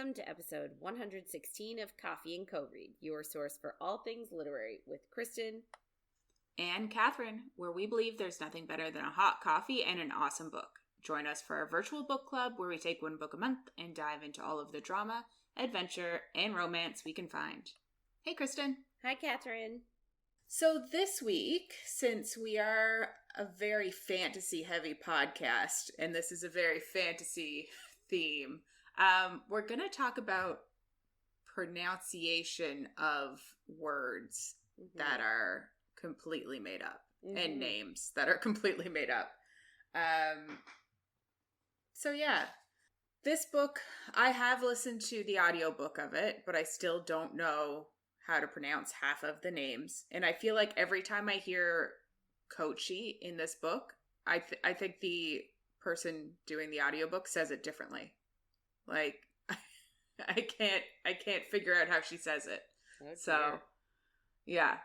Welcome to episode 116 of Coffee and Co-Read, your source for all things literary with Kristen and Catherine, where we believe there's nothing better than a hot coffee and an awesome book. Join us for our virtual book club where we take one book a month and dive into all of the drama, adventure, and romance we can find. Hey, Kristen. Hi, Catherine. So this week, since we are a very fantasy-heavy podcast, and this is a very fantasy theme, we're going to talk about pronunciation of words that are completely made up and names that are completely made up. So yeah, this book, I have listened to the audiobook of it, but I still don't know how to pronounce half of the names. And I feel like every time I hear Kochi in this book, I think the person doing the audiobook says it differently. Like, I can't figure out how she says it. Oh, so, yeah.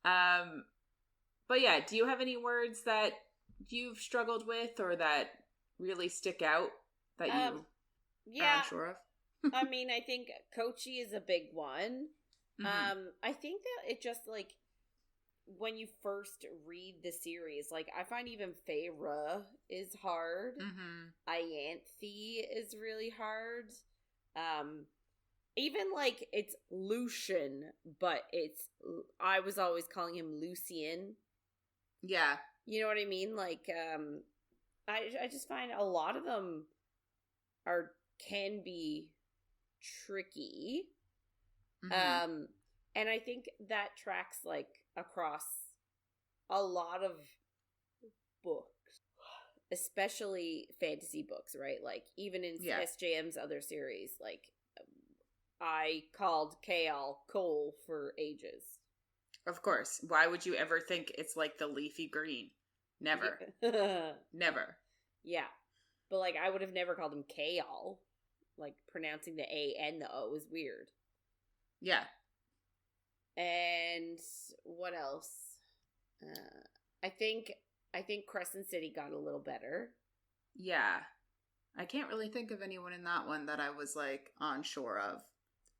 But yeah, do you have any words that you've struggled with or that really stick out that you are unsure of? I mean, I think Kochi is a big one. I think that it just, like, when you first read the series, like, I find even Feyre is hard. Ianthe is really hard. Even, like, it's Lucian, but I was always calling him Lucian. Yeah. You know what I mean? Like, I just find a lot of them can be tricky. And I think that tracks, like, across a lot of books, especially fantasy books, right? Like, even in SJM's other series, like, I called Kale Cole for ages. Of course. Why would you ever think it's like the leafy green? Never. Never. Yeah. But, like, I would have never called him Kale. Like, pronouncing the A and the O is weird. Yeah. And what else? I think Crescent City got a little better. Yeah. I can't really think of anyone in that one that I was, like, unsure of.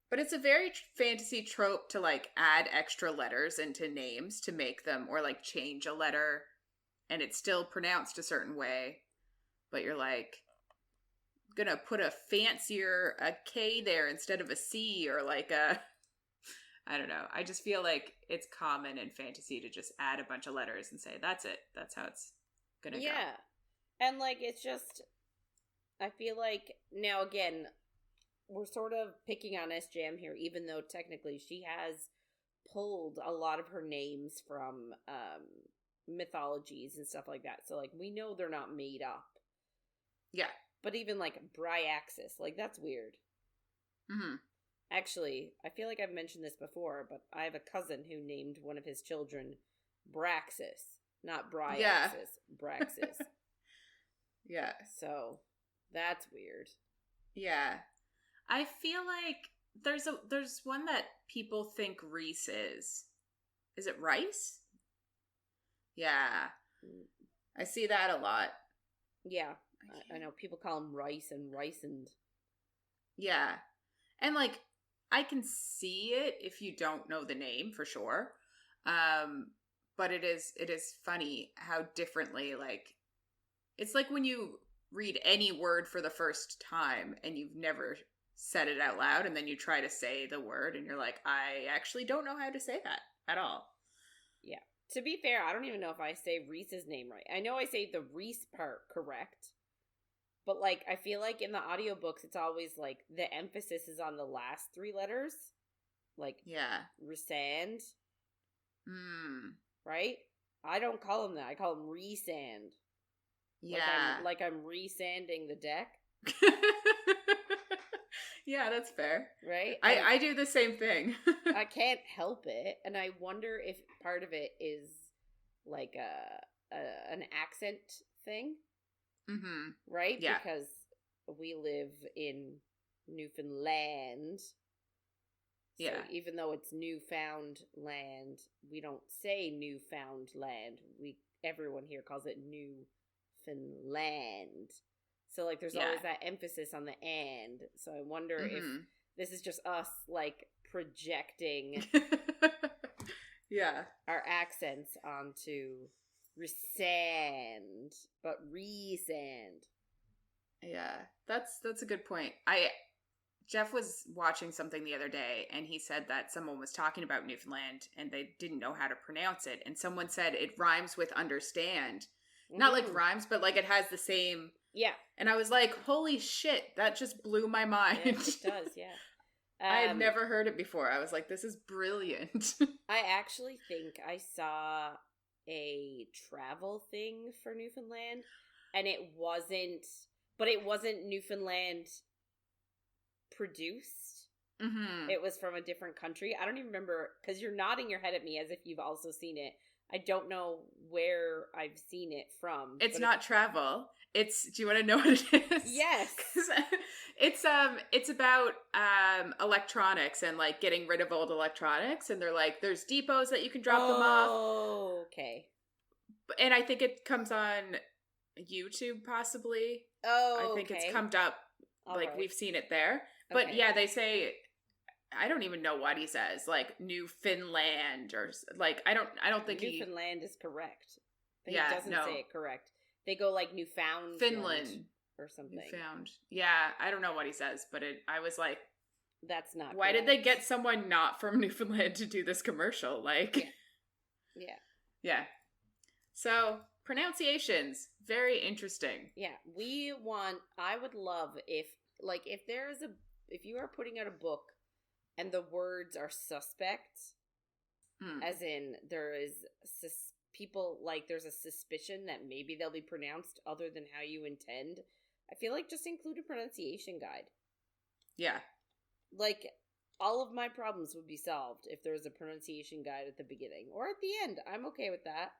But it's a very fantasy trope to, like, add extra letters into names to make them, or, like, change a letter, and it's still pronounced a certain way, but you're, like, gonna put a K there instead of a C, or, like, I don't know. I just feel like it's common in fantasy to just add a bunch of letters and say, that's it. That's how it's gonna go. Yeah. And, like, it's just, I feel like, now again, we're sort of picking on SJM here, even though technically she has pulled a lot of her names from mythologies and stuff like that. So, like, we know they're not made up. Yeah. But even, like, Bryaxis, like, that's weird. Actually, I feel like I've mentioned this before, but I have a cousin who named one of his children Braxis. Not Bryaxis. Yeah. Braxis. Yeah. So, that's weird. Yeah. I feel like there's one that people think Reese is. Is it Rice? Yeah. I see that a lot. Yeah. I know people call him Rice and Ricened. Yeah. And, like, I can see it if you don't know the name for sure. But it is funny how differently, like, it's like when you read any word for the first time and you've never said it out loud, and then you try to say the word and you're like, I actually don't know how to say that at all. Yeah. To be fair, I don't even know if I say Reese's name right. I know I say the Reese part correct, but, like, I feel like in the audiobooks, it's always, like, the emphasis is on the last three letters. Like, Resand. Right? I don't call him that. I call him Resand. Yeah. Like I'm resanding the deck. Yeah, that's fair. Right? I do the same thing. I can't help it. And I wonder if part of it is, like, an accent thing. Right? Yeah. Because we live in Newfoundland. Yeah. So even though it's Newfound land, we don't say Newfound land. Everyone here calls it Newfoundland. So, like, there's always that emphasis on the and. So I wonder if this is just us, like, projecting our accents onto resand, but resand. Yeah, that's a good point. Jeff was watching something the other day, and he said that someone was talking about Newfoundland, and they didn't know how to pronounce it, and someone said it rhymes with understand. Not like rhymes, but like it has the same... Yeah. And I was like, holy shit, that just blew my mind. Yeah, it does, yeah. I had never heard it before. I was like, this is brilliant. I actually think I saw a travel thing for Newfoundland, and it wasn't Newfoundland produced. Mm-hmm. It was from a different country. I don't even remember, because you're nodding your head at me as if you've also seen it. I don't know where I've seen it from. It's not travel. Do you want to know what it is? Yes. It's about electronics and like getting rid of old electronics, and they're like, there's depots that you can drop them off. Oh, okay. And I think it comes on YouTube possibly. Oh, I think it's come up, like we've seen it there. But yeah, they say, I don't even know what he says, like Newfoundland or like I don't think Newfoundland is correct. But he doesn't say it correct. They go like Newfoundland, Finland or something. Newfound. Yeah, I don't know what he says, but I was like, that's not. Why did they get someone not from Newfoundland to do this commercial? Like, yeah. So pronunciations, very interesting. Yeah, I would love if you are putting out a book and the words are suspect, as in there is there's a suspicion that maybe they'll be pronounced other than how you intend. I feel like just include a pronunciation guide. Yeah. Like, all of my problems would be solved if there was a pronunciation guide at the beginning or at the end. I'm okay with that.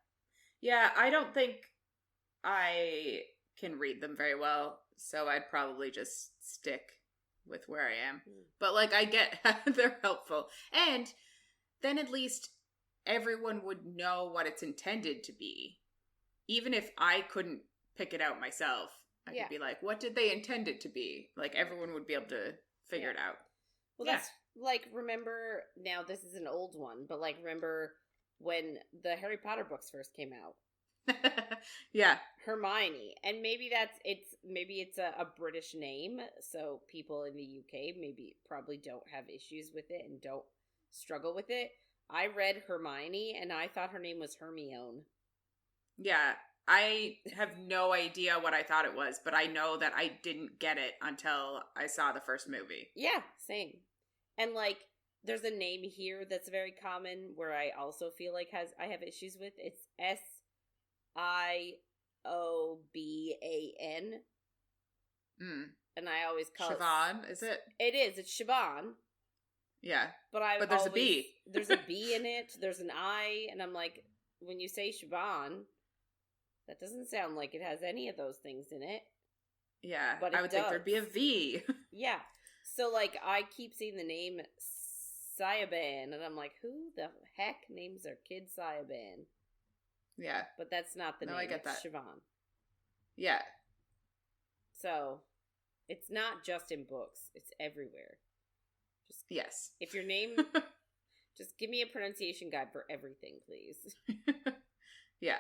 Yeah, I don't think I can read them very well, so I'd probably just stick with where I am. But, like, I get they're helpful. And then at least everyone would know what it's intended to be. Even if I couldn't pick it out myself, I could be like, what did they intend it to be? Like, everyone would be able to figure it out. Well, that's, like, remember, now this is an old one, but, like, remember when the Harry Potter books first came out? Yeah. Hermione. And maybe it's a British name, so people in the UK probably don't have issues with it and don't struggle with it. I read Hermione, and I thought her name was Hermione. Yeah. I have no idea what I thought it was, but I know that I didn't get it until I saw the first movie. Yeah, same. And, like, there's a name here that's very common where I also feel like I have issues with. It's Sioban. And I always call Siobhan, is it? It is. It's Siobhan. Yeah. But there's a B. There's a B in it. There's an I. And I'm like, when you say Siobhan, that doesn't sound like it has any of those things in it. Yeah. But I would think there'd be a V. Yeah. So, like, I keep seeing the name Sioban. And I'm like, who the heck names their kid Sioban? Yeah. But that's not the name. I get that. Siobhan. Yeah. So, it's not just in books. It's everywhere. Yes. If your name... just give me a pronunciation guide for everything, please. Yeah.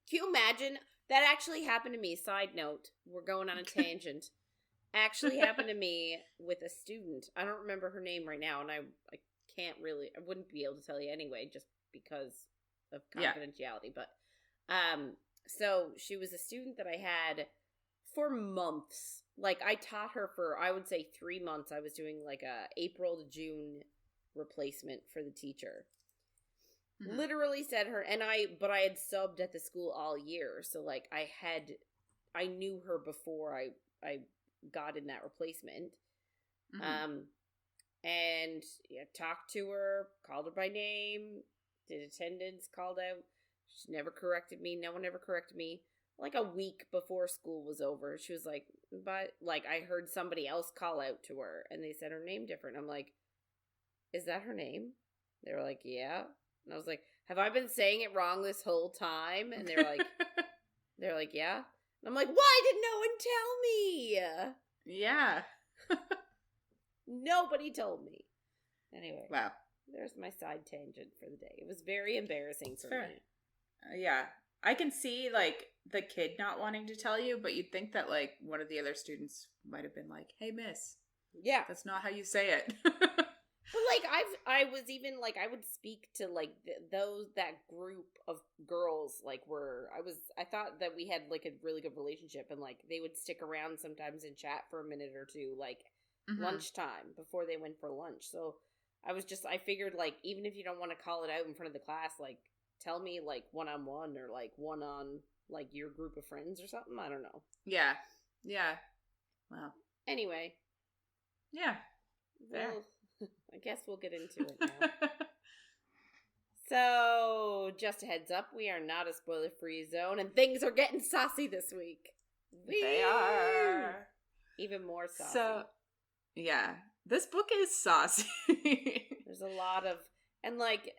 Can you imagine? That actually happened to me. Side note. We're going on a tangent. Actually happened to me with a student. I don't remember her name right now, and I wouldn't be able to tell you anyway, just because of confidentiality. But, so she was a student that I had for months. Like, I taught her for, I would say 3 months. I was doing like a April to June replacement for the teacher. Mm-hmm. Literally said her, but I had subbed at the school all year. So, like, I knew her before I got in that replacement. Mm-hmm. And talked to her, called her by name, did attendance, called out. She never corrected me. No one ever corrected me. Like a week before school was over, she was like, but, like, I heard somebody else call out to her, and they said her name different. I'm like, is that her name? They were like, yeah. And I was like, have I been saying it wrong this whole time? And they're like, yeah. And I'm like, why did no one tell me? Yeah. Nobody told me. Anyway. Wow. There's my side tangent for the day. It was very embarrassing for me. Yeah. I can see, like, the kid not wanting to tell you, but you'd think that, like, one of the other students might have been like, hey, miss. Yeah. That's not how you say it. But, like, I was even, like, I would speak to, like, that group of girls, like, I thought that we had, like, a really good relationship, and, like, they would stick around sometimes and chat for a minute or two, like, lunchtime, before they went for lunch. So, I figured, like, even if you don't want to call it out in front of the class, like, tell me, like, one-on-one, or, like, one-on, like, your group of friends or something. I don't know. Yeah. Yeah. Well. Anyway. Yeah. Well, I guess we'll get into it now. So, just a heads up, we are not a spoiler-free zone, and things are getting saucy this week. They are. Even more saucy. So, yeah. This book is saucy. There's a lot of, and, like,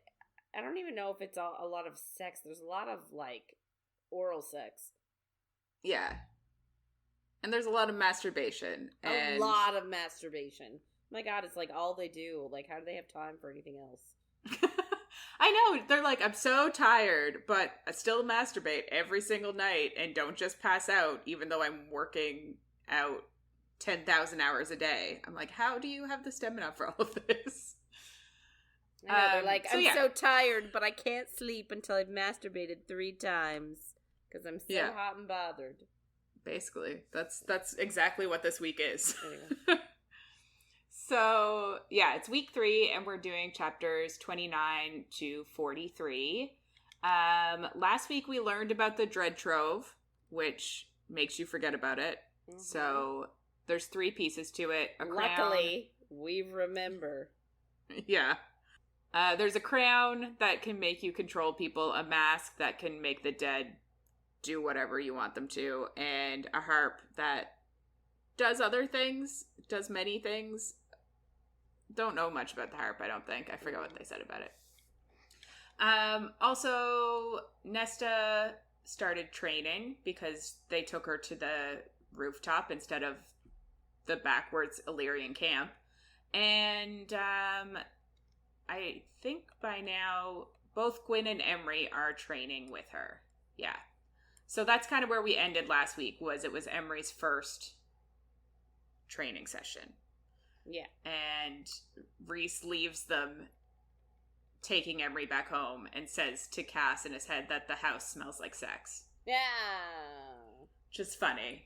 I don't even know if it's a lot of sex. There's a lot of, like, oral sex. Yeah. And there's a lot of masturbation. A lot of masturbation. My God, it's like all they do. Like, how do they have time for anything else? I know. They're like, I'm so tired, but I still masturbate every single night and don't just pass out, even though I'm working out 10,000 hours a day. I'm like, how do you have the stamina for all of this? I know, they're like, I'm so tired, but I can't sleep until I've masturbated 3 times because I'm so hot and bothered. Basically, that's exactly what this week is. Anyway. So, yeah, it's week 3, and we're doing chapters 29 to 43. Last week we learned about the dread trove, which makes you forget about it. Mm-hmm. So, there's 3 pieces to it. Luckily, we remember. Yeah. There's a crown that can make you control people, a mask that can make the dead do whatever you want them to, and a harp that does other things, does many things. Don't know much about the harp, I don't think. I forgot what they said about it. Also, Nesta started training because they took her to the rooftop instead of the backwards Illyrian camp. And I think by now both Gwyn and Emerie are training with her. Yeah. So that's kind of where we ended last week, was Emerie's first training session. Yeah. And Rhys leaves them, taking Emerie back home, and says to Cass in his head that the house smells like sex. Yeah. Which is funny.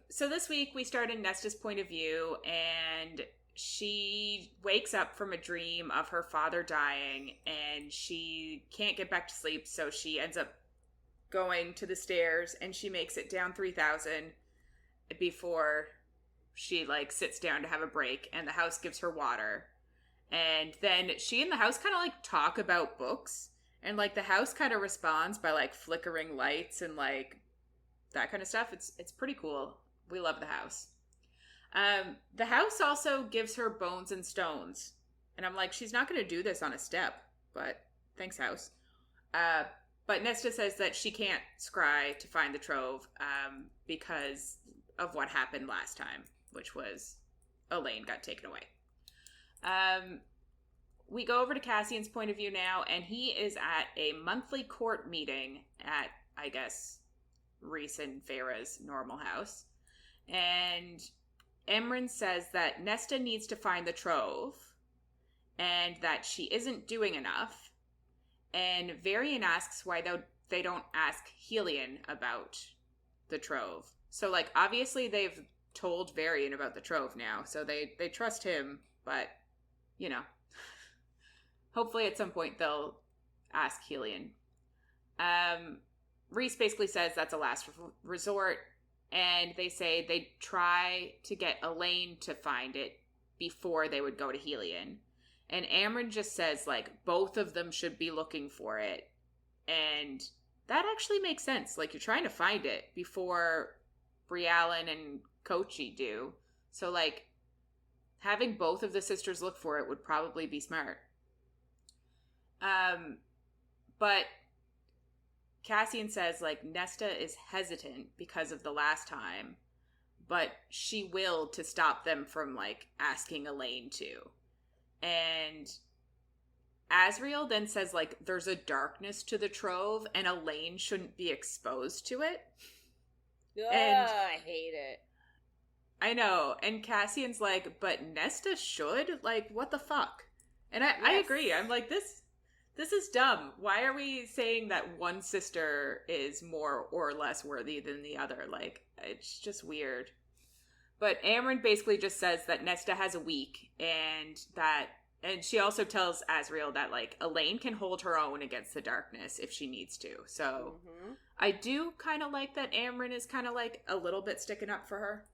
So this week we start in Nesta's point of view, and she wakes up from a dream of her father dying, and she can't get back to sleep, so she ends up going to the stairs, and she makes it down 3,000 before she, like, sits down to have a break, and the house gives her water. And then she and the house kind of, like, talk about books, and, like, the house kind of responds by, like, flickering lights and, like, that kind of stuff. It's pretty cool. We love the house. The house also gives her bones and stones, and I'm like, she's not going to do this on a step, but thanks, house. But Nesta says that she can't scry to find the trove because of what happened last time, which was Elaine got taken away. We go over to Cassian's point of view now, and he is at a monthly court meeting at, I guess, Rhys and Feyre's normal house. And Emran says that Nesta needs to find the trove, and that she isn't doing enough. And Varian asks why they don't ask Helion about the trove. So, like, obviously they've told Varian about the trove now, so they trust him, but, you know, hopefully at some point they'll ask Helion. Rhys basically says that's a last resort, and they say they'd try to get Elaine to find it before they would go to Helion. And Amren just says, like, both of them should be looking for it. And that actually makes sense. Like, you're trying to find it before Brialyn and Kochi do. So, like, having both of the sisters look for it would probably be smart. But Cassian says, like, Nesta is hesitant because of the last time, but she willed to stop them from, like, asking Elaine to. And Asriel then says, like, there's a darkness to the trove, and Elaine shouldn't be exposed to it. And I hate it. I know. And Cassian's like, but Nesta should? Like, what the fuck? And I agree. I'm like, this is dumb. Why are we saying that one sister is more or less worthy than the other? Like, it's just weird. But Amren basically just says that Nesta has a week, and she also tells Asriel that, like, Elaine can hold her own against the darkness if she needs to. So I do kind of like that Amren is kind of, like, a little bit sticking up for her.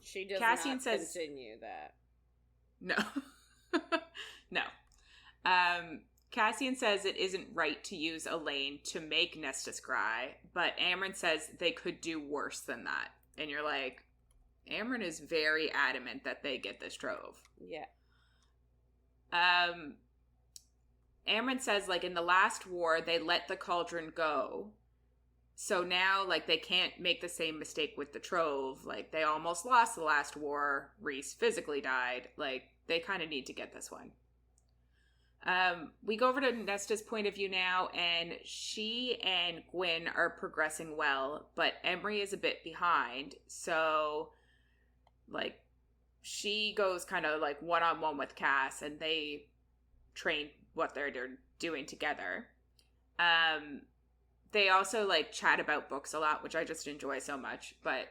She does Cassian not says, continue that. No. No. Cassian says it isn't right to use Elaine to make Nesta scry, but Amren says they could do worse than that. And you're like, Amren is very adamant that they get this trove. Yeah. Amren says, like, in the last war, they let the cauldron go. So now, like, they can't make the same mistake with the trove. Like, they almost lost the last war. Rhys physically died. Like, they kind of need to get this one. We go over to Nesta's point of view now, and she and Gwyn are progressing well, but Emerie is a bit behind. So, like, she goes kind of, like, one-on-one with Cass, and they train what they're doing together. They also, like, chat about books a lot, which I just enjoy so much, but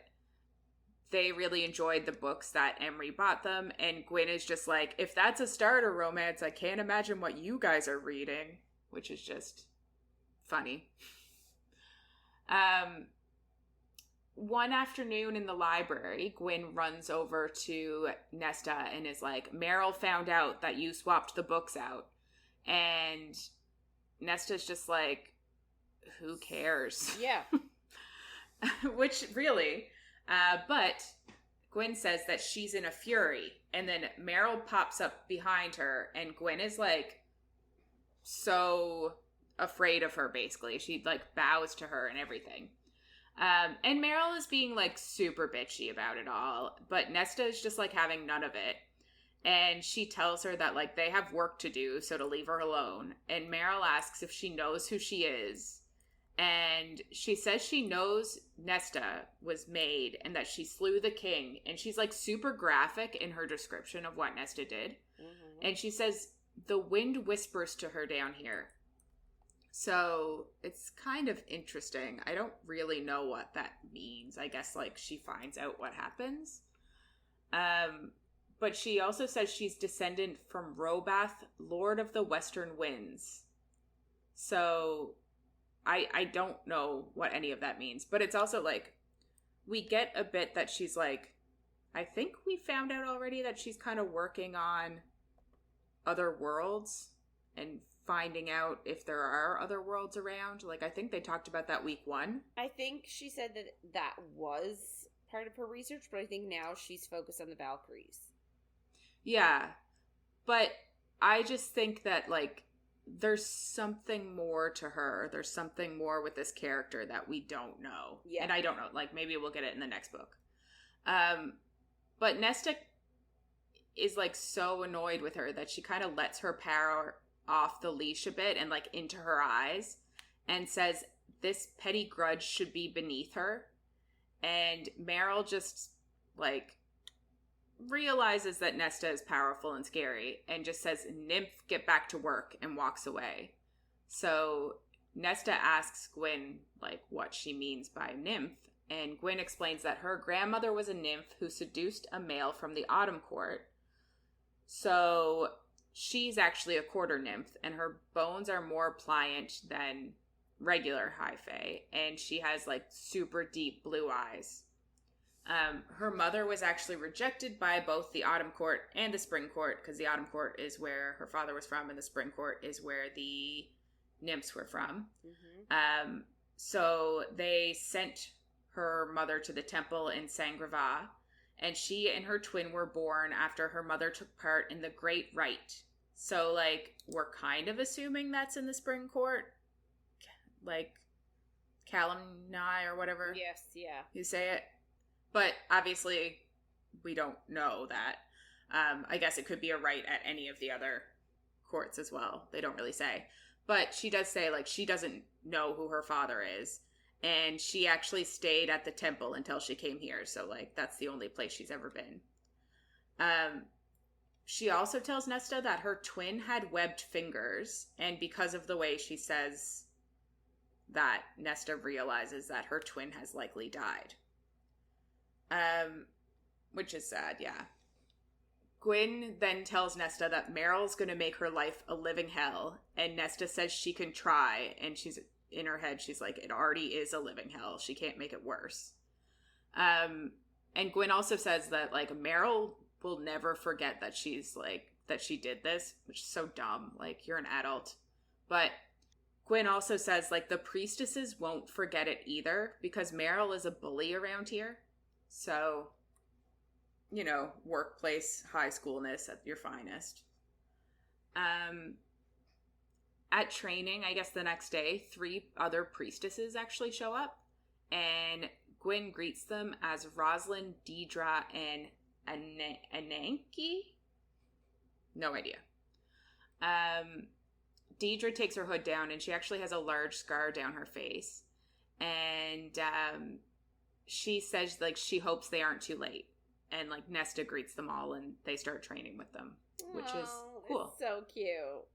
they really enjoyed the books that Emerie bought them, and Gwyn is just like, if that's a starter romance, I can't imagine what you guys are reading, which is just funny. One afternoon in the library, Gwyn runs over to Nesta and is like, Meryl found out that you swapped the books out, and Nesta's just like, who cares? Yeah. Which, really... but Gwyn says that she's in a fury, and then Meryl pops up behind her, and Gwyn is, like, so afraid of her, basically. She, like, bows to her and everything. And Meryl is being, like, super bitchy about it all, but Nesta is just, like, having none of it. And she tells her that, like, they have work to do, so to leave her alone. And Meryl asks if she knows who she is. And she says she knows Nesta was made and that she slew the king. And she's, like, super graphic in her description of what Nesta did. Mm-hmm. And she says, the wind whispers to her down here. So it's kind of interesting. I don't really know what that means. I guess, like, she finds out what happens. But she also says she's descendant from Robath, Lord of the Western Winds. So... I don't know what any of that means, but it's also, like, we get a bit that she's, like, I think we found out already that she's kind of working on other worlds and finding out if there are other worlds around. Like, I think they talked about that week 1. I think she said that was part of her research, but I think now she's focused on the Valkyries. Yeah, but I just think that, like, there's something more to her. There's something more with this character that we don't know. Yeah. And I don't know. Like, maybe we'll get it in the next book. But Nesta is, like, so annoyed with her that she kind of lets her power off the leash a bit and, like, into her eyes and says this petty grudge should be beneath her. And Meryl just, like, realizes that Nesta is powerful and scary and just says, Nymph, get back to work, and walks away. So Nesta asks Gwyn, like, what she means by nymph, and Gwyn explains that her grandmother was a nymph who seduced a male from the Autumn Court. So she's actually a quarter nymph, and her bones are more pliant than regular high fae, and she has, like, super deep blue eyes. Her mother was actually rejected by both the Autumn Court and the Spring Court, because the Autumn Court is where her father was from, and the Spring Court is where the nymphs were from. Mm-hmm. So they sent her mother to the temple in Sangrava, and she and her twin were born after her mother took part in the Great Rite, So, like, we're kind of assuming that's in the spring court. Like, Calamni or whatever. Yes, yeah. You say it. But obviously, we don't know that. I guess it could be a right at any of the other courts as well. They don't really say. But she does say, like, she doesn't know who her father is. And she actually stayed at the temple until she came here. So, like, that's the only place she's ever been. She also tells Nesta that her twin had webbed fingers. And because of the way she says that, Nesta realizes that her twin has likely died. Which is sad, yeah. Gwyn then tells Nesta that Meryl's going to make her life a living hell, and Nesta says she can try, and she's in her head, she's like, it already is a living hell. She can't make it worse. And Gwyn also says that, like, Meryl will never forget that she's, like, that she did this, which is so dumb. Like, you're an adult. But Gwyn also says, like, the priestesses won't forget it either, because Meryl is a bully around here. So, you know, workplace high schoolness at your finest. At training, I guess the next day, 3 other priestesses actually show up, and Gwyn greets them as Rosalind, Deidre, and Ananke? No idea. Deidre takes her hood down, and she actually has a large scar down her face. And she says, like, she hopes they aren't too late. And, like, Nesta greets them all, and they start training with them, which is cool. It's so cute.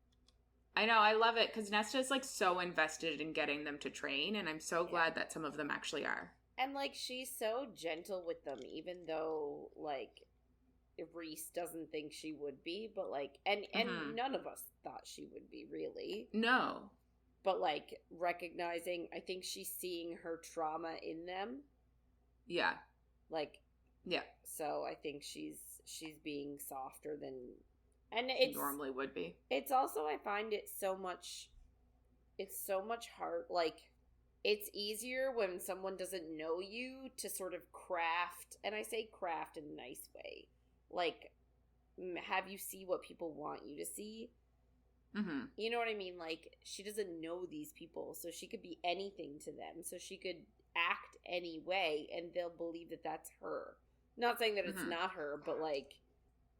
I know, I love it, because Nesta's, like, so invested in getting them to train, and I'm so glad that some of them actually are. And, like, she's so gentle with them, even though, like, Reese doesn't think she would be, but, like, and none of us thought she would be, really. No. But, like, recognizing, I think she's seeing her trauma in them. Yeah. Like, yeah. So I think she's being softer than, and it's normally would be. It's also, I find it's so much hard. Like, it's easier when someone doesn't know you to sort of craft, and I say craft in a nice way, like, have you see what people want you to see. Mm-hmm. You know what I mean? Like, she doesn't know these people, so she could be anything to them. So she could act any way, and they'll believe that that's her. Not saying that it's not her, but, like,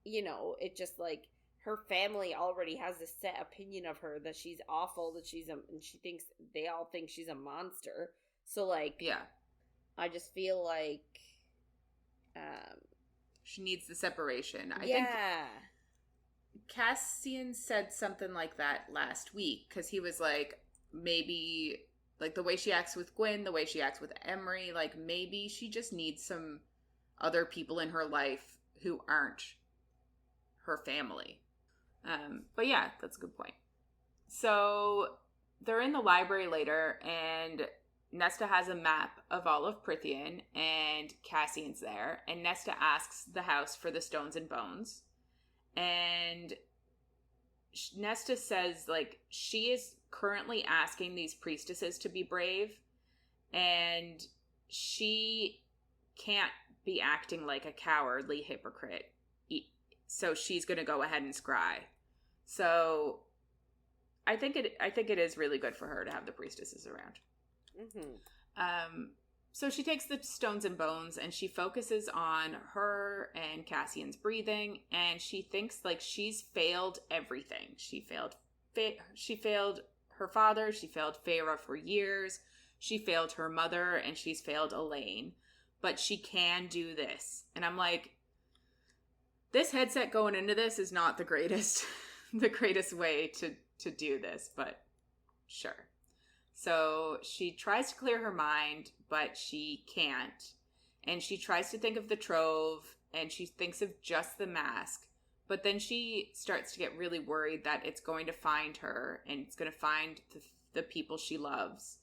you know, it just, like, her family already has this set opinion of her, that she's awful, that and she thinks, they all think she's a monster. So, like, yeah, I just feel like, she needs the separation. I think Cassian said something like that last week, because he was like, maybe, like, the way she acts with Gwyn, the way she acts with Emerie, like, maybe she just needs some other people in her life who aren't her family. But yeah, that's a good point. So they're in the library later, and Nesta has a map of all of Prythian, and Cassian's there, and Nesta asks the house for the stones and bones. And Nesta says, like, she is currently asking these priestesses to be brave, and she can't be acting like a cowardly hypocrite. So she's going to go ahead and scry. So I think it is really good for her to have the priestesses around. Mm-hmm. So she takes the stones and bones, and she focuses on her and Cassian's breathing, and she thinks, like, she's failed everything. She failed her father, she failed Feyre for years, she failed her mother, and she's failed Elaine. But she can do this. And I'm like, this headset going into this is not the greatest way to do this, but sure. So she tries to clear her mind, but she can't. And she tries to think of the trove, and she thinks of just the mask. But then she starts to get really worried that it's going to find her, and it's going to find the people she loves.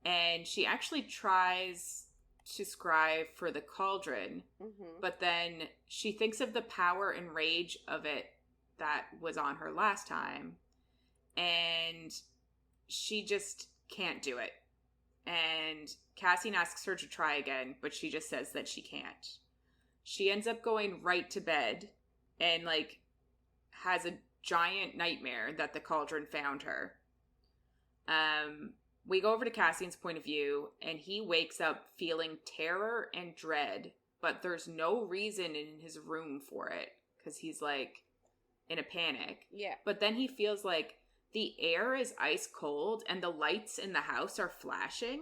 And she actually tries to scry for the cauldron, but then she thinks of the power and rage of it that was on her last time, and she just can't do it. And Cassian asks her to try again, but she just says that she can't. She ends up going right to bed, and, like, has a giant nightmare that the cauldron found her. We go over to Cassian's point of view, and he wakes up feeling terror and dread, but there's no reason in his room for it, because he's, like, in a panic. Yeah. But then he feels like the air is ice cold, and the lights in the house are flashing,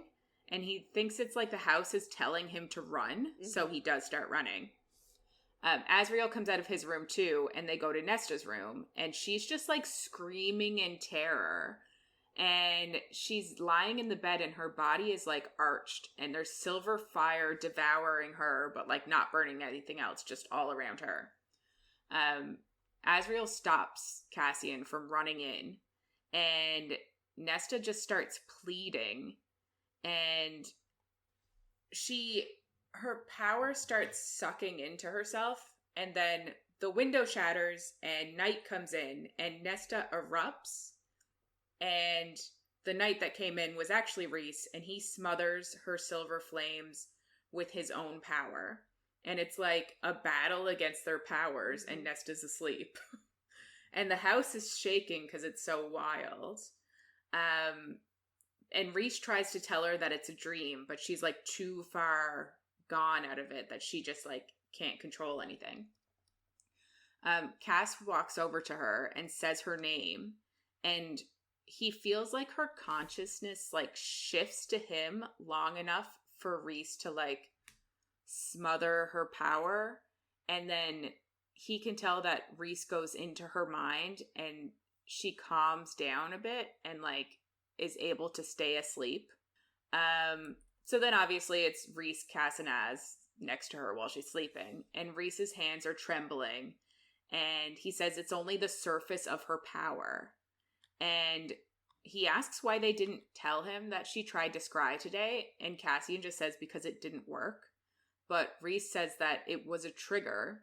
and he thinks it's like the house is telling him to run, so he does start running. Asriel comes out of his room, too, and they go to Nesta's room, and she's just, like, screaming in terror. And she's lying in the bed and her body is like arched and there's silver fire devouring her, but like not burning anything else, just all around her. Asriel stops Cassian from running in and Nesta just starts pleading and her power starts sucking into herself and then the window shatters and night comes in and Nesta erupts. And the knight that came in was actually Rhys, and he smothers her silver flames with his own power. And it's like a battle against their powers, and Nesta's asleep. And the house is shaking because it's so wild. And Rhys tries to tell her that it's a dream, but she's like too far gone out of it that she just like can't control anything. Cass walks over to her and says her name, and he feels like her consciousness like shifts to him long enough for Rhys to like smother her power. And then he can tell that Rhys goes into her mind and she calms down a bit and like is able to stay asleep. So then obviously it's Rhys, Cass, and Az next to her while she's sleeping. And Rhys's hands are trembling. And he says it's only the surface of her power. And he asks why they didn't tell him that she tried to scry today, and Cassian just says because it didn't work. But Rhys says that it was a trigger,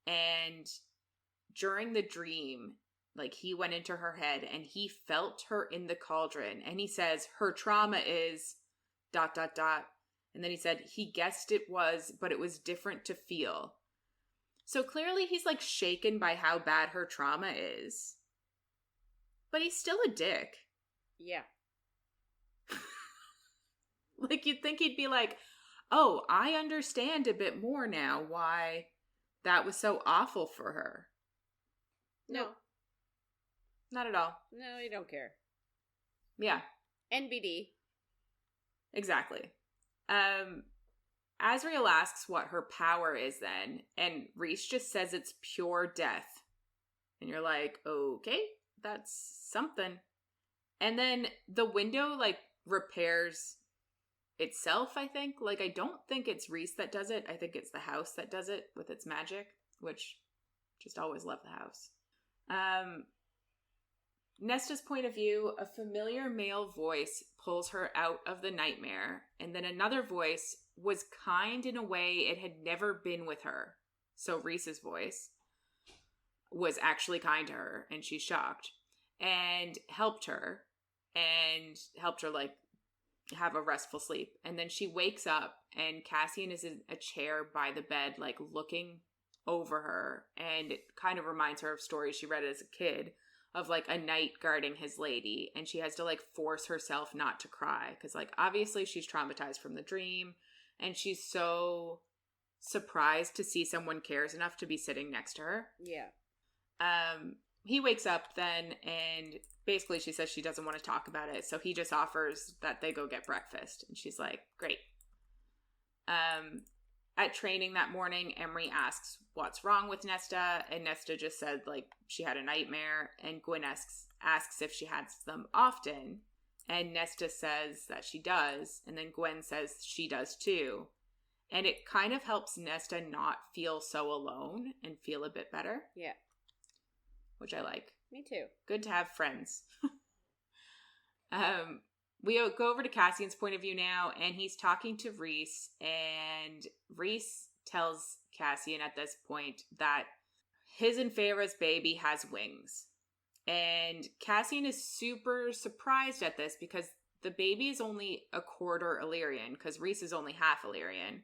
and during the dream, like, he went into her head, and he felt her in the cauldron, and he says, her trauma is ... And then he said, he guessed it was, but it was different to feel. So clearly he's, like, shaken by how bad her trauma is. But he's still a dick. Yeah. Like, you'd think he'd be like, oh, I understand a bit more now why that was so awful for her. No. Not at all. No, you don't care. Yeah. NBD. Exactly. Asriel asks what her power is then, and Rhys just says it's pure death. And you're like, okay, that's something. And then the window, like, repairs itself, I think. Like, I don't think it's Rhys that does it. I think it's the house that does it with its magic, which just always love the house. Nesta's point of view, a familiar male voice pulls her out of the nightmare, and then another voice was kind in a way it had never been with her. So Rhys's voice was actually kind to her, and she's shocked, and helped her, like, have a restful sleep. And then she wakes up, and Cassian is in a chair by the bed, like, looking over her, and it kind of reminds her of stories she read as a kid, of, like, a knight guarding his lady, and she has to, like, force herself not to cry, because, like, obviously she's traumatized from the dream, and she's so surprised to see someone cares enough to be sitting next to her. Yeah. He wakes up then, and basically she says she doesn't want to talk about it, so he just offers that they go get breakfast, and she's like, great. At training that morning, Emerie asks what's wrong with Nesta, and Nesta just said, like, she had a nightmare, and Gwyn asks if she has them often, and Nesta says that she does, and then Gwyn says she does too, and it kind of helps Nesta not feel so alone and feel a bit better. Yeah. Which I like. Me too. Good to have friends. We go over to Cassian's point of view now, and he's talking to Rhys, and Rhys tells Cassian at this point that his and Feyre's baby has wings. And Cassian is super surprised at this because the baby is only a quarter Illyrian, because Rhys is only half Illyrian.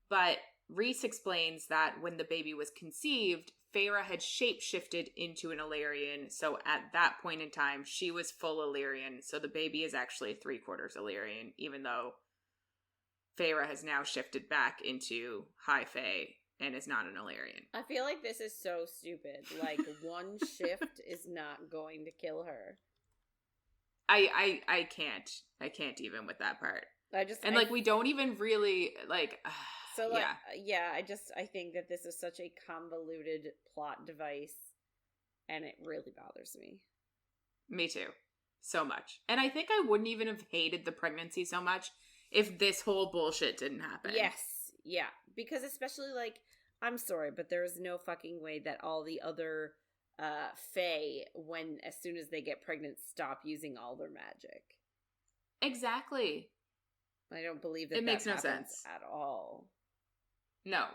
But Rhys explains that when the baby was conceived, Feyre had shape-shifted into an Illyrian, so at that point in time, she was full Illyrian, so the baby is actually 3/4 Illyrian, even though Feyre has now shifted back into High Fae and is not an Illyrian. I feel like this is so stupid. Like, one shift is not going to kill her. I can't even with that part. We don't even really, like... So, like, I think that this is such a convoluted plot device, and it really bothers me. Me too. So much. And I think I wouldn't even have hated the pregnancy so much if this whole bullshit didn't happen. Yes. Yeah. Because especially, like, I'm sorry, but there is no fucking way that all the other Fae, as soon as they get pregnant, stop using all their magic. Exactly. I don't believe that it makes no happens sense at all. No.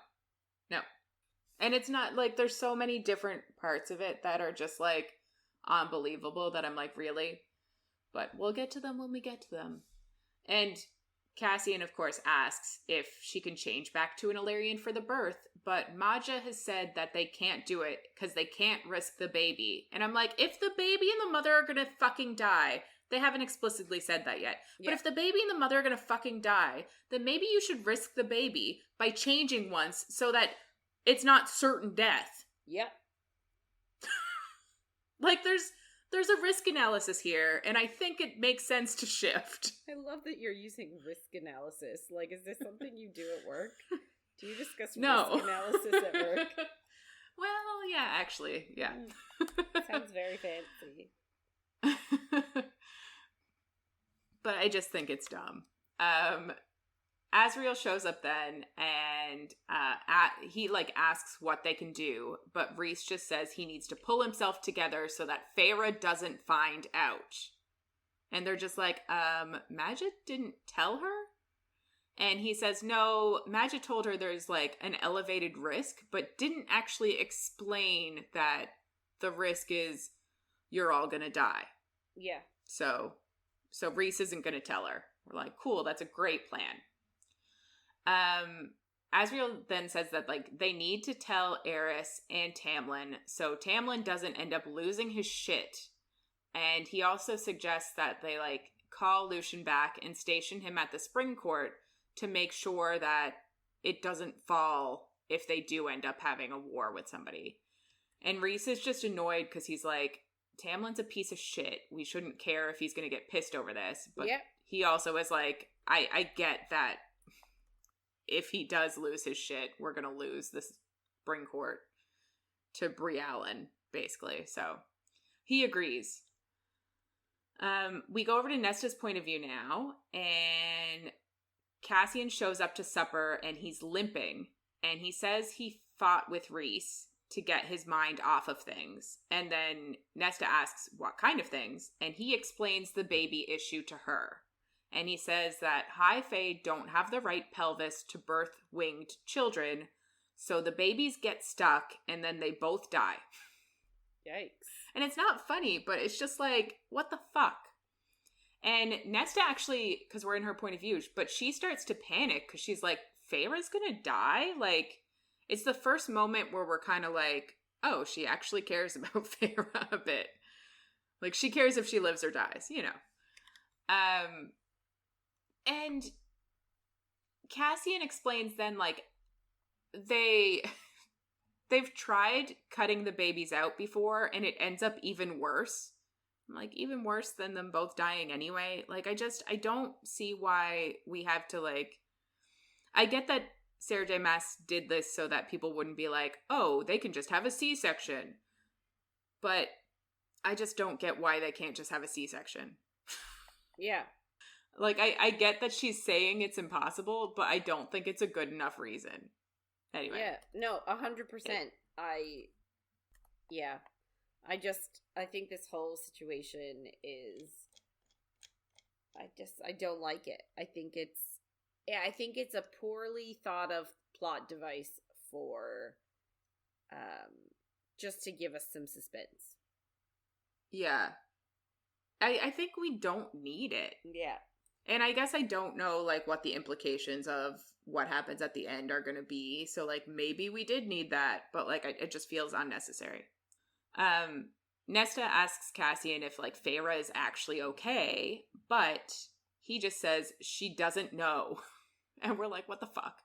And it's not like there's so many different parts of it that are just like unbelievable that I'm like, really? But we'll get to them when we get to them. And Cassian, of course, asks if she can change back to an Illyrian for the birth, but Maja has said that they can't do it because they can't risk the baby. And I'm like, if the baby and the mother are gonna fucking die, they haven't explicitly said that yet. Yeah. But if the baby and the mother are gonna fucking die, then maybe you should risk the baby by changing once so that it's not certain death. Yep. Like, there's a risk analysis here, and I think it makes sense to shift. I love that you're using risk analysis. Like, is this something you do at work? Do you discuss risk analysis at work? Well, yeah, actually, yeah. Sounds very fancy. But I just think it's dumb. Asriel shows up then, and he asks what they can do, but Rhys just says he needs to pull himself together so that Feyre doesn't find out. And they're just like, Maja didn't tell her? And he says, no, Maja told her there's like an elevated risk, but didn't actually explain that the risk is you're all gonna die. Yeah. So Rhys isn't gonna tell her. We're like, cool, that's a great plan. Asriel then says that, like, they need to tell Eris and Tamlin so Tamlin doesn't end up losing his shit. And he also suggests that they, like, call Lucian back and station him at the Spring Court to make sure that it doesn't fall if they do end up having a war with somebody. And Rhys is just annoyed because he's like, Tamlin's a piece of shit. We shouldn't care if he's going to get pissed over this. But he also is like, I get that if he does lose his shit, we're going to lose this Spring Court to Briallen, basically. So he agrees. We go over to Nesta's point of view now, and Cassian shows up to supper, and he's limping, and he says he fought with Rhys to get his mind off of things. And then Nesta asks what kind of things, and he explains the baby issue to her. And he says that High Fae don't have the right pelvis to birth winged children, so the babies get stuck, and then they both die. Yikes. And it's not funny, but it's just like, what the fuck? And Nesta actually, because we're in her point of view, but she starts to panic because she's like, Feyre's gonna die? Like, it's the first moment where we're kind of like, oh, she actually cares about Feyre a bit. Like, she cares if she lives or dies, you know. And Cassian explains then, like, they've tried cutting the babies out before, and it ends up even worse. Like, even worse than them both dying anyway. Like, I don't see why we have to, like... I get that Sarah J. Maas did this so that people wouldn't be like, oh, they can just have a C-section. But I just don't get why they can't just have a C-section. Yeah. Like, I get that she's saying it's impossible, but I don't think it's a good enough reason. Anyway. Yeah, no, 100%. I think this whole situation is, I don't like it. I think it's a poorly thought of plot device for, just to give us some suspense. Yeah. I think we don't need it. Yeah. And I guess I don't know, like, what the implications of what happens at the end are going to be. So, like, maybe we did need that, but, like, it just feels unnecessary. Nesta asks Cassian if, like, Feyre is actually okay, but he just says she doesn't know. And we're like, what the fuck?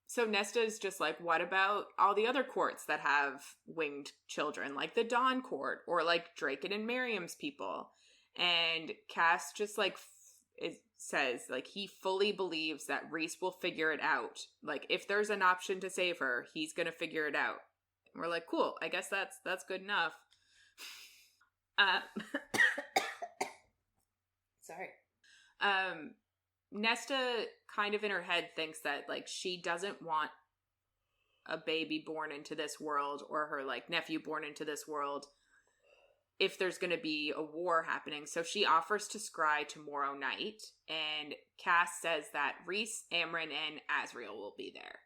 So Nesta is just like, what about all the other courts that have winged children, like the Dawn Court, or like Draken and Miriam's people? And Cass just like it says like he fully believes that Rhys will figure it out. Like if there's an option to save her, he's gonna figure it out. And we're like, cool. I guess that's good enough. Sorry. Nesta kind of in her head thinks that like she doesn't want a baby born into this world or her like nephew born into this world if there's going to be a war happening. So she offers to scry tomorrow night, and Cass says that Rhys, Amren, and Asriel will be there.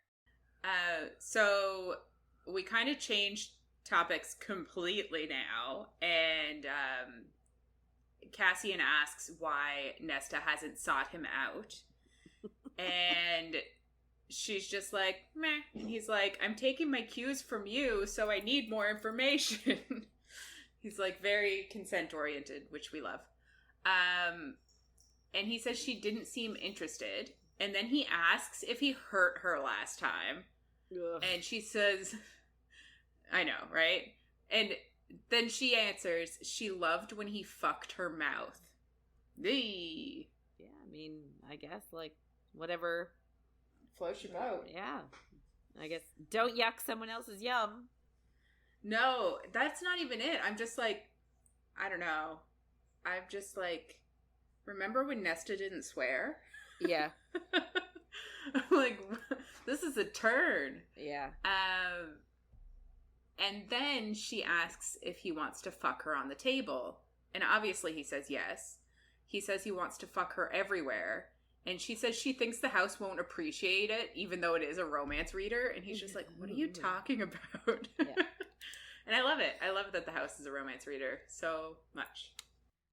So we kind of changed topics completely now, and Cassian asks why Nesta hasn't sought him out. And she's just like, meh. And he's like, I'm taking my cues from you, so I need more information. He's like very consent-oriented, which we love. And he says she didn't seem interested. And then he asks if he hurt her last time. Ugh. And she says, I know, right? And then she answers, she loved when he fucked her mouth. Eee. Yeah, I mean, I guess, like, whatever. Floats your boat. Yeah. I guess, don't yuck someone else's yum. No, that's not even it. I'm just like, I don't know. I'm just like, remember when Nesta didn't swear? Yeah. Like, this is a turn. Yeah. And then she asks if he wants to fuck her on the table. And obviously he says yes. He says he wants to fuck her everywhere. And she says she thinks the house won't appreciate it, even though it is a romance reader. And he's just like, what are you talking about? Yeah. And I love it. I love that the house is a romance reader so much.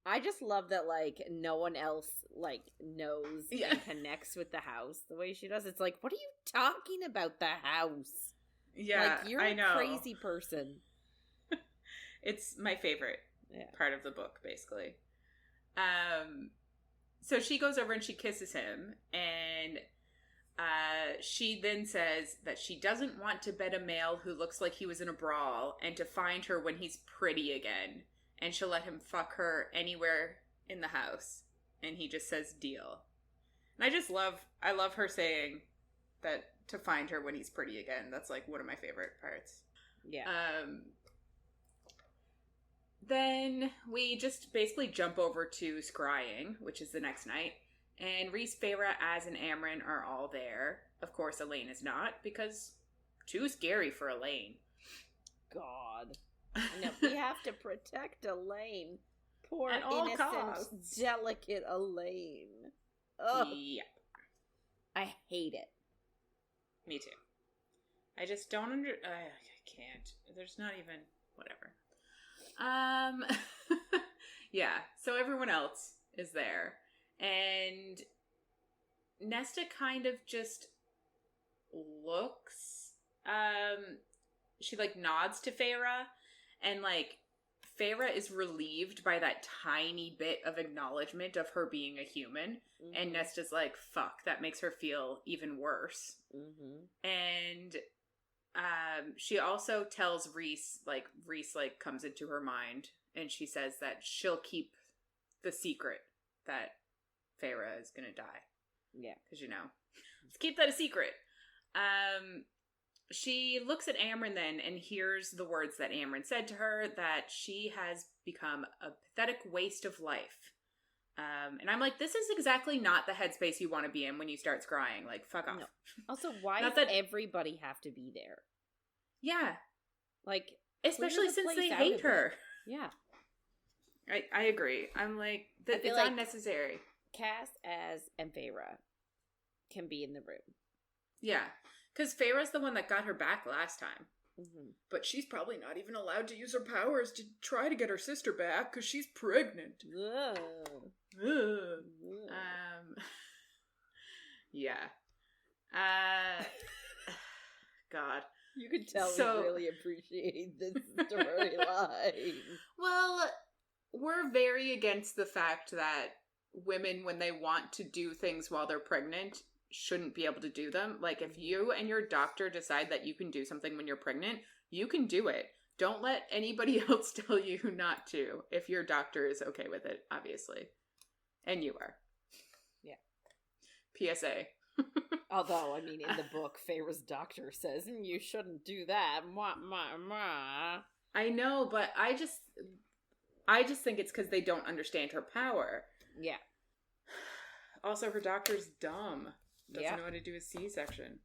I just love that, like, no one else, like, knows and connects with the house the way she does. It's like, what are you talking about, the house? Yeah, like, you're a crazy person. It's my favorite part of the book, basically. So she goes over and she kisses him, and she then says that she doesn't want to bed a male who looks like he was in a brawl and to find her when he's pretty again. And she'll let him fuck her anywhere in the house. And he just says, deal. And I love her saying that to find her when he's pretty again. That's like one of my favorite parts. Yeah. Then we just basically jump over to scrying, which is the next night. And Rhys, Feyre, Az, and Amren are all there. Of course, Elaine is not, because too scary for Elaine. God. No, we have to protect Elaine. Poor, innocent, delicate Elaine. Ugh. Yep. I hate it. Me too. I just don't I can't. There's not even... Whatever. Yeah, so everyone else is there. And Nesta kind of just looks. She, like, nods to Feyre. And, like, Feyre is relieved by that tiny bit of acknowledgement of her being a human. Mm-hmm. And Nesta's like, fuck, that makes her feel even worse. Mm-hmm. And she also tells Rhys, like, comes into her mind. And she says that she'll keep the secret that Feyre is going to die. Yeah. Because, you know, let's keep that a secret. She looks at Amren then and hears the words that Amren said to her, that she has become a pathetic waste of life. And I'm like, this is exactly not the headspace you want to be in when you start scrying. Like, fuck off. No. Also, why does everybody have to be there? Yeah. Like, especially since they hate her. Yeah. I agree. I'm like, it's like unnecessary. Cass, Az, and Feyre can be in the room. Yeah. Because Feyre's the one that got her back last time. Mm-hmm. But she's probably not even allowed to use her powers to try to get her sister back because she's pregnant. Yeah. God. You can tell we really appreciate this storyline. Well, we're very against the fact that women, when they want to do things while they're pregnant, shouldn't be able to do them. Like, if you and your doctor decide that you can do something when you're pregnant, you can do it. Don't let anybody else tell you not to, if your doctor is okay with it, obviously. And you are. Yeah. PSA. Although, I mean, in the book, Feyre's doctor says, you shouldn't do that. I know, but I just think it's because they don't understand her power. Yeah. Also, her doctor's dumb. Doesn't know how to do a C-section.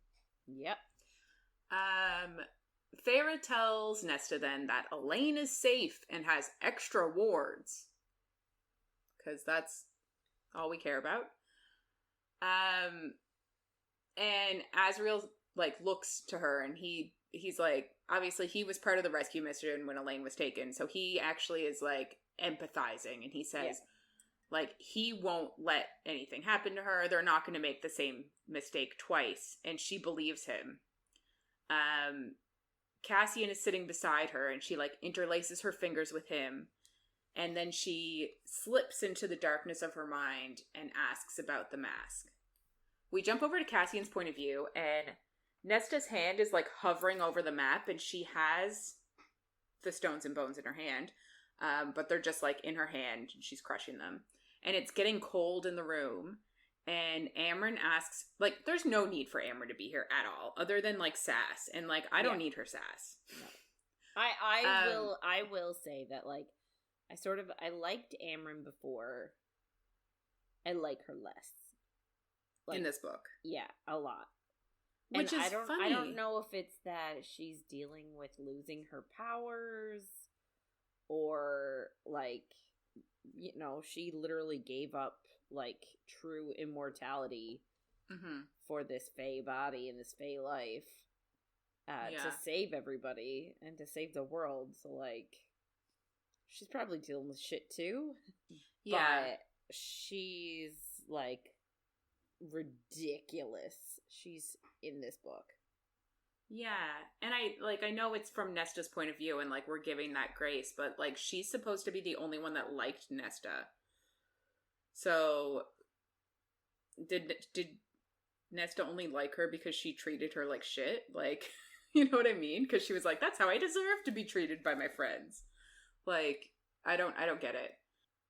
Yep. Feyre tells Nesta then that Elaine is safe and has extra wards. Because that's all we care about. And Azriel, like, looks to her and he's like, obviously he was part of the rescue mission when Elaine was taken. So he actually is, like, empathizing. And he says, like, he won't let anything happen to her. They're not going to make the same mistake twice. And she believes him. Cassian is sitting beside her and she, like, interlaces her fingers with him. And then she slips into the darkness of her mind and asks about the mask. We jump over to Cassian's point of view, and Nesta's hand is, like, hovering over the map, and she has the stones and bones in her hand, but they're just, like, in her hand, and she's crushing them. And it's getting cold in the room, and Amren asks, like, there's no need for Amren to be here at all, other than, like, sass, and, like, I don't need her sass. No. I will say that, like, I liked Amren before. I like her less. Like, in this book. Yeah, a lot. Which is funny. I don't know if it's that she's dealing with losing her powers or, like, you know, she literally gave up, like, true immortality for this Fey body and this Fey life to save everybody and to save the world. So, like, she's probably dealing with shit too. Yeah. But she's, like, ridiculous. She's in this book. Yeah. And I know it's from Nesta's point of view and, like, we're giving that grace, but, like, she's supposed to be the only one that liked Nesta. So did Nesta only like her because she treated her like shit? Like, you know what I mean? Because she was like, that's how I deserve to be treated by my friends. Like, I don't get it.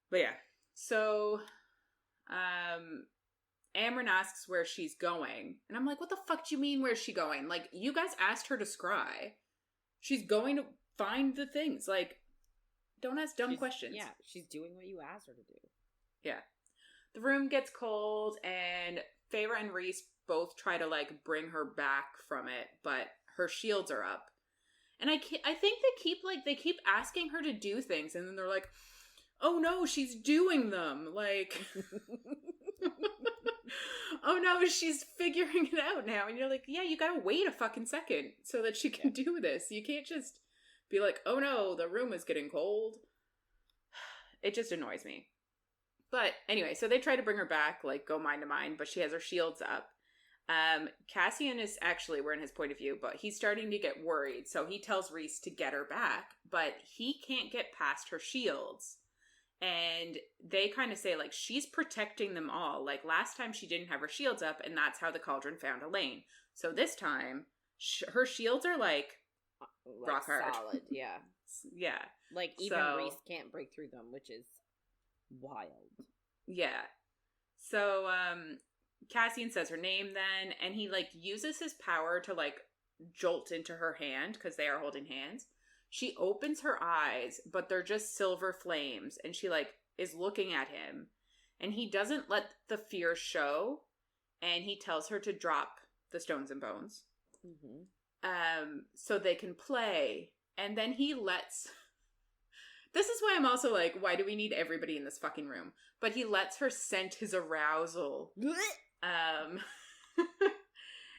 But yeah. So Amren asks where she's going. And I'm like, what the fuck do you mean where's she going? Like, you guys asked her to scry. She's going to find the things. Like, don't ask dumb questions. Yeah, she's doing what you asked her to do. Yeah. The room gets cold, and Feyre and Rhys both try to, like, bring her back from it, but her shields are up. And I think they keep asking her to do things, and then they're like, oh no, she's doing them. Like, oh no, she's figuring it out now. And you're like, yeah, you gotta wait a fucking second so that she can do this. You can't just be like, oh no, the room is getting cold. It just annoys me. But anyway, so they try to bring her back, like, go mind to mind, but she has her shields up. Cassian is actually, we're in his point of view, but he's starting to get worried. So he tells Rhys to get her back, but he can't get past her shields. And they kind of say, like, she's protecting them all. Like, last time she didn't have her shields up, and that's how the cauldron found Elaine. So this time, her shields are, like rock hard. Solid, yeah. Yeah. Like, even Rhys can't break through them, which is wild. Yeah. So, Cassian says her name then, and he, like, uses his power to, like, jolt into her hand, because they are holding hands. She opens her eyes, but they're just silver flames, and she, like, is looking at him, and he doesn't let the fear show, and he tells her to drop the stones and bones. So they can play, and then he lets... This is why I'm also like, why do we need everybody in this fucking room? But he lets her scent his arousal.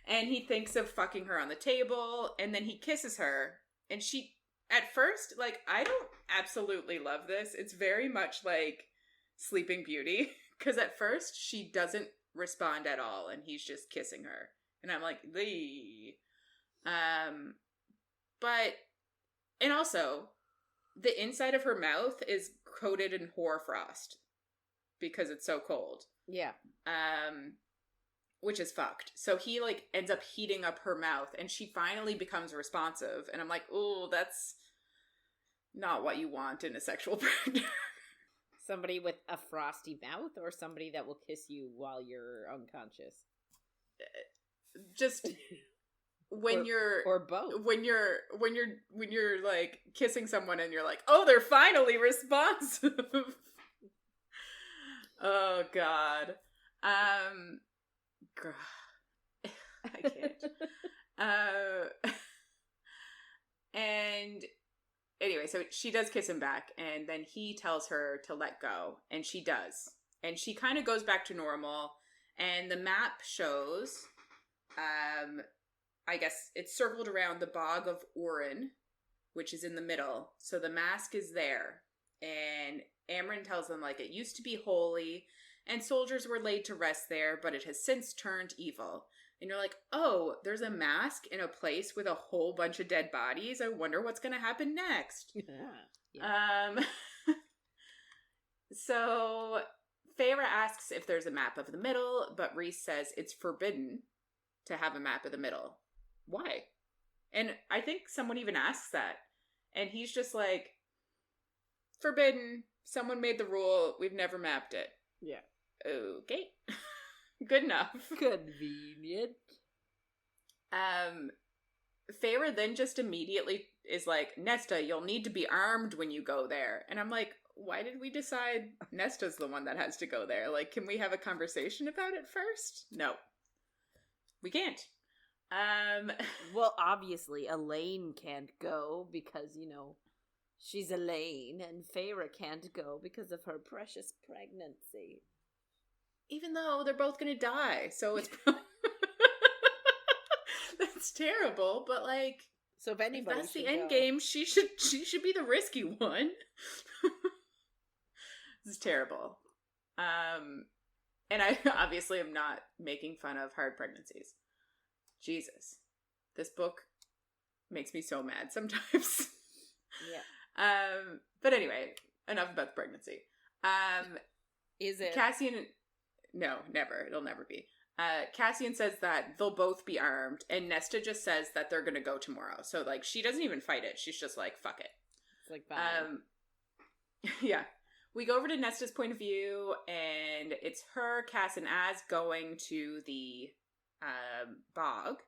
And he thinks of fucking her on the table, and then he kisses her. And she, at first, like, I don't absolutely love this. It's very much like Sleeping Beauty. Because at first, she doesn't respond at all, and he's just kissing her. And I'm like, the. But, and also, the inside of her mouth is coated in hoarfrost because it's so cold. Yeah. Which is fucked. So he, like, ends up heating up her mouth, and she finally becomes responsive. And I'm like, oh, that's not what you want in a sexual predator. Somebody with a frosty mouth, or somebody that will kiss you while you're unconscious? Just when you're or both. When you're like kissing someone and you're like, oh, they're finally responsive. Oh God. I can't. And anyway, so she does kiss him back, and then he tells her to let go, and she does. And she kind of goes back to normal, and the map shows, I guess it's circled around the bog of Urin, which is in the middle. So the mask is there, and Amren tells them, like, it used to be holy, and soldiers were laid to rest there, but it has since turned evil. And you're like, oh, there's a mask in a place with a whole bunch of dead bodies. I wonder what's going to happen next. Yeah. So Feyre asks if there's a map of the middle, but Rhys says it's forbidden to have a map of the middle. Why? And I think someone even asks that. And he's just like, forbidden. Someone made the rule. We've never mapped it. Yeah. Okay. Good enough. Convenient. Feyre then just immediately is like, Nesta, you'll need to be armed when you go there. And I'm like, why did we decide Nesta's the one that has to go there? Like, can we have a conversation about it first? No. We can't. Well, obviously, Elaine can't go because, you know, she's Elaine, and Feyre can't go because of her precious pregnancy. Even though they're both gonna die, so it's that's terrible. But like, so if anybody, if that's the end game, she should be the risky one. This is terrible. And I obviously am not making fun of hard pregnancies. Jesus, this book makes me so mad sometimes. Yeah. But anyway, enough about the pregnancy. Is it Cassian? No, never. It'll never be. Cassian says that they'll both be armed, and Nesta just says that they're gonna go tomorrow. So, like, she doesn't even fight it. She's just like, fuck it. It's like, fine. Yeah. We go over to Nesta's point of view, and it's her, Cass, and Az going to the bog.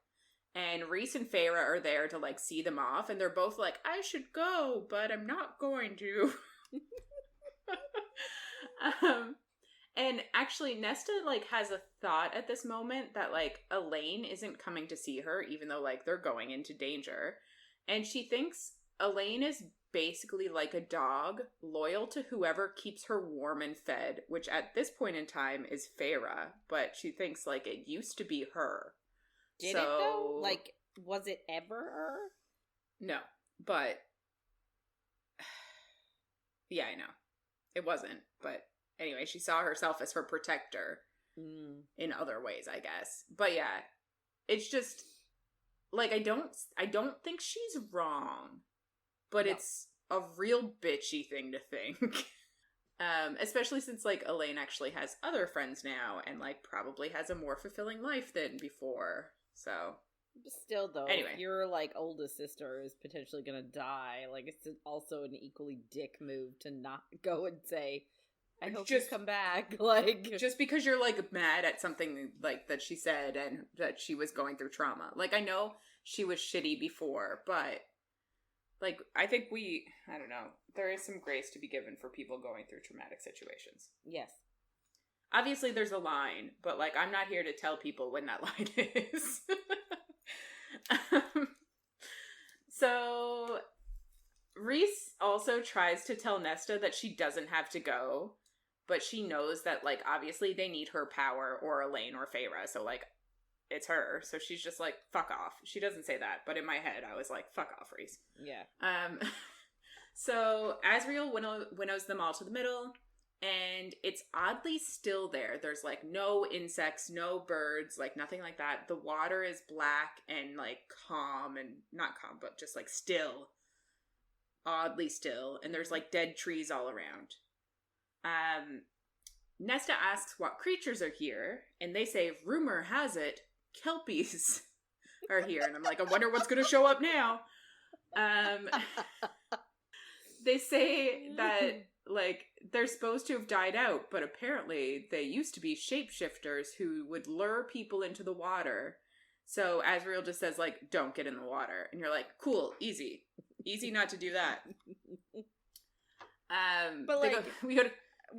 And Rhys and Feyre are there to, like, see them off, and they're both like, I should go, but I'm not going to. And actually, Nesta, like, has a thought at this moment that, like, Elaine isn't coming to see her, even though, like, they're going into danger. And she thinks Elaine is basically like a dog, loyal to whoever keeps her warm and fed, which at this point in time is Feyre, but she thinks, like, it used to be her. Did it, though? Like, was it ever her? No, but yeah, I know. It wasn't, but anyway, she saw herself as her protector in other ways, I guess. But yeah, it's just, like, I don't think she's wrong, but no. It's a real bitchy thing to think. Especially since, like, Elaine actually has other friends now and, like, probably has a more fulfilling life than before. So, still, though, anyway, if your, like, oldest sister is potentially gonna die, like, it's also an equally dick move to not go and say, I hope you come back. Like, just because you're, like, mad at something, like, that she said and that she was going through trauma. Like, I know she was shitty before, but, like, I think I don't know, there is some grace to be given for people going through traumatic situations. Yes. Obviously, there's a line, but, like, I'm not here to tell people when that line is. So, Rhys also tries to tell Nesta that she doesn't have to go, but she knows that, like, obviously they need her power or Elaine or Feyre. So, like, it's her. So she's just like, fuck off. She doesn't say that, but in my head, I was like, fuck off, Reese. Yeah. So Asriel winnows them all to the middle, and it's oddly still there. There's like no insects, no birds, like nothing like that. The water is black and like calm, and not calm, but just like still. Oddly still, and there's like dead trees all around. Nesta asks what creatures are here, and they say, rumor has it, kelpies are here. And I'm like, I wonder what's gonna show up now. They say that, like, they're supposed to have died out, but apparently they used to be shapeshifters who would lure people into the water. So Asriel just says, like, don't get in the water. And you're like, cool, easy. Easy not to do that. But like,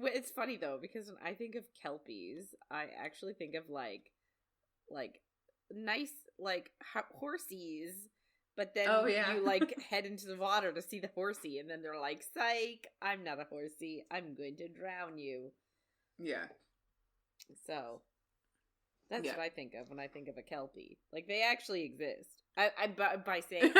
it's funny though, because when I think of kelpies, I actually think of like nice like horsies, but then you like head into the water to see the horsey, and then they're like, psych, I'm not a horsey, I'm going to drown you. Yeah. So that's what I think of when I think of a kelpie. Like, they actually exist. I by saying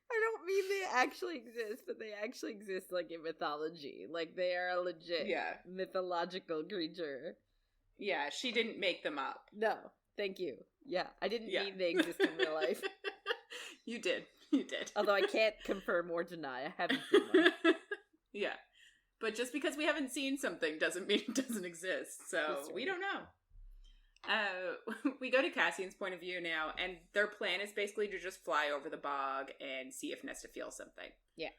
I don't mean they actually exist, but they actually exist, like, in mythology. Like, they are a legit mythological creature. Yeah, she didn't make them up. No, thank you. Yeah, I didn't mean they exist in real life. You did. You did. Although I can't confirm or deny. I haven't seen one. Yeah. But just because we haven't seen something doesn't mean it doesn't exist. So we don't know. We go to Cassian's point of view now, and their plan is basically to just fly over the bog and see if Nesta feels something. Yeah.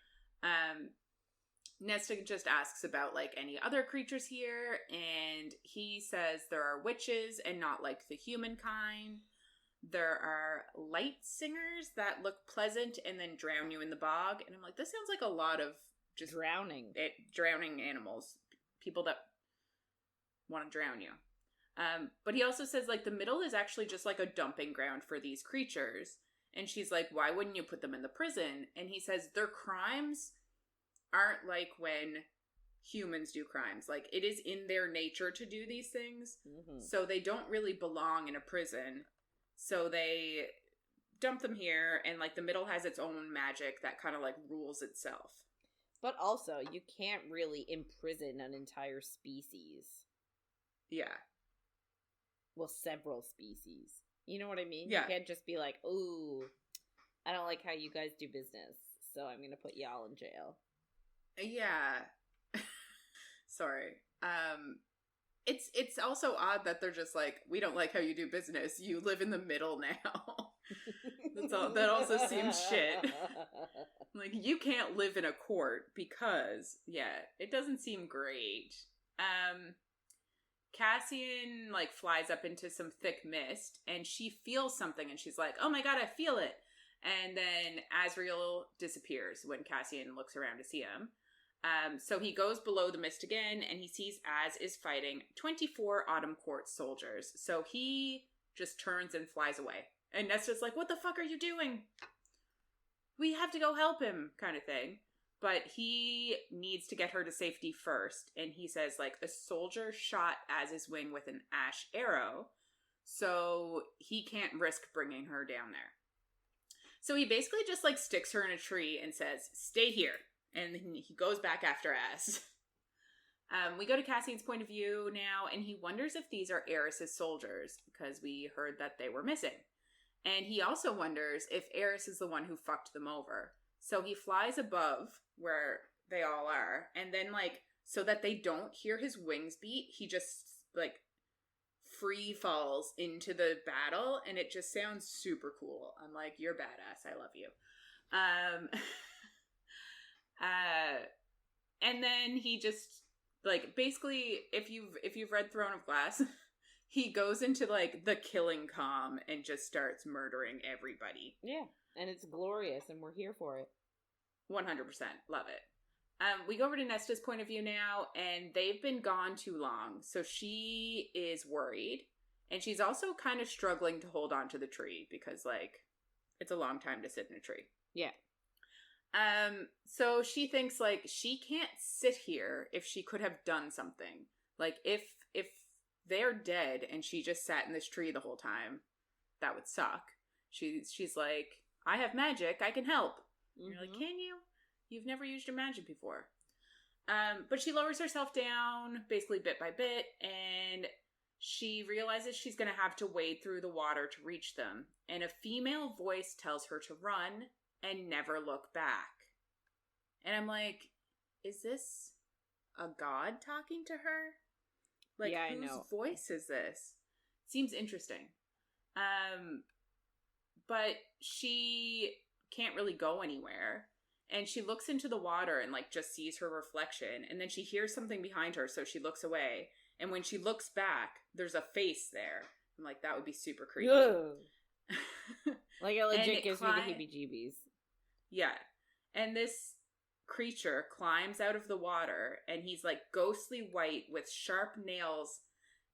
Nesta just asks about, like, any other creatures here, and he says there are witches and not like the human kind. There are light singers that look pleasant and then drown you in the bog. And I'm like, this sounds like a lot of just drowning animals. People that want to drown you. But he also says, like, the middle is actually just like a dumping ground for these creatures. And she's like, why wouldn't you put them in the prison? And he says their crimes aren't like when humans do crimes. Like, it is in their nature to do these things. Mm-hmm. So they don't really belong in a prison. So they dump them here, and, like, the middle has its own magic that kind of, like, rules itself. But also, you can't really imprison an entire species. Yeah. Well, several species. You know what I mean? Yeah. You can't just be like, ooh, I don't like how you guys do business, so I'm going to put y'all in jail. Yeah. Sorry. It's also odd that they're just like, we don't like how you do business. You live in the middle now. That also seems shit. Like, you can't live in a court because, it doesn't seem great. Cassian, like, flies up into some thick mist, and she feels something, and she's like, oh my god, I feel it. And then Asriel disappears when Cassian looks around to see him. So he goes below the mist again, and he sees Az is fighting 24 Autumn Court soldiers. So he just turns and flies away. And Nesta's like, what the fuck are you doing? We have to go help him, kind of thing. But he needs to get her to safety first. And he says, like, a soldier shot Az's wing with an ash arrow, so he can't risk bringing her down there. So he basically just, like, sticks her in a tree and says, stay here. And he goes back after Az. We go to Cassian's point of view now, and he wonders if these are Eris's soldiers, because we heard that they were missing. And he also wonders if Eris is the one who fucked them over. So he flies above where they all are, and then, like, so that they don't hear his wings beat, he just, like, free falls into the battle, and it just sounds super cool. I'm like, you're badass. I love you. And then he just, like, basically, if you've read Throne of Glass, he goes into, like, the killing calm and just starts murdering everybody. Yeah, and it's glorious, and we're here for it. 100%. Love it. We go over to Nesta's point of view now, and they've been gone too long, so she is worried. And she's also kind of struggling to hold on to the tree, because, like, it's a long time to sit in a tree. Yeah. So she thinks, like, she can't sit here if she could have done something. Like, if they're dead and she just sat in this tree the whole time, that would suck. She's like, I have magic, I can help. And you're like, can you? You've never used your magic before. But she lowers herself down, basically bit by bit, and she realizes she's going to have to wade through the water to reach them. And a female voice tells her to run and never look back. And I'm like, is this a god talking to her? Like, yeah, whose voice is this? Seems interesting. But she can't really go anywhere. And she looks into the water and, like, just sees her reflection. And then she hears something behind her, so she looks away. And when she looks back, there's a face there. I'm like, that would be super creepy. Like, it legit gives me the heebie-jeebies. Yeah. And this creature climbs out of the water, and he's, like, ghostly white with sharp nails.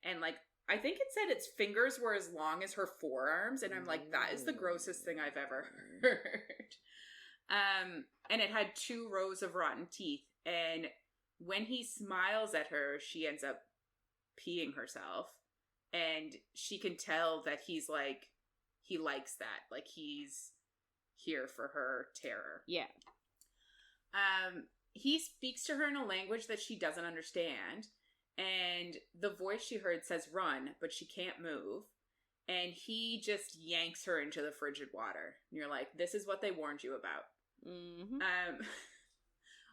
And, like, I think it said its fingers were as long as her forearms. And I'm like, that is the grossest thing I've ever heard. And it had 2 rows of rotten teeth. And when he smiles at her, she ends up peeing herself. And she can tell that he's like, he likes that. Like, he's here for her terror. Yeah. He speaks to her in a language that she doesn't understand. And the voice she heard says run, but she can't move. And he just yanks her into the frigid water. And you're like, this is what they warned you about. Mm-hmm.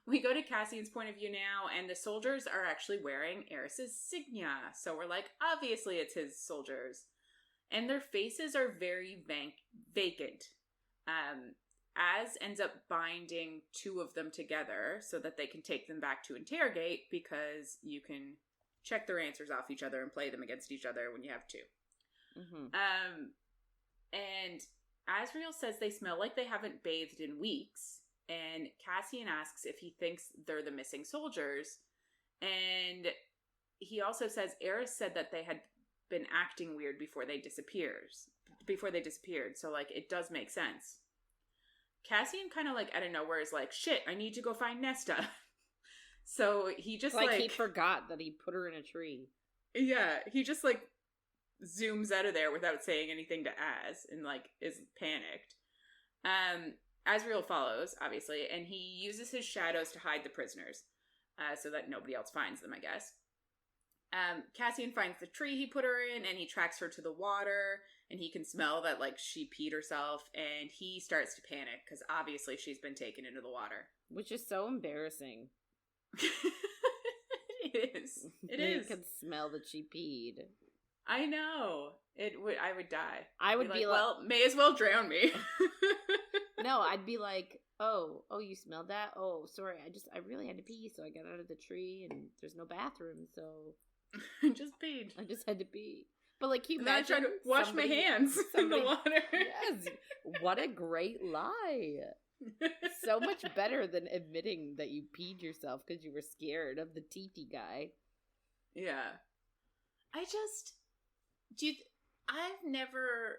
We go to Cassian's point of view now, and the soldiers are actually wearing Eris's signia. So we're like, obviously it's his soldiers. And their faces are very vacant. Az ends up binding 2 of them together so that they can take them back to interrogate, because you can check their answers off each other and play them against each other when you have 2. Mm-hmm. And Asriel says they smell like they haven't bathed in weeks, and Cassian asks if he thinks they're the missing soldiers, and he also says Eris said that they had been acting weird before they disappeared, so, like, it does make sense. Cassian kind of, like, out of nowhere is like, shit, I need to go find Nesta. So he just, like, he forgot that he put her in a tree. Yeah, he just, like, zooms out of there without saying anything to Az, and, like, is panicked. Asriel follows, obviously, and he uses his shadows to hide the prisoners, so that nobody else finds them, I guess. Cassian finds the tree he put her in, and he tracks her to the water, and he can smell that, like, she peed herself, and he starts to panic, because obviously she's been taken into the water. Which is so embarrassing. It is. It is. You can smell that she peed. I know. I would die. I would be like, well, may as well drown me. No, I'd be like, oh, you smelled that? Oh, sorry, I really had to pee, so I got out of the tree, and there's no bathroom, so I just peed. I just had to pee. But, like, you imagine I tried to wash my hands in the water. Yes. What a great lie. So much better than admitting that you peed yourself because you were scared of the TT guy. Yeah. I've never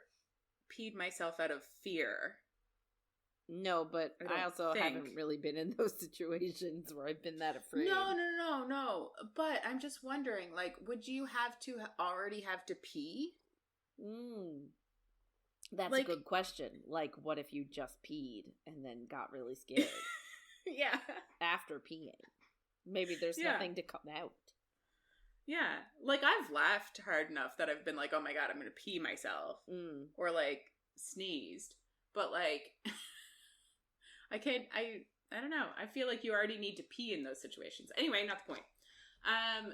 peed myself out of fear. No, but I also haven't really been in those situations where I've been that afraid. No. But I'm just wondering, like, would you have to already have to pee? That's, like, a good question. Like, what if you just peed and then got really scared? Yeah. After peeing. Maybe there's nothing to come out. Yeah. Like, I've laughed hard enough that I've been like, oh my god, I'm going to pee myself. Or, like, sneezed. But, like, I don't know. I feel like you already need to pee in those situations. Anyway, not the point.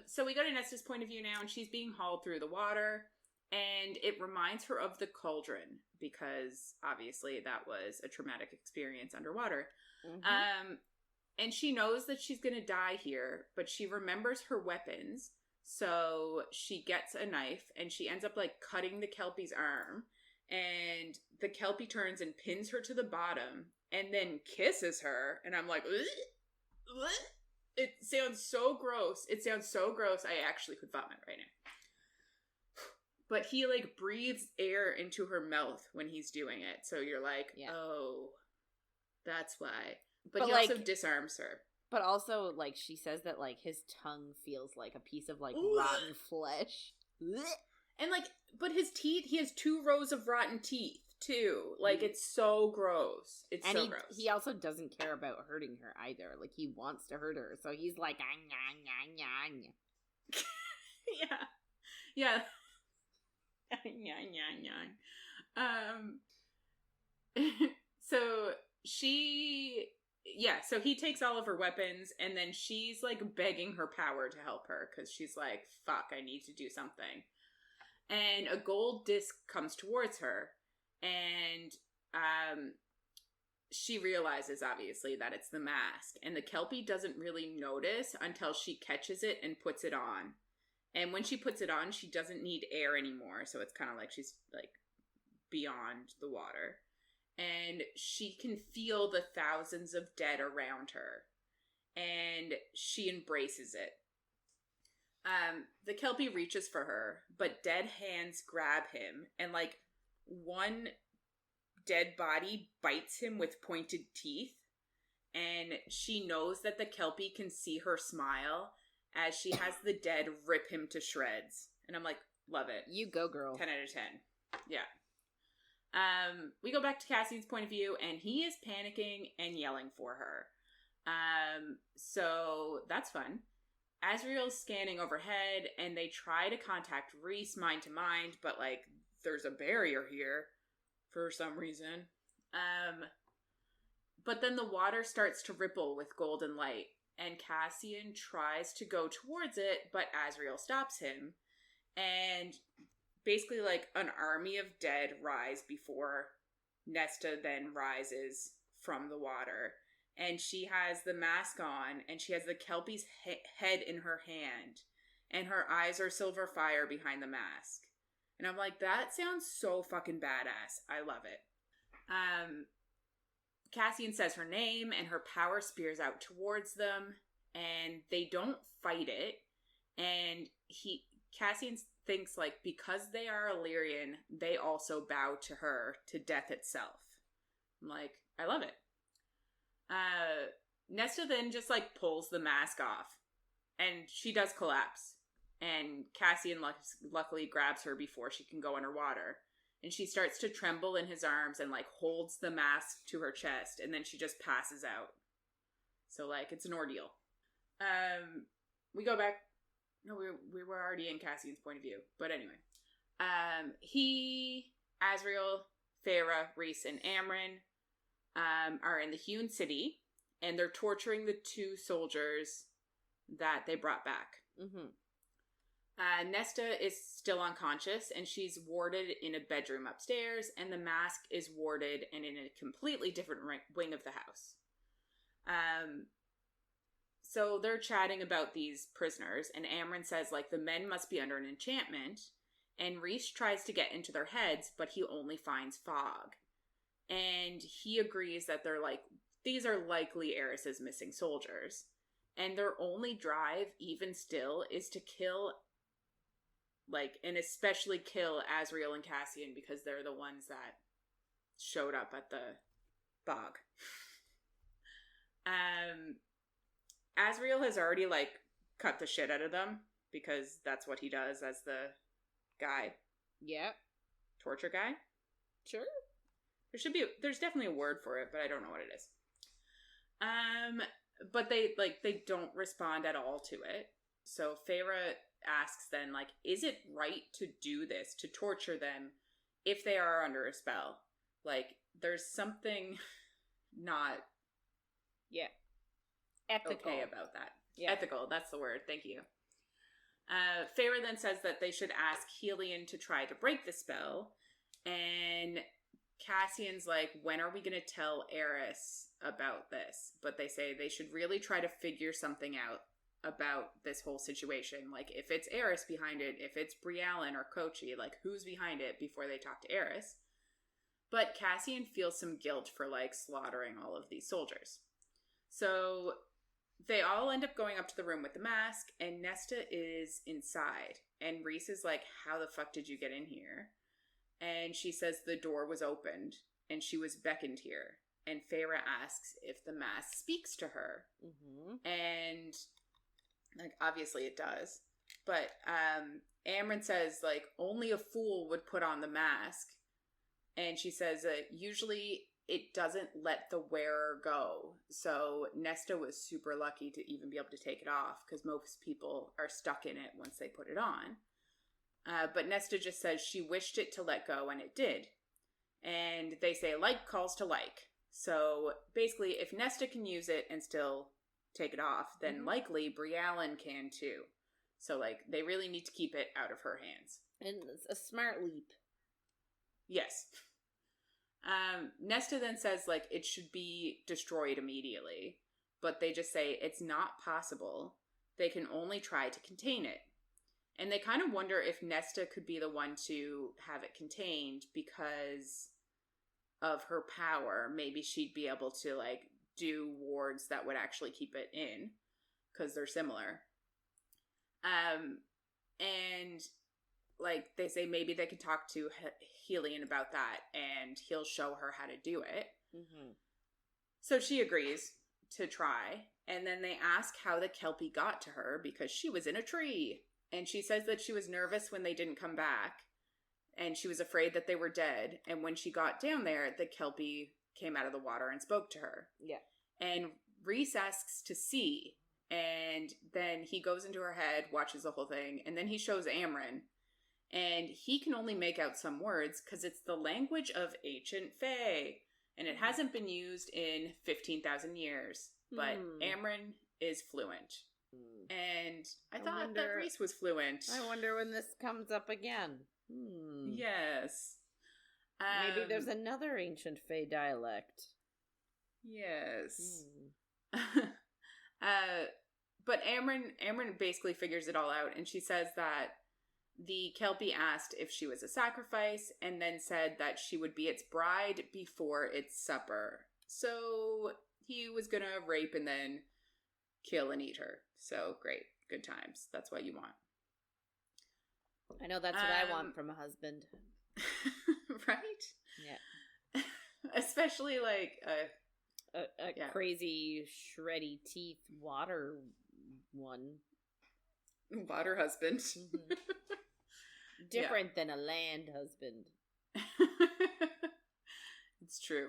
So we go to Nesta's point of view now, and she's being hauled through the water. And it reminds her of the cauldron, because obviously that was a traumatic experience underwater. Mm-hmm. And she knows that she's going to die here, but she remembers her weapons. So she gets a knife, and she ends up, like, cutting the Kelpie's arm. And the Kelpie turns and pins her to the bottom, and then kisses her. And I'm like, ugh. It sounds so gross. I actually could vomit right now. But he, like, breathes air into her mouth when he's doing it. So you're like, oh, that's why. But he, like, also disarms her. But also, like, she says that, like, his tongue feels like a piece of, like, rotten flesh. And, like, but his teeth, he has 2 rows of rotten teeth, too. Like, it's so gross. It's so gross. He also doesn't care about hurting her either. Like, he wants to hurt her, so he's like, Yeah. So so he takes all of her weapons, and then she's, like, begging her power to help her, because she's like, fuck, I need to do something. And a gold disc comes towards her, and she realizes, obviously, that it's the mask, and the Kelpie doesn't really notice until she catches it and puts it on. And when she puts it on, she doesn't need air anymore, so it's kind of like she's, like, beyond the water. And she can feel the thousands of dead around her, and she embraces it. The Kelpie reaches for her, but dead hands grab him, and, like, one dead body bites him with pointed teeth, and she knows that the Kelpie can see her smile as she has the dead rip him to shreds. And I'm like, love it. You go, girl. 10 out of 10. Yeah. We go back to Cassian's point of view, and he is panicking and yelling for her. So that's fun. Azriel's scanning overhead, and they try to contact Rhys mind to mind, but, like, there's a barrier here for some reason. But then the water starts to ripple with golden light, and Cassian tries to go towards it, but Azriel stops him. And basically, like, an army of dead rise before Nesta then rises from the water. And she has the mask on, and she has the Kelpie's head in her hand, and her eyes are silver fire behind the mask. And I'm like, that sounds so fucking badass. I love it. Cassian says her name, and her power spears out towards them, and they don't fight it. And Cassian thinks, like, because they are Illyrian, they also bow to her, to death itself. I'm like, I love it. Nesta then just, like, pulls the mask off, and she does collapse. And Cassian luckily grabs her before she can go underwater. And she starts to tremble in his arms and, like, holds the mask to her chest, and then she just passes out. So, like, it's an ordeal. We go back. No, we were already in Cassian's point of view. But anyway. Azriel, Feyre, Rhys, and Amren are in the Hewn City, and they're torturing the 2 soldiers that they brought back. Mm-hmm. Nesta is still unconscious, and she's warded in a bedroom upstairs, and the mask is warded and in a completely different wing of the house. So they're chatting about these prisoners, and Amren says, like, the men must be under an enchantment, and Rhys tries to get into their heads, but he only finds fog. And he agrees that they're, like, these are likely Eris's missing soldiers, and their only drive, even still, is to kill, like, and especially kill Azriel and Cassian, because they're the ones that showed up at the bog. Azriel has already, like, cut the shit out of them, because that's what he does as the guy. Yep. Torture guy? Sure. There's definitely a word for it, but I don't know what it is. But they don't respond at all to it. So Feyre asks then, like, is it right to do this, to torture them, if they are under a spell? Like, there's something not... Yeah. Ethical. Okay about that. Yeah. Ethical, that's the word. Thank you. Feyre then says that they should ask Helion to try to break the spell, and Cassian's like, when are we going to tell Eris about this? But they say they should really try to figure something out about this whole situation. Like, if it's Eris behind it, if it's Briallen or Kochi, like, who's behind it before they talk to Eris? But Cassian feels some guilt for, like, slaughtering all of these soldiers. So they all end up going up to the room with the mask, and Nesta is inside. And Rhys is like, how the fuck did you get in here? And she says the door was opened, and she was beckoned here. And Feyre asks if the mask speaks to her. Mm-hmm. And, like, obviously it does. But Amren says, like, only a fool would put on the mask. And she says that usually it doesn't let the wearer go. So Nesta was super lucky to even be able to take it off, because most people are stuck in it once they put it on. But Nesta just says she wished it to let go, and it did. And they say like calls to like. So basically, if Nesta can use it and still take it off, then likely Briallen can too. So, like, they really need to keep it out of her hands. And it's a smart leap. Yes. Nesta then says, like, it should be destroyed immediately. But they just say it's not possible. They can only try to contain it. And they kind of wonder if Nesta could be the one to have it contained because of her power. Maybe she'd be able to, like, do wards that would actually keep it in, because they're similar. And, like, they say maybe they could talk to Helion about that, and he'll show her how to do it. Mm-hmm. So she agrees to try, and then they ask how the Kelpie got to her, because she was in a tree. And she says that she was nervous when they didn't come back, and she was afraid that they were dead, and when she got down there, the Kelpie came out of the water and spoke to her. Yeah. And Rhys asks to see, and then he goes into her head, watches the whole thing, and then he shows Amren, and he can only make out some words because it's the language of ancient Fae, and it hasn't been used in 15,000 years, but Amren is fluent. And I thought that Rhys was fluent. I wonder when this comes up again. Yes. Maybe there's another ancient Fae dialect. Yes. But Amren basically figures it all out, and she says that the Kelpie asked if she was a sacrifice, and then said that she would be its bride before its supper. So he was gonna rape and then kill and eat her. So great. Good times. That's what you want. I know that's what I want from a husband. Right? Yeah. Especially like a crazy shreddy teeth water one. Water husband. Mm-hmm. Different than a land husband. It's true.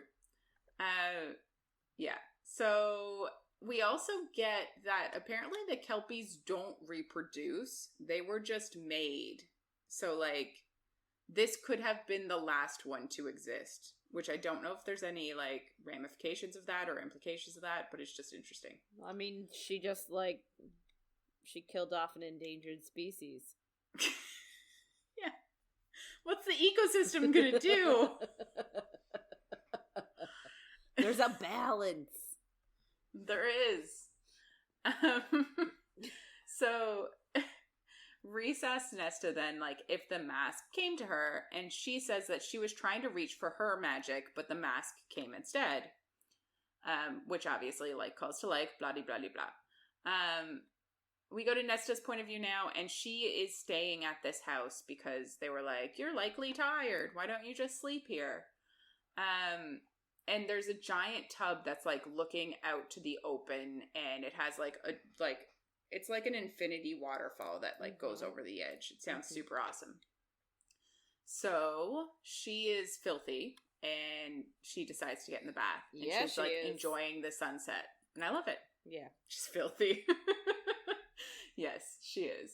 Yeah. So we also get that apparently the Kelpies don't reproduce. They were just made. So, like, this could have been the last one to exist, which I don't know if there's any, like, ramifications of that or implications of that, but it's just interesting. I mean, she just, like, she killed off an endangered species. Yeah. What's the ecosystem gonna do? There's a balance. There is. So Rhys asks Nesta then, like, if the mask came to her, and she says that she was trying to reach for her magic, but the mask came instead. Which obviously, like, calls to like, blah, blah, blah, blah. We go to Nesta's point of view now, and she is staying at this house because they were like, you're likely tired. Why don't you just sleep here? And there's a giant tub that's, like, looking out to the open, and it has, like, it's like an infinity waterfall that, like, goes over the edge. It sounds super awesome. So she is filthy, and she decides to get in the bath. And she's, like, enjoying the sunset. And I love it. Yeah. She's filthy. Yes, she is.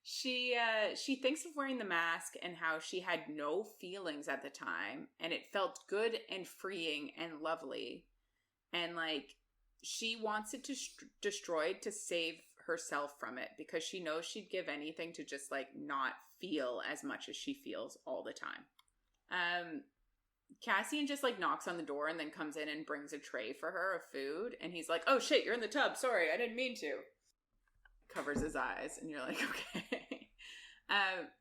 She thinks of wearing the mask and how she had no feelings at the time, and it felt good and freeing and lovely. And, like, she wants it destroyed to save herself from it, because she knows she'd give anything to just, like, not feel as much as she feels all the time. Cassian just, like, knocks on the door and then comes in and brings a tray for her of food, and he's like, oh shit, you're in the tub, sorry, I didn't mean to. Covers his eyes, and you're like, okay.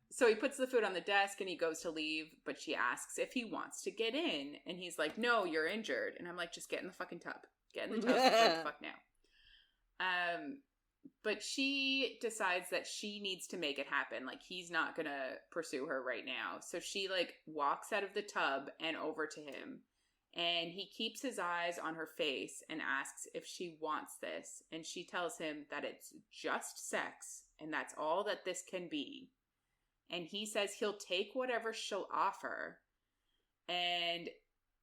So he puts the food on the desk and he goes to leave, but she asks if he wants to get in, and he's like, no, you're injured. And I'm like, just get in the fucking tub. Get in the tub right the fuck now. But she decides that she needs to make it happen. Like, he's not gonna pursue her right now. So she, like, walks out of the tub and over to him, And he keeps his eyes on her face and asks if she wants this. And she tells him that it's just sex and that's all that this can be. And he says he'll take whatever she'll offer and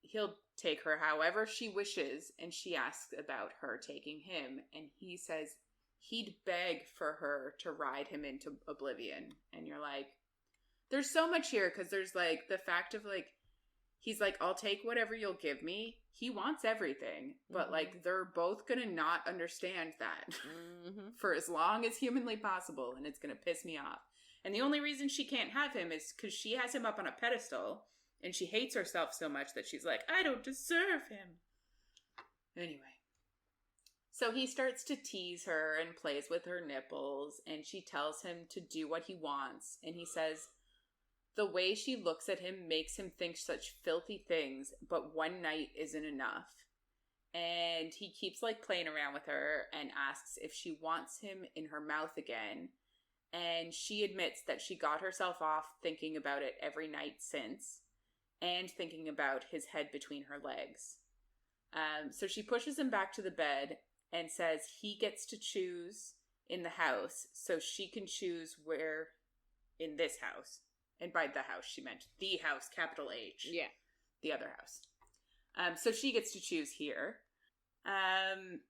he'll take her however she wishes. And she asks about her taking him. And he says he'd beg for her to ride him into oblivion. And you're like, there's so much here because there's like the fact of like, he's like, I'll take whatever you'll give me. He wants everything, but like they're both gonna not understand that for as long as humanly possible, and it's gonna piss me off. And the only reason she can't have him is because she has him up on a pedestal, and she hates herself so much that she's like, I don't deserve him. Anyway. So he starts to tease her and plays with her nipples, and she tells him to do what he wants, and he says, the way she looks at him makes him think such filthy things, but one night isn't enough. And he keeps like playing around with her and asks if she wants him in her mouth again. And she admits that she got herself off thinking about it every night since, and thinking about his head between her legs. So she pushes him back to the bed and says he gets to choose in the house, so she can choose where in this house. And by the house, she meant the house, capital H. Yeah. The other house. So she gets to choose here. And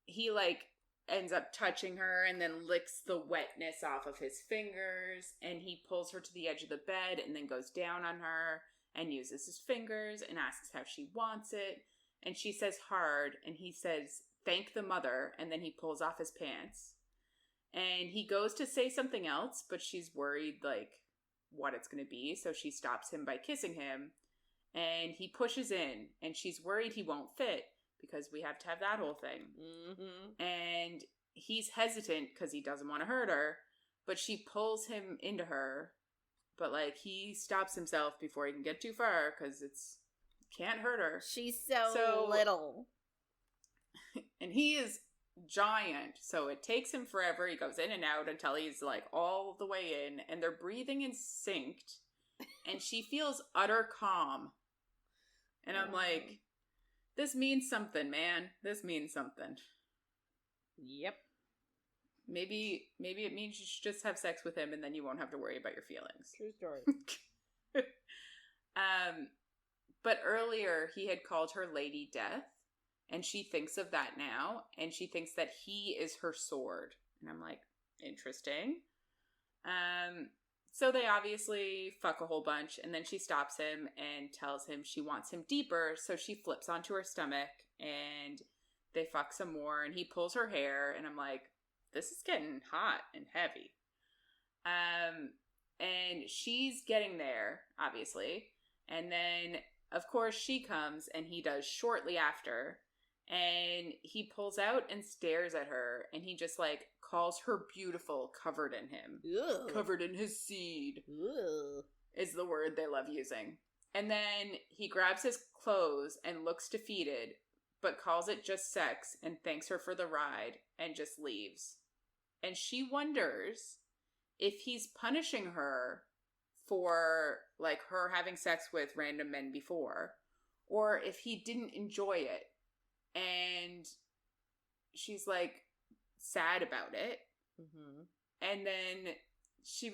he, like, ends up touching her and then licks the wetness off of his fingers. And he pulls her to the edge of the bed and then goes down on her and uses his fingers and asks how she wants it. And she says hard. And he says, thank the mother. And then he pulls off his pants. And he goes to say something else, but she's worried, like, what it's going to be. So she stops him by kissing him. And he pushes in. And she's worried he won't fit because we have to have that whole thing. And he's hesitant because he doesn't want to hurt her. But she pulls him into her. But, like, he stops himself before he can get too far because it's can't hurt her. She's so little. And he is giant, so it takes him forever. He goes in and out until he's like all the way in, and they're breathing in synced, and she feels utter calm. And I'm like, this means something, man. This means something. Yep. Maybe it means you should just have sex with him and then you won't have to worry about your feelings. True story. But earlier he had called her Lady Death. And she thinks of that now, and she thinks that he is her sword. And I'm like, interesting. So they obviously fuck a whole bunch, and then she stops him and tells him she wants him deeper, so she flips onto her stomach, and they fuck some more, and he pulls her hair, and I'm like, this is getting hot and heavy. And she's getting there, obviously. And then, of course, she comes, and he does shortly after. And he pulls out and stares at her, and he just, like, calls her beautiful, covered in him. Ugh. Covered in his seed. Ugh. Is the word they love using. And then he grabs his clothes and looks defeated, but calls it just sex and thanks her for the ride and just leaves. And she wonders if he's punishing her for, like, her having sex with random men before, or if he didn't enjoy it. And she's, like, sad about it. And then she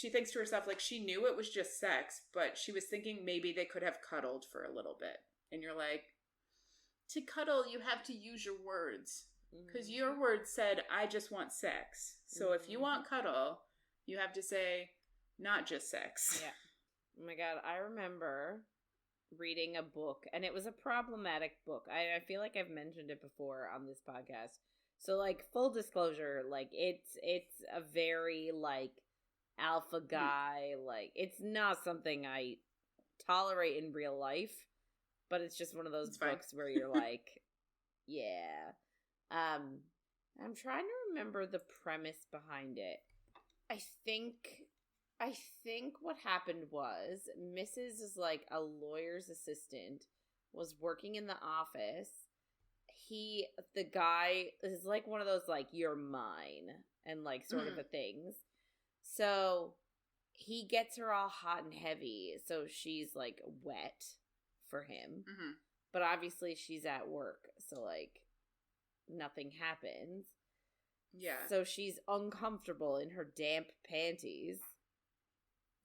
thinks to herself, like, she knew it was just sex, but she was thinking maybe they could have cuddled for a little bit. And you're like, to cuddle, you have to use your words. Because your words said, I just want sex. So if you want cuddle, you have to say, not just sex. Yeah. Oh my God, I remember reading a book, and it was a problematic book. I feel like I've mentioned it before on this podcast. So, like, full disclosure, like, it's a very, like, alpha guy, like, it's not something I tolerate in real life, but it's just one of those books where you're like, yeah. I'm trying to remember the premise behind it. I think what happened was Mrs. is like a lawyer's assistant, was working in the office. The guy is like one of those like, you're mine, and like sort of a things. So he gets her all hot and heavy, so she's like wet for him. Mm-hmm. But obviously she's at work, so, like, nothing happens. Yeah. So she's uncomfortable in her damp panties.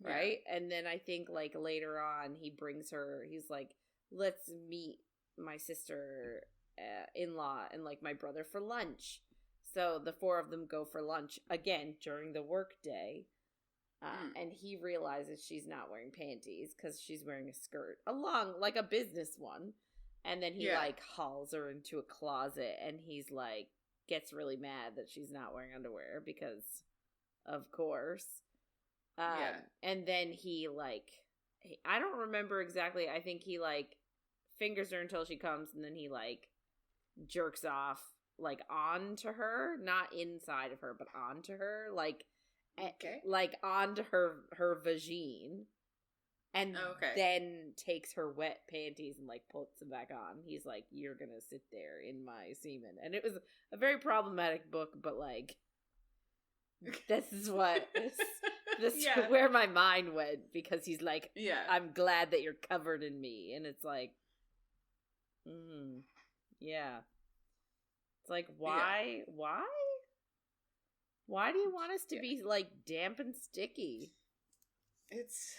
Right? Yeah. And then I think, like, later on, he brings her, he's like, let's meet my sister-in-law and, like, my brother for lunch. So the four of them go for lunch, again, during the work day. And he realizes she's not wearing panties because she's wearing a skirt. Like a business one. And then he, like, hauls her into a closet and he's, like, gets really mad that she's not wearing underwear because, of course. And then he, like, I don't remember exactly. I think he, like, fingers her until she comes and then he, like, jerks off, like, onto her. Not inside of her, but onto her. Like, like onto her vagine. And then takes her wet panties and, like, puts them back on. He's like, you're gonna sit there in my semen. And it was a very problematic book, but, like, this is what... This is where my mind went, because he's like, I'm glad that you're covered in me. And it's like, yeah. It's like, why? Yeah. Why? Why do you want us to be, like, damp and sticky? It's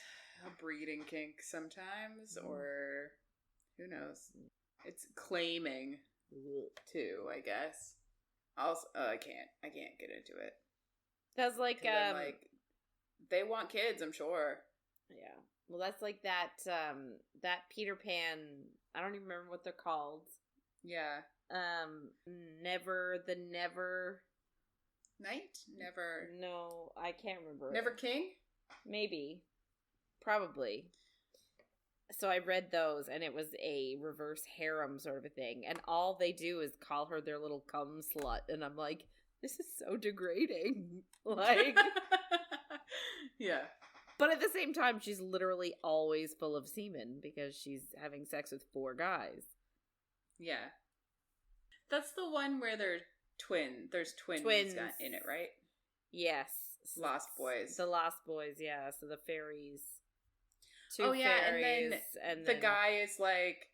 a breeding kink sometimes, or who knows? It's claiming, too, I guess. Also, I can't get into it. That's like, they want kids, I'm sure. Yeah. Well, that's like that Peter Pan, I don't even remember what they're called. Yeah. Never Night? Never. No, I can't remember. Never King? Maybe. Probably. So I read those, and it was a reverse harem sort of a thing. And all they do is call her their little cum slut. And I'm like, this is so degrading. Like... Yeah. But at the same time, she's literally always full of semen because she's having sex with 4 guys. Yeah. That's the one where there's twins in it, right? Yes. Lost Boys. The Lost Boys, yeah. So the fairies. 2 fairies. And then the guy is like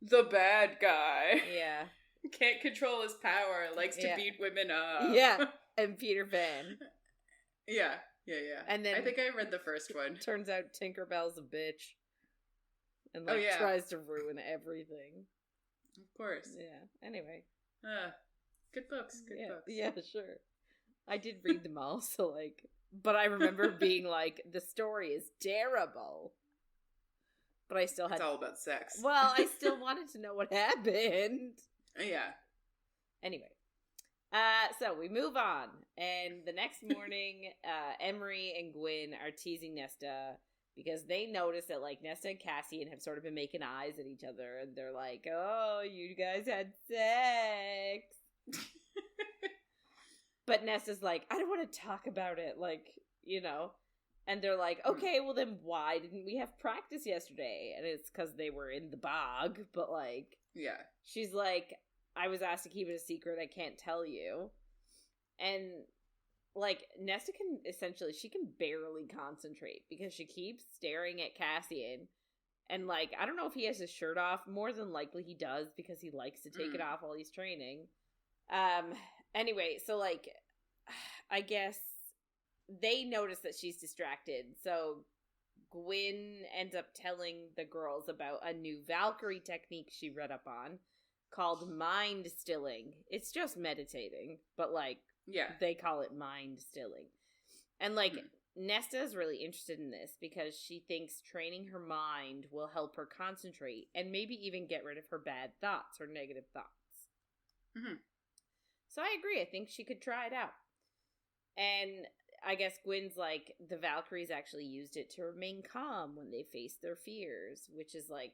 the bad guy. Yeah. Can't control his power, likes to beat women up. Yeah. And Peter Pan. Yeah. And then I think I read the first one. Turns out Tinkerbell's a bitch. And, like, tries to ruin everything. Of course. Yeah. Anyway. Good books. Yeah, sure. I did read them all, so, like... But I remember being like, the story is terrible. But I still had... It's all about sex. Well, I still wanted to know what happened. Yeah. Anyway. So we move on, and the next morning, Emerie and Gwyn are teasing Nesta because they notice that, like, Nesta and Cassian have sort of been making eyes at each other, and they're like, oh, you guys had sex. But Nesta's like, I don't want to talk about it, like, you know. And they're like, okay, well then why didn't we have practice yesterday? And it's because they were in the bog, but, like... Yeah. She's like... I was asked to keep it a secret. I can't tell you. And, like, Nesta can essentially, she can barely concentrate because she keeps staring at Cassian. And, like, I don't know if he has his shirt off. More than likely he does because he likes to take it off while he's training. Anyway, so, like, I guess they notice that she's distracted. So Gwyn ends up telling the girls about a new Valkyrie technique she read up on, called mind stilling. It's just meditating, but, like, they call it mind stilling. And, like, Nesta is really interested in this because she thinks training her mind will help her concentrate and maybe even get rid of her bad thoughts or negative thoughts. Mm-hmm. So I agree. I think she could try it out. And I guess Gwyn's like, the Valkyries actually used it to remain calm when they faced their fears, which is, like...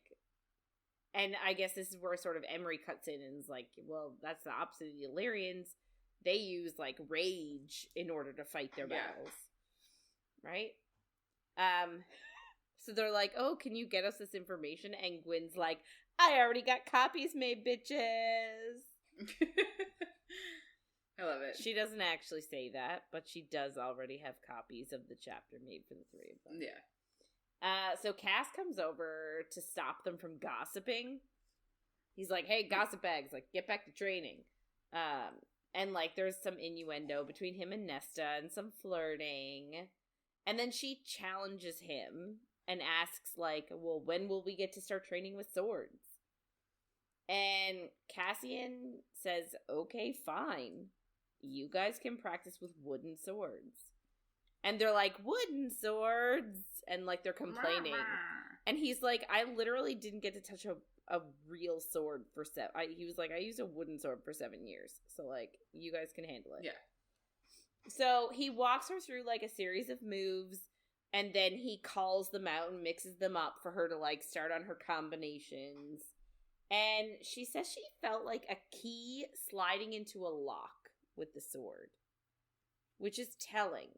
And I guess this is where sort of Emerie cuts in and is like, well, that's the opposite of the Illyrians. They use, like, rage in order to fight their battles. Right? So they're like, oh, can you get us this information? And Gwyn's like, I already got copies made, bitches. I love it. She doesn't actually say that, but she does already have copies of the chapter made for the 3 of them. Yeah. So Cass comes over to stop them from gossiping. He's like, hey, gossip bags, like, get back to training. And, like, there's some innuendo between him and Nesta and some flirting. And then she challenges him and asks, like, well, when will we get to start training with swords? And Cassian says, okay, fine. You guys can practice with wooden swords. And they're like, wooden swords! And, like, they're complaining. And he's like, I literally didn't get to touch a real sword for he was like, I used a wooden sword for 7 years. So, like, you guys can handle it. Yeah. So he walks her through, like, a series of moves, and then he calls them out and mixes them up for her to, like, start on her combinations. And she says she felt like a key sliding into a lock with the sword, which is telling.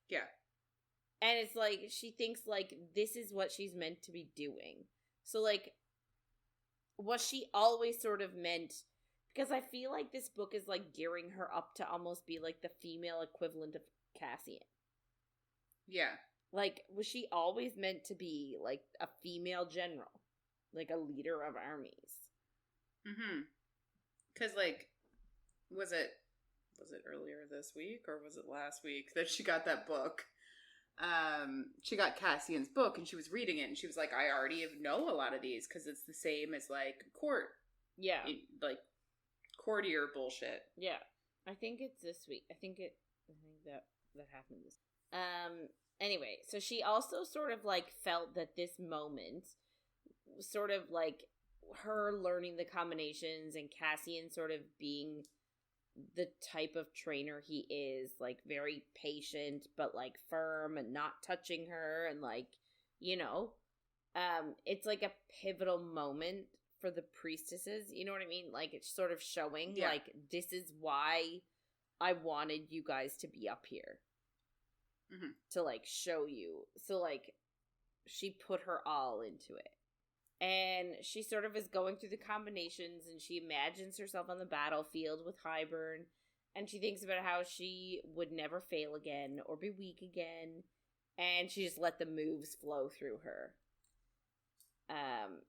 Yeah. And it's like, she thinks, like, this is what she's meant to be doing. So, like, what she always sort of meant, because I feel like this book is, like, gearing her up to almost be, like, the female equivalent of Cassian. Yeah. Like, was she always meant to be, like, a female general? Like, a leader of armies? Mm-hmm. Because, like, was it earlier this week, or was it last week that she got that book? She got Cassian's book, and she was reading it, and she was like, I already know a lot of these, because it's the same as, like, court. Yeah. Like, courtier bullshit. Yeah. I think it's this week. I think that happened this. Anyway, so she also sort of, like, felt that this moment, sort of, like, her learning the combinations and Cassian sort of being the type of trainer he is, like, very patient, but, like, firm and not touching her, and, like, you know, it's, like, a pivotal moment for the priestesses, you know what I mean? Like, it's sort of showing, like, this is why I wanted you guys to be up here. Mm-hmm. To, like, show you. So, like, she put her all into it. And she sort of is going through the combinations, and she imagines herself on the battlefield with Hybern, and she thinks about how she would never fail again or be weak again, and she just let the moves flow through her.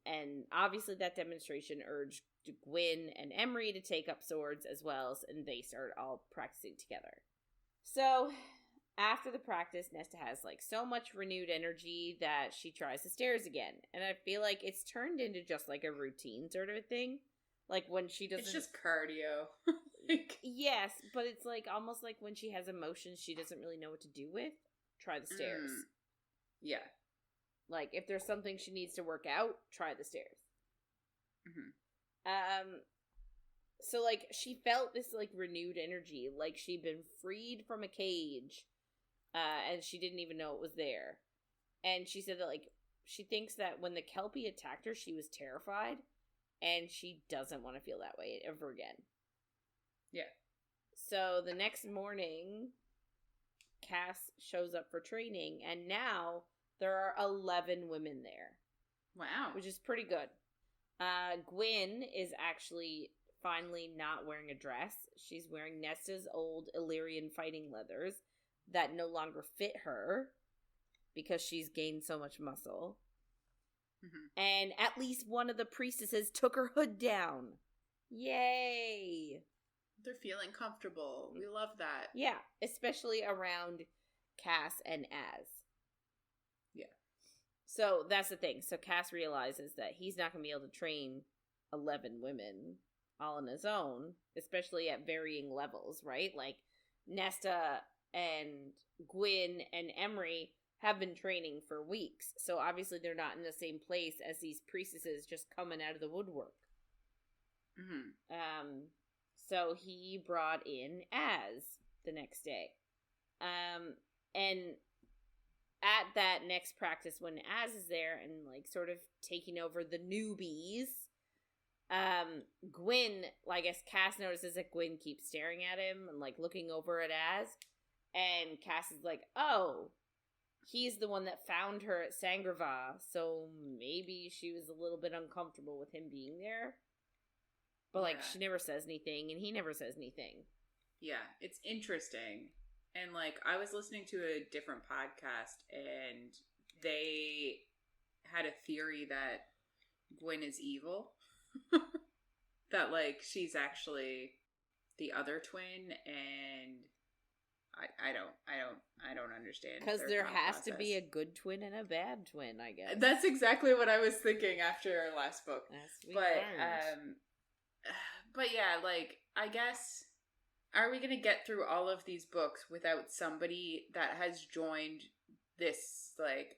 And obviously that demonstration urged Gwyn and Emerie to take up swords as well, and they start all practicing together. So after the practice, Nesta has, like, so much renewed energy that she tries the stairs again. And I feel like it's turned into just, like, a routine sort of a thing. Like, when she doesn't... It's just cardio. Yes, but it's, like, almost like when she has emotions she doesn't really know what to do with. Try the stairs. Yeah. Like, if there's something she needs to work out, try the stairs. Mm-hmm. So, like, she felt this, like, renewed energy. Like, she'd been freed from a cage. And she didn't even know it was there. And she said that, like, she thinks that when the Kelpie attacked her, she was terrified. And she doesn't want to feel that way ever again. Yeah. So the next morning, Cass shows up for training. And now there are 11 women there. Wow. Which is pretty good. Gwyn is actually finally not wearing a dress. She's wearing Nesta's old Illyrian fighting leathers that no longer fit her because she's gained so much muscle. Mm-hmm. And at least one of the priestesses took her hood down. Yay! They're feeling comfortable. We love that. Yeah, especially around Cass and Az. Yeah. So that's the thing. So Cass realizes that he's not going to be able to train 11 women all on his own, especially at varying levels, right? Like, Nesta and Gwyn and Emerie have been training for weeks. So obviously they're not in the same place as these priestesses just coming out of the woodwork. Mm-hmm. So he brought in Az the next day. And at that next practice, when Az is there and, like, sort of taking over the newbies, Gwyn, like, I guess Cass notices that Gwyn keeps staring at him and, like, looking over at Az. And Cass is like, oh, he's the one that found her at Sangrava, so maybe she was a little bit uncomfortable with him being there. But, like, she never says anything, and he never says anything. Yeah, it's interesting. And, like, I was listening to a different podcast, and they had a theory that Gwyn is evil. That, like, she's actually the other twin, and I don't understand. Because there has to be a good twin and a bad twin, I guess. That's exactly what I was thinking after our last book. But yeah, like, I guess, are we going to get through all of these books without somebody that has joined this, like,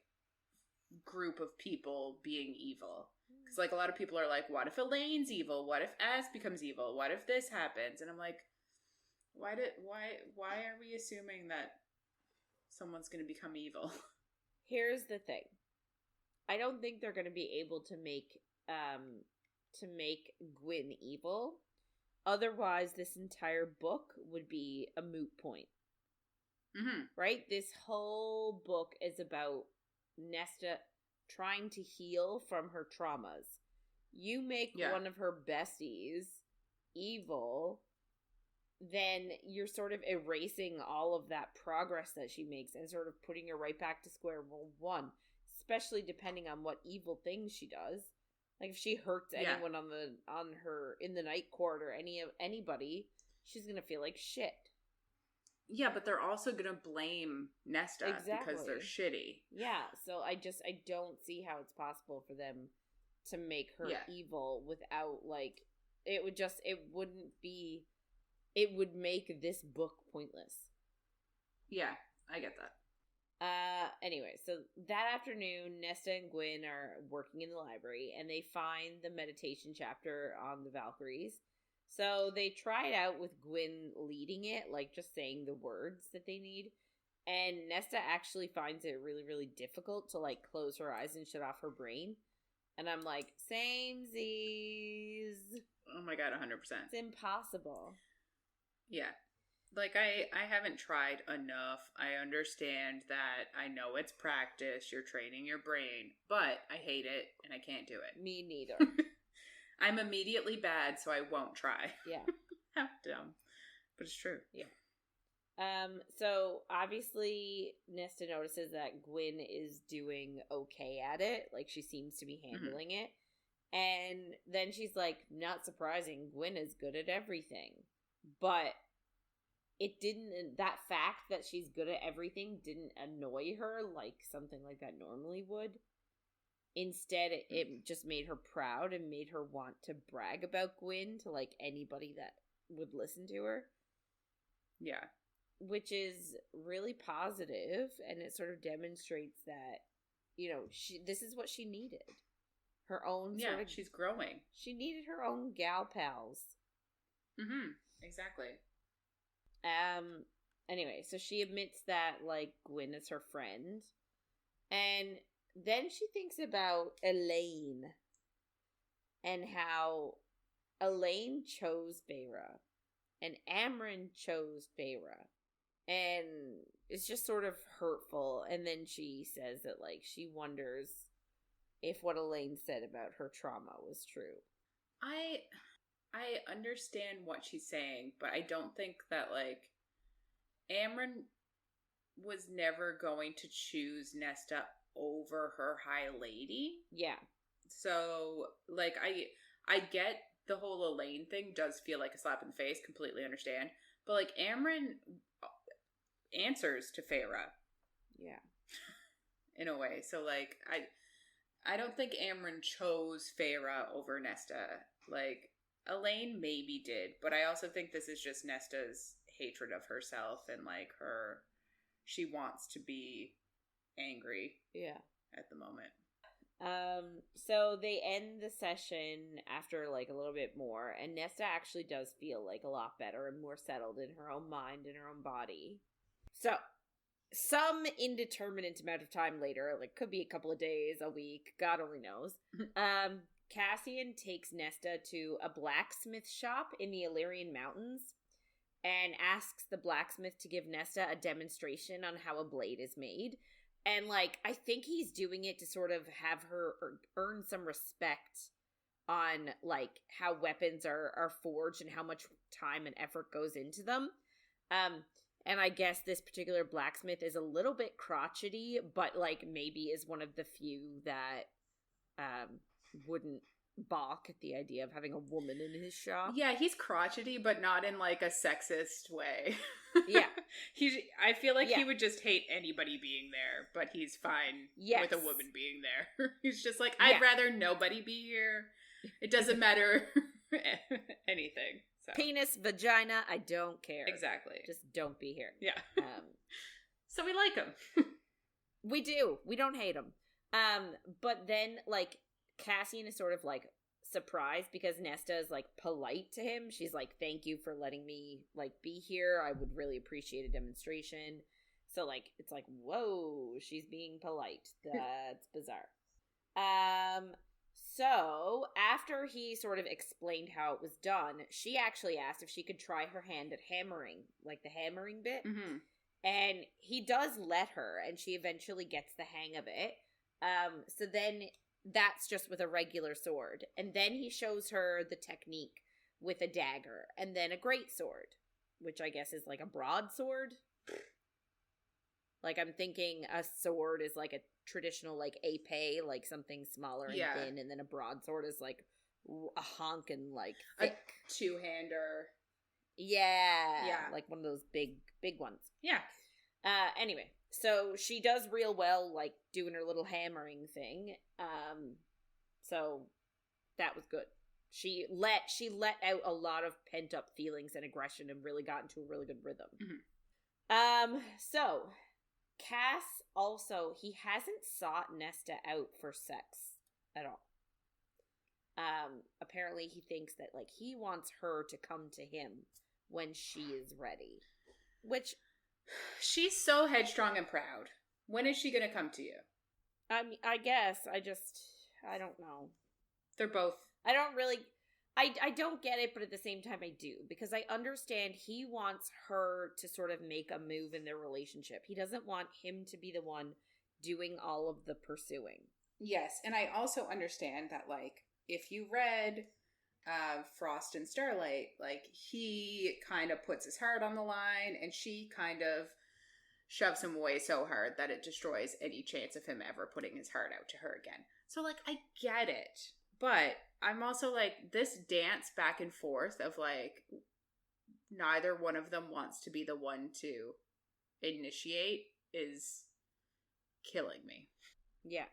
group of people being evil? Because, like, a lot of people are like, what if Elaine's evil? What if As becomes evil? What if this happens? And I'm like, why are we assuming that someone's going to become evil? Here's the thing. I don't think they're going to be able to make Gwyn evil. Otherwise, this entire book would be a moot point. Mm-hmm. Right? This whole book is about Nesta trying to heal from her traumas. You make one of her besties evil, then you're sort of erasing all of that progress that she makes and sort of putting her right back to square one, especially depending on what evil things she does. Like, if she hurts anyone on her in the night court or anybody, she's gonna feel like shit. Yeah, but they're also gonna blame Nesta because they're shitty. Yeah, so I don't see how it's possible for them to make her evil without, like, it would make this book pointless. Yeah, I get that. Anyway, so that afternoon, Nesta and Gwyn are working in the library, and they find the meditation chapter on the Valkyries. So they try it out with Gwyn leading it, like just saying the words that they need. And Nesta actually finds it really, really difficult to, like, close her eyes and shut off her brain. And I'm like, samesies. Oh my god, 100%. It's impossible. Yeah. Like, I haven't tried enough. I understand that. I know it's practice. You're training your brain. But I hate it, and I can't do it. Me neither. I'm immediately bad, so I won't try. Yeah. How dumb. But it's true. Yeah. So, obviously, Nesta notices that Gwyn is doing okay at it. Like, she seems to be handling it. And then she's like, not surprising, Gwyn is good at everything. But that fact that she's good at everything didn't annoy her like something like that normally would. Instead, it just made her proud and made her want to brag about Gwyn to, like, anybody that would listen to her. Yeah. Which is really positive, and it sort of demonstrates that, you know, this is what she needed. Her own sort of... she's growing. She needed her own gal pals. Mm-hmm. Exactly. Anyway, so she admits that, like, Gwyn is her friend. And then she thinks about Elaine. And how Elaine chose Feyre. And Amren chose Feyre. And it's just sort of hurtful. And then she says that, like, she wonders if what Elaine said about her trauma was true. I understand what she's saying, but I don't think that, like, Amren was never going to choose Nesta over her High Lady. Yeah. So, like, I get the whole Elaine thing does feel like a slap in the face, completely understand. But, like, Amren answers to Feyre. Yeah. In a way. So, like, I don't think Amren chose Feyre over Nesta. Like, Elaine maybe did, but I also think this is just Nesta's hatred of herself and, like, she wants to be angry. Yeah. At the moment. So they end the session after, like, a little bit more, and Nesta actually does feel, like, a lot better and more settled in her own mind and her own body. So, some indeterminate amount of time later, like, could be a couple of days, a week, God only knows, Cassian takes Nesta to a blacksmith shop in the Illyrian Mountains and asks the blacksmith to give Nesta a demonstration on how a blade is made. And, like, I think he's doing it to sort of have her earn some respect on, like, how weapons are forged and how much time and effort goes into them. And I guess this particular blacksmith is a little bit crotchety, but, like, maybe is one of the few that wouldn't balk at the idea of having a woman in his shop. Yeah, he's crotchety, but not in, like, a sexist way. Yeah. I feel like he would just hate anybody being there, but he's fine with a woman being there. He's just like, I'd rather nobody be here. It doesn't matter anything. So. Penis, vagina, I don't care. Exactly. Just don't be here. Yeah. So we like him. We do. We don't hate him. But then, like, Cassian is sort of, like, surprised because Nesta is, like, polite to him. She's like, thank you for letting me, like, be here. I would really appreciate a demonstration. So, like, it's like, whoa, she's being polite. That's bizarre. So, after he sort of explained how it was done, she actually asked if she could try her hand at hammering, like the hammering bit. Mm-hmm. And he does let her, and she eventually gets the hang of it. So then that's just with a regular sword. And then he shows her the technique with a dagger, and then a great sword, which I guess is like a broadsword. Like, I'm thinking a sword is like a traditional, like, épée, like something smaller and thin, and then a broadsword is like a honking, like, thick. A two-hander. Yeah. Like one of those big ones. Yeah. Anyway, so she does real well, like, doing her little hammering thing. So that was good. She let out a lot of pent-up feelings and aggression and really got into a really good rhythm. Mm-hmm. So Cass also, he hasn't sought Nesta out for sex at all. Apparently he thinks that, like, he wants her to come to him when she is ready. Which, she's so headstrong and proud. When is she gonna come to you? I guess, I don't know. They're both. I don't really, I don't get it, but at the same time I do. Because I understand he wants her to sort of make a move in their relationship. He doesn't want him to be the one doing all of the pursuing. Yes, and I also understand that, like, if you read Frost and Starlight, like, he kind of puts his heart on the line, and she kind of shoves him away so hard that it destroys any chance of him ever putting his heart out to her again. So, like, I get it. But I'm also like, this dance back and forth of, like, neither one of them wants to be the one to initiate is killing me. Yeah.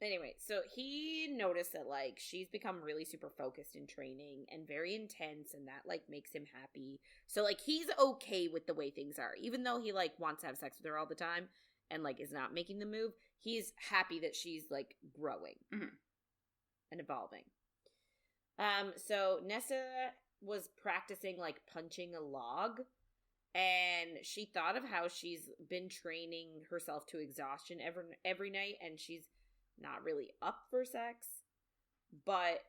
Anyway, so he noticed that, like, she's become really super focused in training and very intense, and that, like, makes him happy. So, like, he's okay with the way things are. Even though he, like, wants to have sex with her all the time and, like, is not making the move, he's happy that she's, like, growing and evolving. So Nessa was practicing, like, punching a log, and she thought of how she's been training herself to exhaustion every night, and she's not really up for sex, but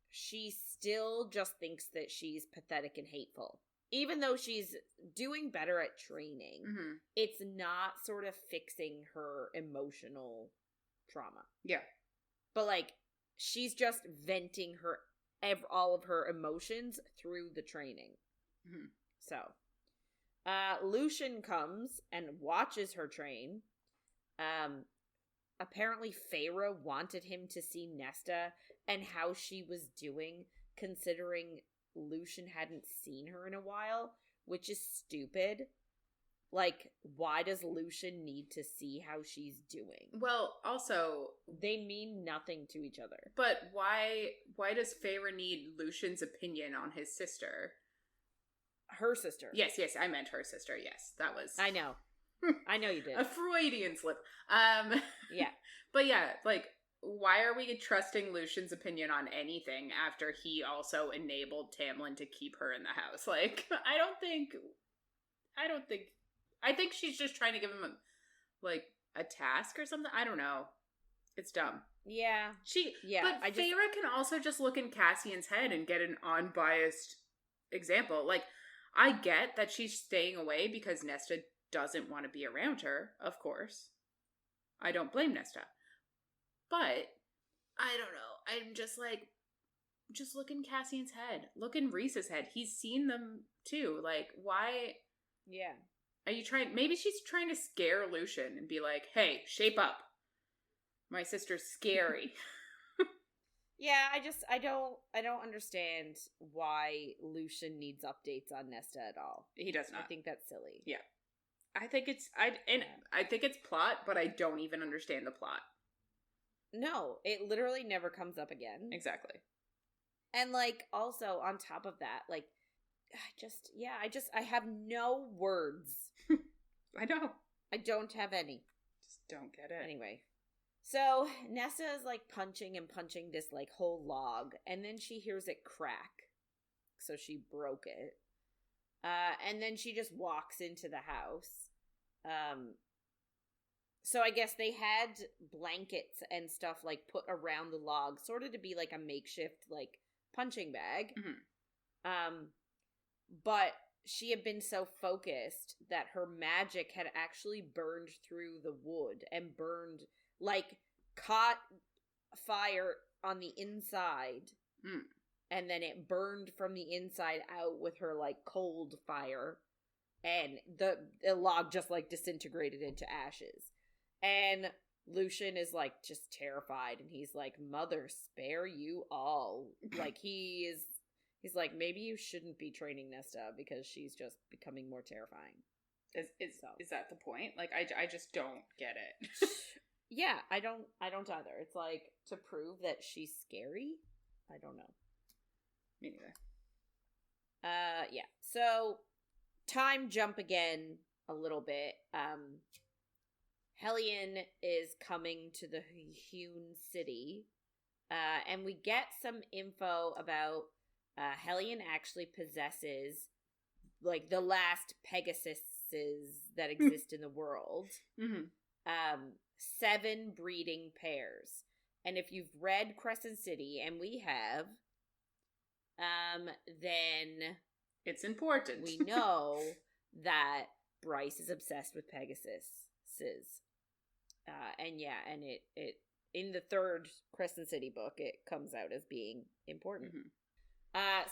she still just thinks that she's pathetic and hateful. Even though she's doing better at training, it's not sort of fixing her emotional trauma. Yeah. But, like, she's just venting all of her emotions through the training. So, Lucian comes and watches her train. Apparently Feyre wanted him to see Nesta and how she was doing, considering Lucian hadn't seen her in a while, which is stupid. Like, why does Lucian need to see how she's doing? Well, also, they mean nothing to each other. But why does Feyre need Lucian's opinion on his sister? Her sister. Yes, I meant her sister. Yes, that was. I know. I know you did. A Freudian slip. Yeah. But yeah, like, why are we trusting Lucian's opinion on anything after he also enabled Tamlin to keep her in the house? Like, I think she's just trying to give him a task or something. I don't know. It's dumb. Yeah. But Feyre can also just look in Cassian's head and get an unbiased example. Like, I get that she's staying away because Nesta doesn't want to be around her, of course. I don't blame Nesta. But, I don't know. I'm just like, just look in Cassian's head. Look in Rhys's head. He's seen them too. Like, why? Yeah. Are you trying? Maybe she's trying to scare Lucien and be like, hey, shape up. My sister's scary. Yeah, I don't understand why Lucien needs updates on Nesta at all. He does not. I think that's silly. Yeah. I think it's plot, but I don't even understand the plot. No, it literally never comes up again. Exactly. And like also on top of that, like I have no words. I know. I don't have any. Just don't get it. Anyway. So Nesta is like punching this like whole log, and then she hears it crack. So she broke it. And then she just walks into the house. So I guess they had blankets and stuff like put around the log, sort of to be like a makeshift like punching bag. Mm-hmm. But she had been so focused that her magic had actually burned through the wood and burned, like, caught fire on the inside. Mm. And then it burned from the inside out with her, like, cold fire. And the log just, like, disintegrated into ashes. And Lucien is, like, just terrified. And he's like, Mother, spare you all. Like, he's like, maybe you shouldn't be training Nesta because she's just becoming more terrifying. Is that the point? Like, I just don't get it. Yeah, I don't either. It's like, to prove that she's scary? I don't know. Me neither. Yeah. So, time jump again a little bit. Hellion is coming to the Hewn City. And we get some info about Hellion actually possesses, like, the last Pegasuses that exist in the world. Mm-hmm. 7 breeding pairs. And if you've read Crescent City, and we have, then it's important. We know that Bryce is obsessed with Pegasuses. And it in the 3rd Crescent City book, it comes out as being important. Mm-hmm.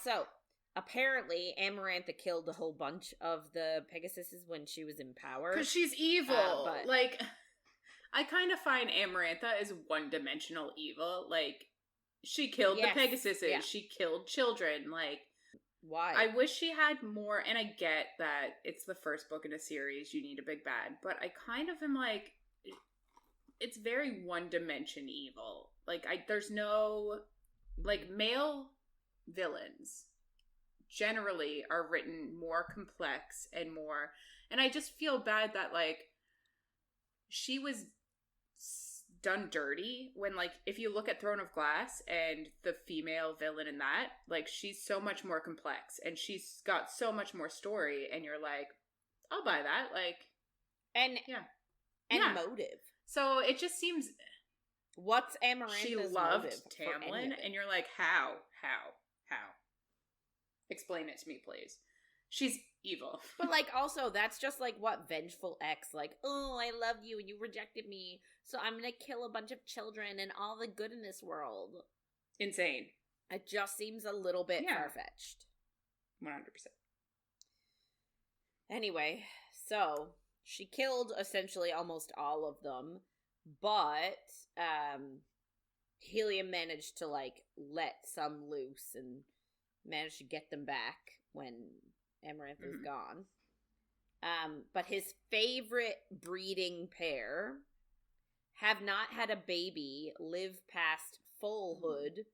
So, apparently, Amarantha killed a whole bunch of the Pegasuses when she was in power. Because she's evil. Like, I kind of find Amarantha as one-dimensional evil. Like, she killed the Pegasuses. Yeah. She killed children. Like, why? I wish she had more, and I get that it's the first book in a series, you need a big bad, but I kind of am like, it's very one-dimension evil. Like, there's no, like, male villains generally are written more complex and more, and I just feel bad that, like, she was done dirty when, like, if you look at Throne of Glass and the female villain in that, like, she's so much more complex and she's got so much more story, and you're like, I'll buy that, like, and motive. So it just seems, what's Amarantha's she loved motive Tamlin, and you're like, how? Explain it to me, please. She's evil. But, like, also, that's just, like, what vengeful ex, like, oh, I love you and you rejected me, so I'm gonna kill a bunch of children and all the good in this world. Insane. It just seems a little bit far-fetched. 100%. Anyway, so, she killed essentially almost all of them, but, Helium managed to, like, let some loose and managed to get them back when Amarantha's gone. But his favorite breeding pair have not had a baby live past fullhood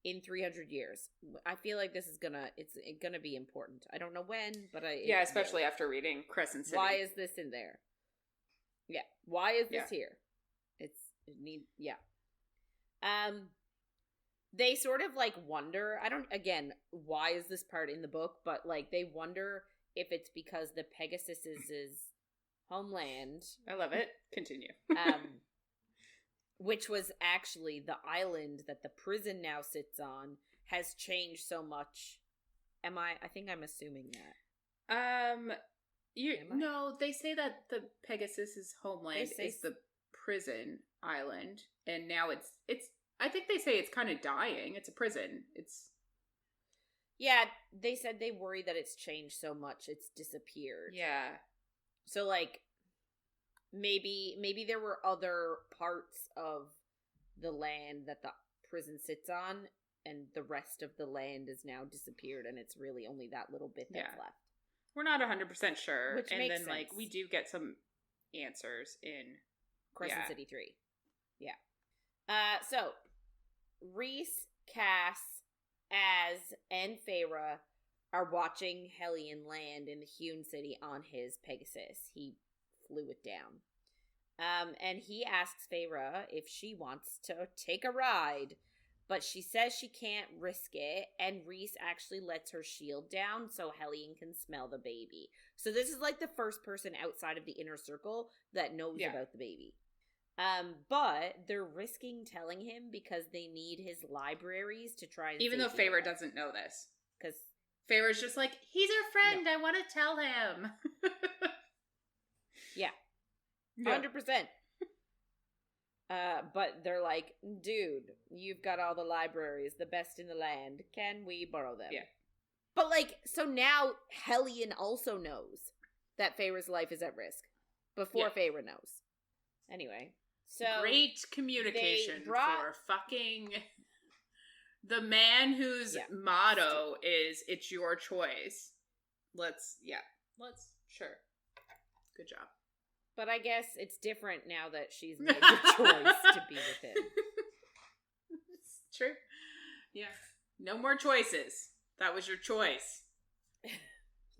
in 300 years. I feel like this is it's gonna be important. I don't know when, but especially after reading Crescent City. Why is this in there? Yeah, why is this here? They sort of, like, wonder, why is this part in the book, but, like, they wonder if it's because the Pegasuses' homeland... I love it. Continue. Which was actually the island that the prison now sits on, has changed so much. I think I'm assuming that. No, they say that the Pegasus' homeland is the prison island, and now it's I think they say it's kind of dying. It's a prison. It's... Yeah, they said they worry that it's changed so much it's disappeared. Yeah. So, like, maybe there were other parts of the land that the prison sits on, and the rest of the land is now disappeared, and it's really only that little bit that's left. We're not 100% sure. Which makes sense. Like, we do get some answers in Crescent City 3. Yeah. So, Rhys, Cass, Az, and Feyre are watching Hellion land in the Hewn City on his Pegasus. He flew it down. And he asks Feyre if she wants to take a ride, but she says she can't risk it, and Rhys actually lets her shield down so Hellion can smell the baby. So this is like the first person outside of the inner circle that knows about the baby. But they're risking telling him because they need his libraries to try and even though Feyre doesn't know this. Because Feyre's just like, he's our friend, I want to tell him. Yeah. 100%. But they're like, dude, you've got all the libraries, the best in the land. Can we borrow them? Yeah. But, like, so now Hellion also knows that Feyre's life is at risk before Feyre knows. Anyway, so great communication for fucking the man whose motto is "It's your choice." Sure. Good job. But I guess it's different now that she's made the choice to be with him. It's true. Yeah. No more choices. That was your choice.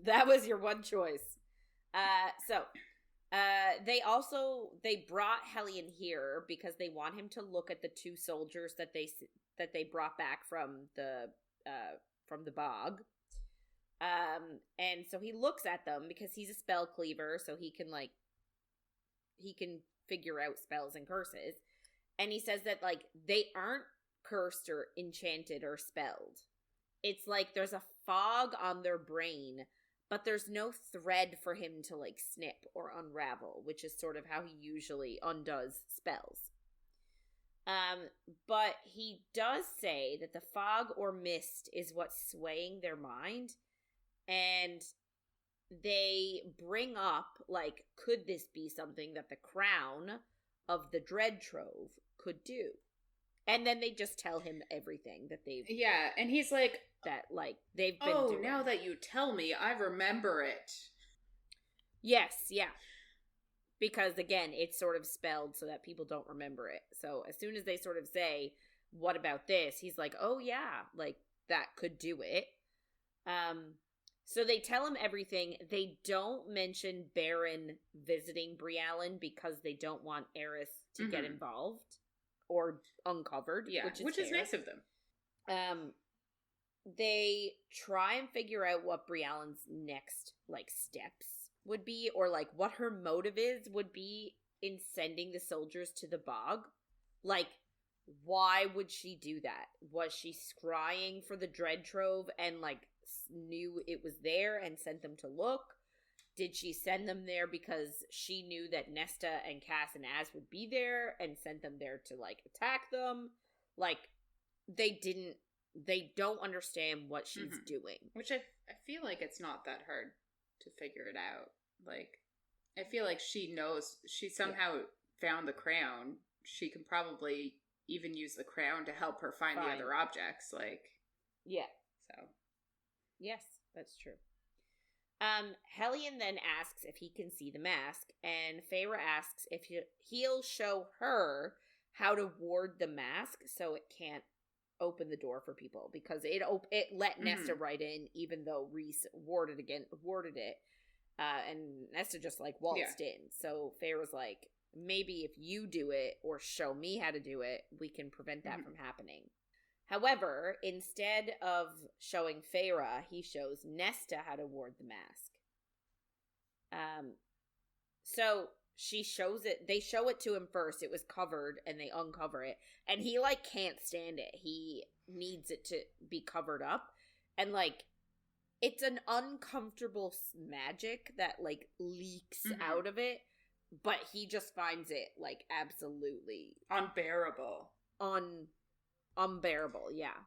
That was your one choice. They brought Hellion here because they want him to look at the two soldiers that they brought back from the bog. And so he looks at them because he's a spell cleaver, so he can figure out spells and curses. And he says that, like, they aren't cursed or enchanted or spelled. It's like there's a fog on their brain, but there's no thread for him to, like, snip or unravel, which is sort of how he usually undoes spells. But he does say that the fog or mist is what's swaying their mind, and they bring up, like, could this be something that the crown of the Dread Trove could do? And then they just tell him everything that they've... Yeah, and he's like... That, like, they've been doing. Oh, now that you tell me, I remember it. Yes, yeah. Because, again, it's sort of spelled so that people don't remember it. So as soon as they sort of say, what about this? He's like, oh, yeah, like, that could do it. So they tell him everything. They don't mention Baron visiting Briallen because they don't want Eris to get involved or uncovered. Yeah, which is nice of them. They try and figure out what Briallen's next, like, steps would be, or, like, what her motive would be in sending the soldiers to the bog. Like, why would she do that? Was she scrying for the Dread Trove and, like, knew it was there and sent them to look? Did she send them there because she knew that Nesta and Cass and Az would be there and sent them there to, like, attack them? Like, they don't understand what she's doing. Which I feel like it's not that hard to figure it out. Like, I feel like she knows, she somehow found the crown. She can probably even use the crown to help her find the other objects. Like, yeah. So. Yes, that's true. Hellion then asks if he can see the mask, and Feyre asks if he'll show her how to ward the mask so it can't open the door for people, because it let Nesta right in, even though Rhys warded it, and Nesta just, like, waltzed in. So Feyre's like, maybe if you do it or show me how to do it, we can prevent that from happening. However, instead of showing Feyre, he shows Nesta how to ward the mask. So she shows it. They show it to him first. It was covered, and they uncover it, and he, like, can't stand it. He needs it to be covered up, and, like, it's an uncomfortable magic that, like, leaks out of it, but he just finds it, like, absolutely unbearable. unbearable, yeah.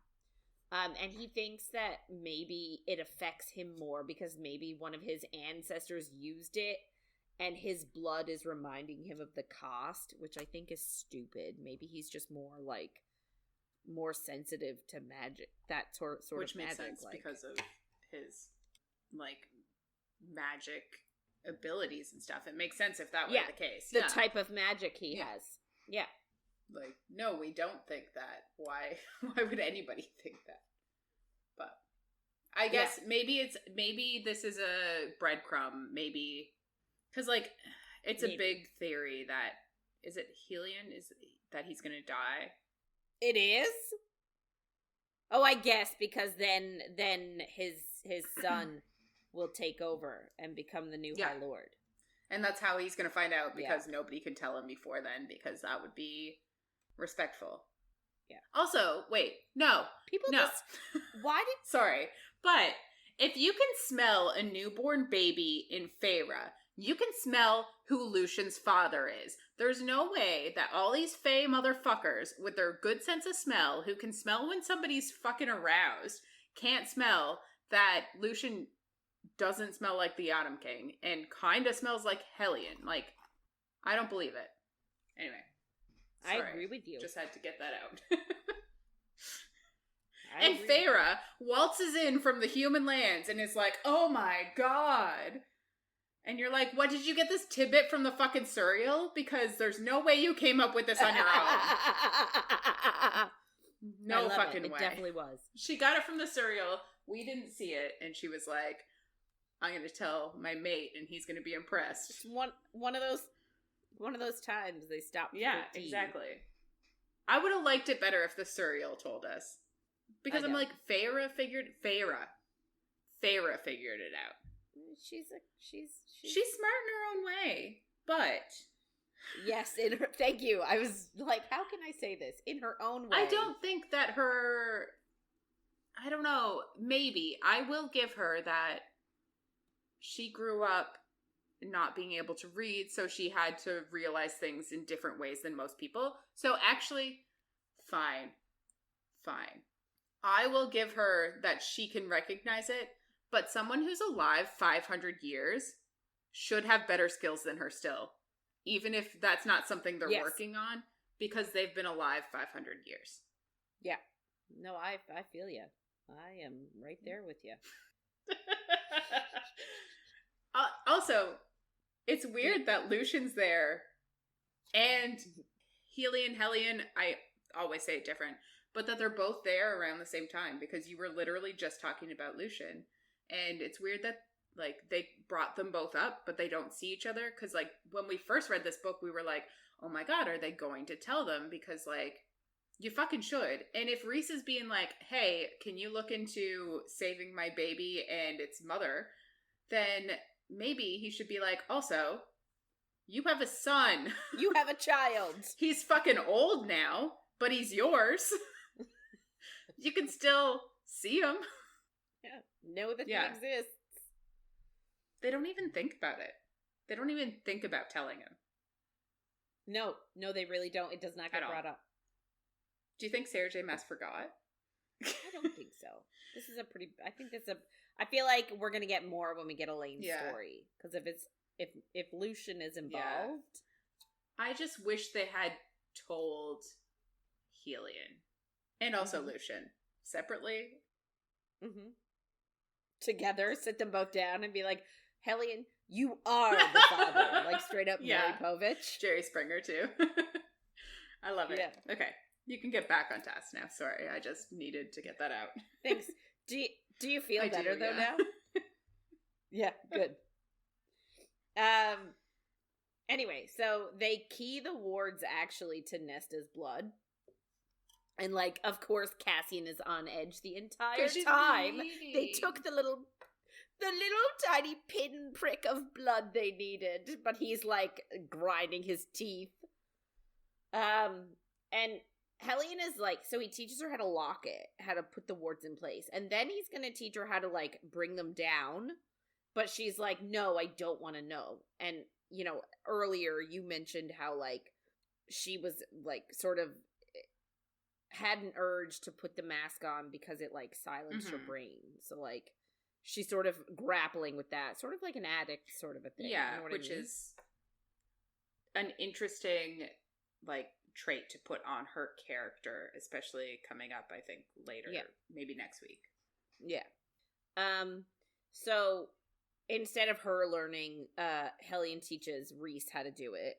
And he thinks that maybe it affects him more because maybe one of his ancestors used it and his blood is reminding him of the cost, which I think is stupid. Maybe he's just more sensitive to magic, that sort Which of makes magic. sense because of his, like, magic abilities and stuff. It makes sense if that were the case. The type of magic he has. Yeah. Like, no, we don't think that. Why would anybody think that? But I guess maybe this is a breadcrumb, maybe, because, like, it's a big theory that, is it Helion? Is that he's gonna die? It is? Oh, I guess, because then his son will take over and become the new High Lord. And that's how he's gonna find out, because nobody can tell him before then, because that would be respectful. Yeah. Also, wait, no. Why did... Sorry. But if you can smell a newborn baby in Feyre, you can smell who Lucian's father is. There's no way that all these Fey motherfuckers with their good sense of smell, who can smell when somebody's fucking aroused, can't smell that Lucian doesn't smell like the Autumn King and kind of smells like Helion. Like, I don't believe it. Anyway. Sorry, I agree with you. Just had to get that out. And Feyre waltzes in from the human lands and is like, oh my god. And you're like, what, did you get this tidbit from the fucking Suriel? Because there's no way you came up with this on your own. No fucking way. It definitely was. She got it from the Suriel. We didn't see it. And she was like, I'm going to tell my mate and he's going to be impressed. It's one of those times they stopped. Yeah, exactly. I would have liked it better if the Suriel told us. Because I'm like, Feyre figured it out. She's smart in her own way, but yes, thank you. I was like, how can I say this? In her own way. I don't think that I don't know, maybe I will give her that she grew up not being able to read, so she had to realize things in different ways than most people. So actually, fine. I will give her that she can recognize it, but someone who's alive 500 years should have better skills than her still, even if that's not something they're working on, because they've been alive 500 years. Yeah. No, I feel you. I am right there with you. Also, it's weird that Lucian's there, and Helion, I always say it different, but that they're both there around the same time, because you were literally just talking about Lucian. And it's weird that, like, they brought them both up, but they don't see each other. Because, like, when we first read this book, we were like, oh my god, are they going to tell them? Because, like, you fucking should. And if Rhys is being like, hey, can you look into saving my baby and its mother? Then maybe he should be like, also, you have a son. You have a child. He's fucking old now, but he's yours. You can still see him. Yeah, know that he exists. They don't even think about it. They don't even think about telling him. No, they really don't. It does not get brought up. Do you think Sarah J. Maas forgot? I don't think so. I feel like we're gonna get more when we get Elaine's story. Because if Lucian is involved. I just wish they had told Helion. And also Lucian. Separately. Mm-hmm. Together, sit them both down and be like, Helion, you are the father. Like, straight up Mary Povich. Jerry Springer, too. I love it. Yeah. Okay. You can get back on task now. Sorry, I just needed to get that out. Thanks. Do you feel better, though, now? Yeah, good. Anyway, so they key the wards, actually, to Nesta's blood. And, like, of course, Cassian is on edge the entire time. Bleeding. They took the little tiny pinprick of blood they needed, but he's, like, grinding his teeth. And Helion is, like, so he teaches her how to lock it, how to put the wards in place. And then he's gonna teach her how to, like, bring them down. But she's like, no, I don't want to know. And, you know, earlier you mentioned how, like, she was, like, sort of had an urge to put the mask on because it, like, silenced her brain. So, like, she's sort of grappling with that. Sort of like an addict sort of a thing. Yeah, you know what which I mean? is an interesting, like, trait to put on her character, especially coming up, I think, later. Yeah. Maybe next week. Yeah. So instead of her learning, Hellion teaches Reese how to do it.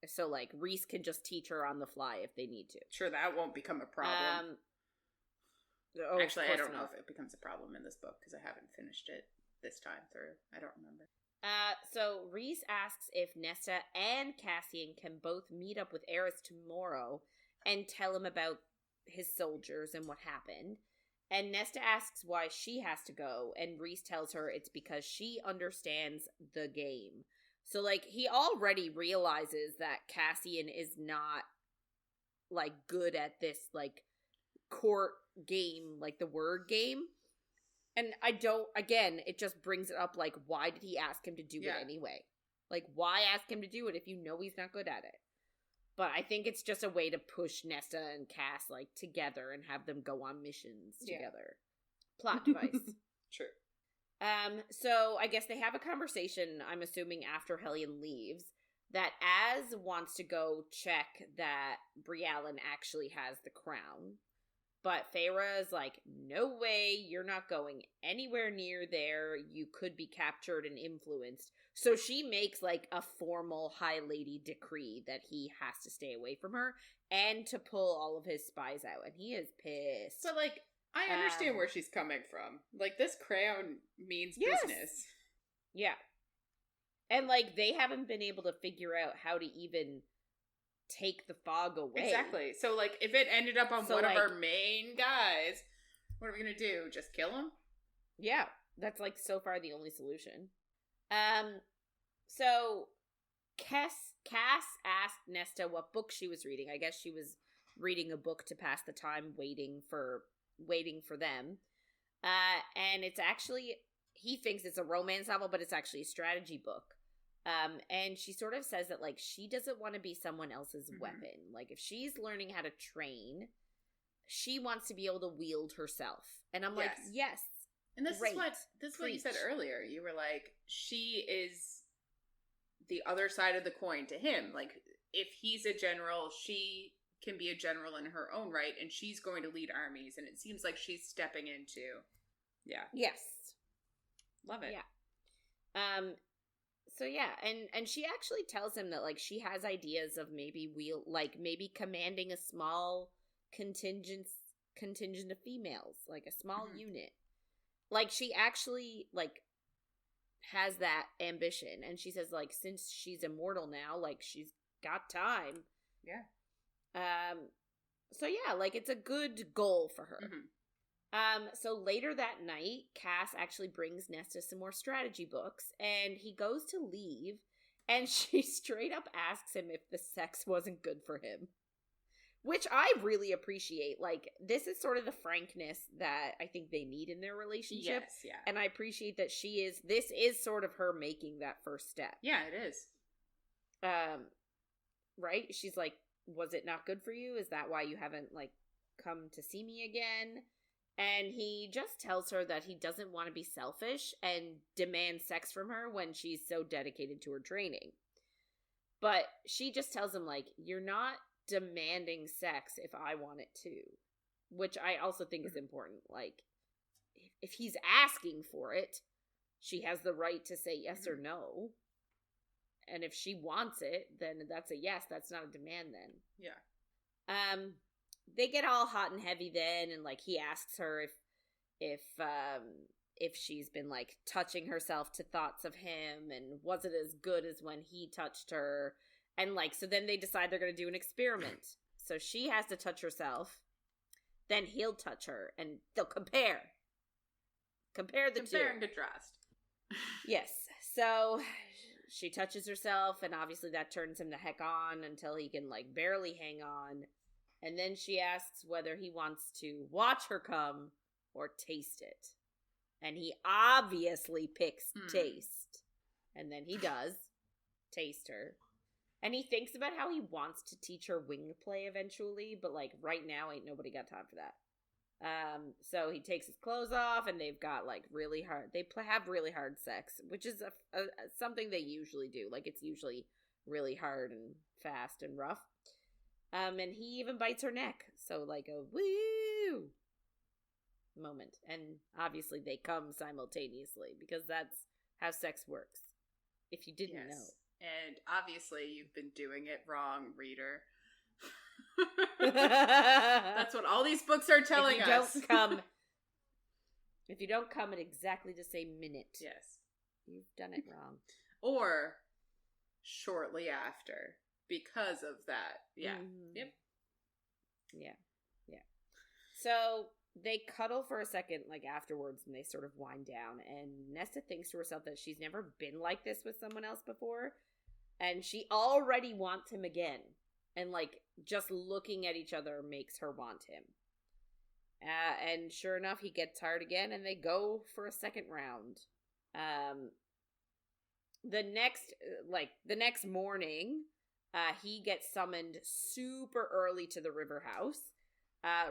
So, like, Reese can just teach her on the fly if they need to. Sure, that won't become a problem. Actually, I don't know if it becomes a problem in this book, because I haven't finished it this time through. I don't remember. So Reese asks if Nesta and Cassian can both meet up with Eris tomorrow and tell him about his soldiers and what happened. And Nesta asks why she has to go, and Reese tells her it's because she understands the game. So, like, he already realizes that Cassian is not, like, good at this, like, court game, like the word game. And it just brings it up, like, why did he ask him to do it anyway? Like, why ask him to do it if you know he's not good at it? But I think it's just a way to push Nesta and Cass, like, together and have them go on missions together. Plot device. True. So I guess they have a conversation, I'm assuming after Hellion leaves, that Az wants to go check that Brialyn actually has the crown. But Feyre is like, no way, you're not going anywhere near there. You could be captured and influenced. So she makes, like, a formal High Lady decree that he has to stay away from her and to pull all of his spies out. And he is pissed. So, like, I understand where she's coming from. Like, this crown means business. Yeah. And, like, they haven't been able to figure out how to even take the fog away. Exactly. So, like, if it ended up on one of our main guys, what are we gonna do? Just kill him? Yeah. That's, like, so far the only solution. So Cass asked Nesta what book she was reading. I guess she was reading a book to pass the time waiting for them. And it's actually, he thinks it's a romance novel, but it's actually a strategy book. And she sort of says that, like, she doesn't want to be someone else's weapon. Like, if she's learning how to train, she wants to be able to wield herself. And I'm like, yes. And this is what you said earlier. You were like, she is the other side of the coin to him. Like, if he's a general, she can be a general in her own right, and she's going to lead armies. And it seems like she's stepping into, yes, love it. Yeah. So yeah, and she actually tells him that, like, she has ideas of maybe commanding a small contingent of females, like a small unit. Like, she actually, like, has that ambition. And she says, like, since she's immortal now, like, she's got time. Yeah. So yeah, like, it's a good goal for her. So later that night, Cass actually brings Nesta some more strategy books, and he goes to leave, and she straight up asks him if the sex wasn't good for him. Which I really appreciate. Like, this is sort of the frankness that I think they need in their relationship. Yes, yeah. And I appreciate that this is sort of her making that first step. Yeah, it is. Right? She's like, was it not good for you? Is that why you haven't, like, come to see me again? And he just tells her that he doesn't want to be selfish and demand sex from her when she's so dedicated to her training. But she just tells him, like, you're not demanding sex if I want it too. Which I also think is important. Like, if he's asking for it, she has the right to say yes or no. And if she wants it, then that's a yes. That's not a demand then. Yeah. They get all hot and heavy then, and, like, he asks her if she's been, like, touching herself to thoughts of him, and was it as good as when he touched her? And, like, so then they decide they're going to do an experiment. So she has to touch herself, then he'll touch her, and they'll compare the two. Compare and contrast. Yes. So she touches herself, and obviously that turns him the heck on until he can, like, barely hang on. And then she asks whether he wants to watch her come or taste it. And he obviously picks taste. And then he does taste her. And he thinks about how he wants to teach her wing play eventually, but, like, right now ain't nobody got time for that. So he takes his clothes off, and they've got, like, really hard, have really hard sex, which is something they usually do. Like, it's usually really hard and fast and rough. And he even bites her neck. So, like, a woo moment. And obviously they come simultaneously, because that's how sex works. If you didn't know. And obviously you've been doing it wrong, reader. That's what all these books are telling us. If you don't come at exactly the same minute, yes, you've done it wrong. Or shortly after, because of that. Yeah. Mm-hmm. Yep. Yeah. So they cuddle for a second, like, afterwards, and they sort of wind down. And Nesta thinks to herself that she's never been like this with someone else before, and she already wants him again. And, like, just looking at each other makes her want him. And sure enough, he gets hard again, and they go for a second round. The next morning, he gets summoned super early to the river house.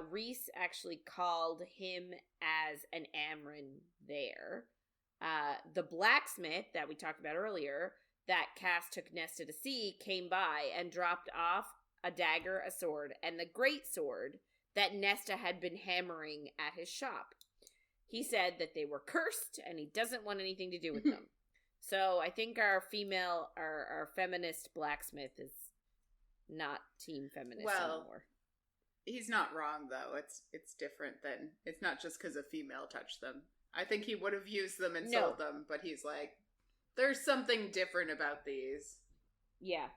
Rhys actually called him as an Amren there. The blacksmith that we talked about earlier, that Cass took Nesta to see, came by and dropped off a dagger, a sword, and the great sword that Nesta had been hammering at his shop. He said that they were cursed, and he doesn't want anything to do with them. So I think our feminist blacksmith is not team feminist anymore. He's not wrong, though. It's different than, it's not just because a female touched them. I think he would have used them and sold them, but he's like, there's something different about these. Yeah.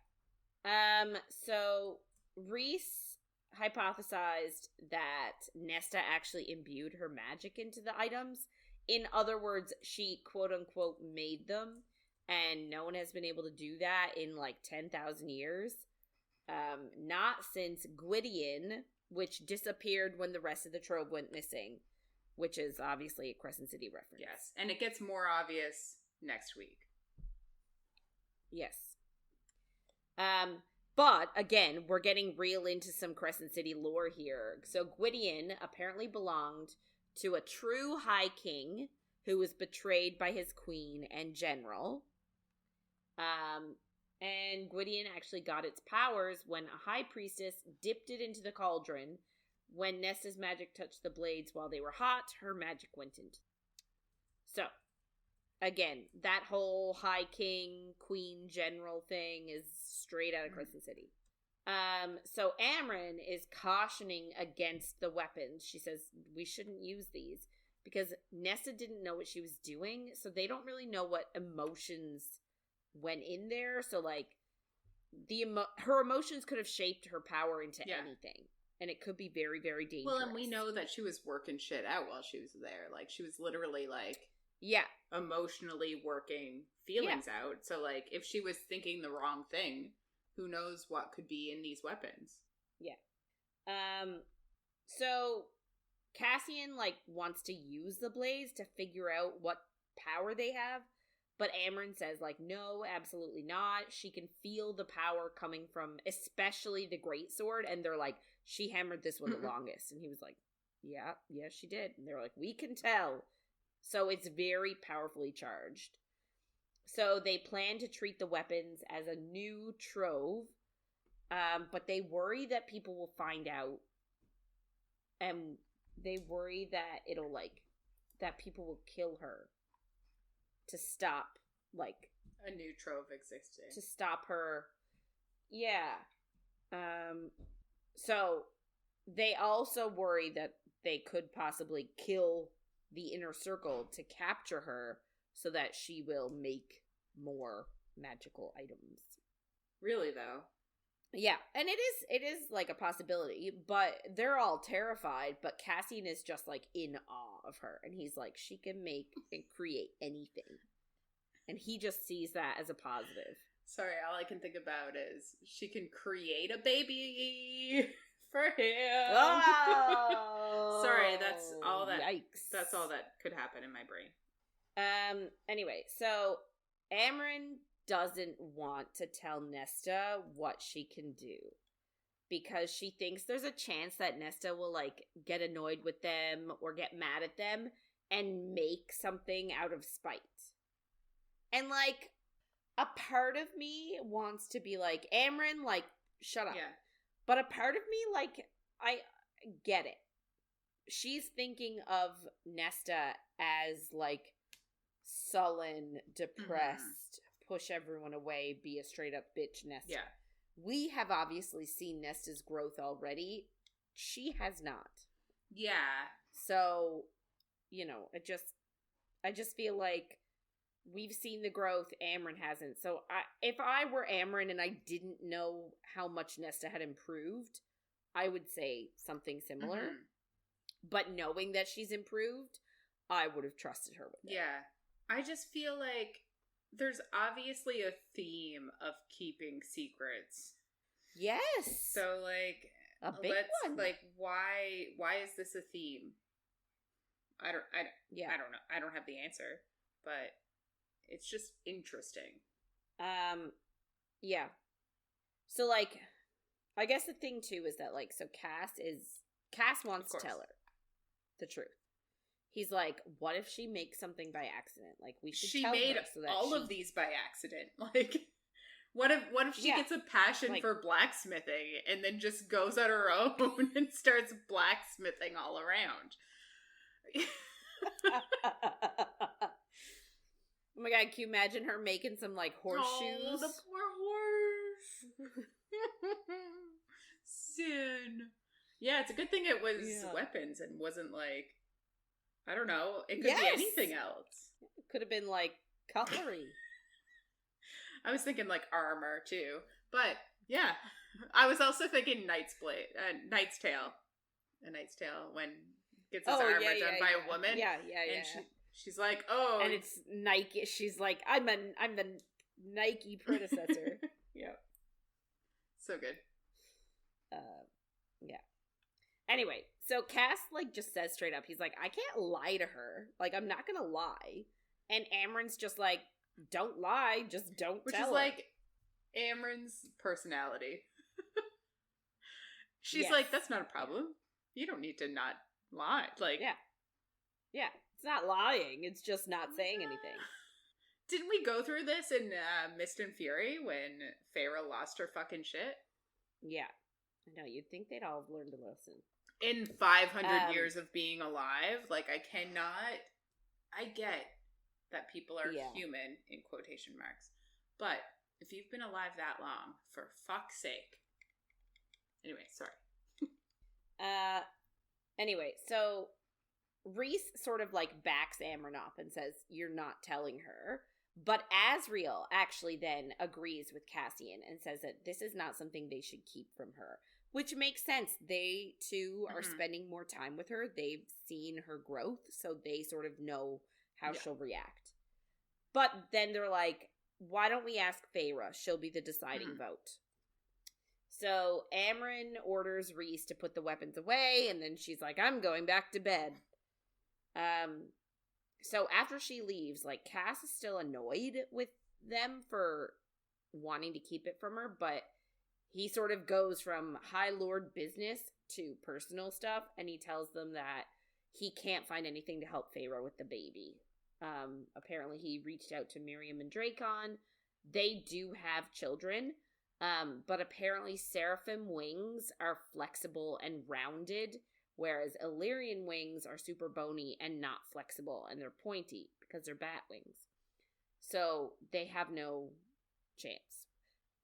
So Rhys hypothesized that Nesta actually imbued her magic into the items. In other words, she quote-unquote made them, and no one has been able to do that in, like, 10,000 years. Not since Gwydion, which disappeared when the rest of the trove went missing, which is obviously a Crescent City reference. Yes, and it gets more obvious next week. Yes. But, again, we're getting real into some Crescent City lore here. So Gwydion apparently belonged to a true High King who was betrayed by his queen and general. And Gwydion actually got its powers when a high priestess dipped it into the cauldron. When Nesta's magic touched the blades while they were hot, her magic went into. So, again, that whole High King, Queen, General thing is straight out of Crescent City. So Amren is cautioning against the weapons. She says, we shouldn't use these, because Nesta didn't know what she was doing, so they don't really know what emotions went in there. So, like, her emotions could have shaped her power into anything. And it could be very, very dangerous. Well, and we know that she was working shit out while she was there. Like, she was literally, like... Yeah. Emotionally working feelings out. So, like, if she was thinking the wrong thing, who knows what could be in these weapons. Yeah. So, Cassian, like, wants to use the blades to figure out what power they have. But Amren says, like, no, absolutely not. She can feel the power coming from, especially the greatsword. And they're like, she hammered this one the longest. And he was like, yeah, she did. And they're like, we can tell. So it's very powerfully charged. So they plan to treat the weapons as a new trove. But they worry that people will find out. And they worry that it'll, like, that people will kill her. To stop, like... a new trove existing. To stop her. Yeah. So, they also worry that they could possibly kill the inner circle to capture her so that she will make more magical items. Really, though? Yeah, and it is like a possibility, but they're all terrified, but Cassian is just like in awe of her, and he's like, she can make and create anything. And he just sees that as a positive. Sorry, all I can think about is she can create a baby for him. Oh! Sorry, that's all that. Yikes. That's all that could happen in my brain. Anyway, so Amren doesn't want to tell Nesta what she can do. Because she thinks there's a chance that Nesta will, like, get annoyed with them or get mad at them and make something out of spite. And, like, a part of me wants to be like, Amren, like, shut up. Yeah. But a part of me, like, I get it. She's thinking of Nesta as, like, sullen, depressed, push everyone away, be a straight-up bitch Nesta. Yeah. We have obviously seen Nesta's growth already. She has not. Yeah. So, you know, I just feel like we've seen the growth, Amren hasn't. So if I were Amren and I didn't know how much Nesta had improved, I would say something similar. Mm-hmm. But knowing that she's improved, I would have trusted her with it. Yeah. I just feel like there's obviously a theme of keeping secrets. Yes. So, like, a big one. Like, why is this a theme? I don't know. I don't have the answer, but it's just interesting. Yeah. So, like, I guess the thing too is that, like, so Cass wants to tell her the truth. He's like, what if she makes something by accident? Like, we should tell her. She made all of these by accident. Like, what if she gets a passion for blacksmithing and then just goes on her own and starts blacksmithing all around? Oh my god, can you imagine her making some, like, horseshoes? Oh, the poor horse. Sin. Yeah, it's a good thing it was weapons and wasn't, like, I don't know. It could be anything else. It could have been, like, cutlery. I was thinking, like, armor, too. But, yeah. I was also thinking Knight's Tale. A Knight's Tale when gets his armor done by a woman. Yeah. And she's like, oh. And it's Nike. She's like, I'm the Nike predecessor. Yeah. So good. Yeah. Anyway, so Cass, like, just says straight up, he's like, I can't lie to her. Like, I'm not gonna lie. And Amren's just like, don't lie, just don't tell her. Which is, like, Amren's personality. She's like, that's not a problem. You don't need to not lie. Like, yeah. It's not lying. It's just not saying anything. Didn't we go through this in Mist and Fury when Feyre lost her fucking shit? Yeah. No, you'd think they'd all have learned a lesson. In 500 years of being alive, like, I get that people are human, in quotation marks. But if you've been alive that long, for fuck's sake. Anyway, sorry. Anyway, so Rhys sort of, like, backs Amren up and says, you're not telling her. But Asriel actually then agrees with Cassian and says that this is not something they should keep from her. Which makes sense. They, too, are spending more time with her. They've seen her growth, so they sort of know how she'll react. But then they're like, why don't we ask Feyre? She'll be the deciding vote. So Amren orders Rhys to put the weapons away, and then she's like, I'm going back to bed. So after she leaves, like, Cass is still annoyed with them for wanting to keep it from her, but he sort of goes from High Lord business to personal stuff, and he tells them that he can't find anything to help Feyre with the baby. Apparently he reached out to Miriam and Dracon. They do have children, but apparently Seraphim wings are flexible and rounded, whereas Illyrian wings are super bony and not flexible, and they're pointy because they're bat wings. So they have no chance.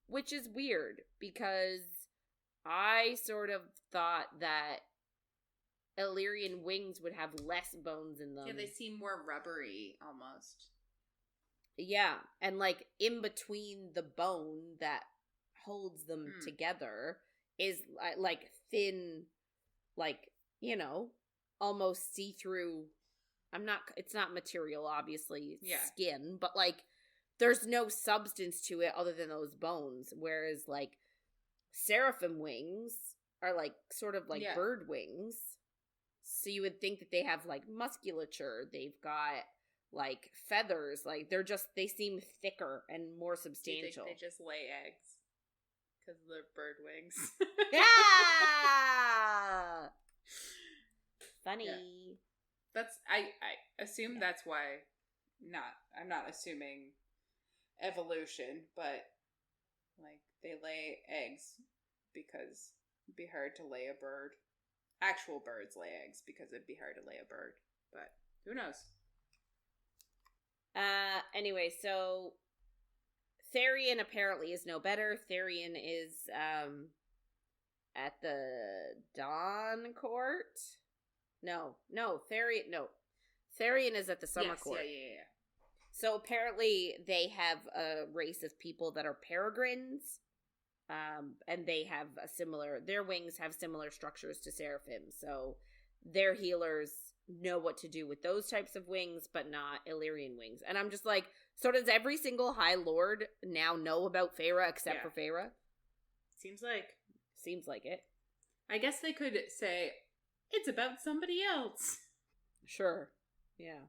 Which is weird, because I sort of thought that Illyrian wings would have less bones in them. Yeah, they seem more rubbery, almost. Yeah, and, like, in between the bone that holds them together is, like, thin, like, you know, almost see-through. It's not material, obviously. It's skin, but, like, there's no substance to it other than those bones. Whereas, like, seraphim wings are, like, sort of like bird wings. So you would think that they have, like, musculature. They've got, like feathers. Like they seem thicker and more substantial. Do you think they just lay eggs? Because of their bird wings. Yeah! Funny. Yeah. That's I assume that's why I'm not assuming evolution, but like they lay eggs because it'd be hard to lay a bird. Actual birds lay eggs because it'd be hard to lay a bird, but who knows? Anyway, so Therian apparently is no better. Therian is at the Dawn Court. No, Therian is at the Summer Court. Yeah. So apparently they have a race of people that are peregrines, and they have their wings have similar structures to seraphim. So their healers know what to do with those types of wings, but not Illyrian wings. And I'm just like, so does every single High Lord now know about Feyre except for Feyre? Seems like it. I guess they could say, it's about somebody else. Sure. Yeah.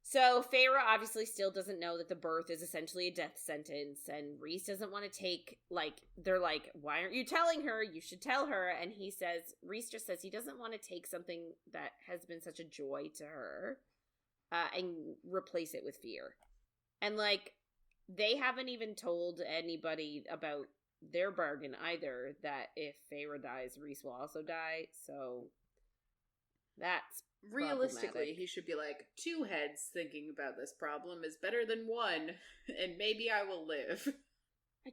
So Feyre obviously still doesn't know that the birth is essentially a death sentence, and Rhys doesn't want to take, they're like, why aren't you telling her? You should tell her. And Rhys just says he doesn't want to take something that has been such a joy to her, and replace it with fear. And they haven't even told anybody about their bargain either, that if Feyre dies, Rhys will also die. So that's realistically, he should be like, 2 heads thinking about this problem is better than 1, and maybe I will live. I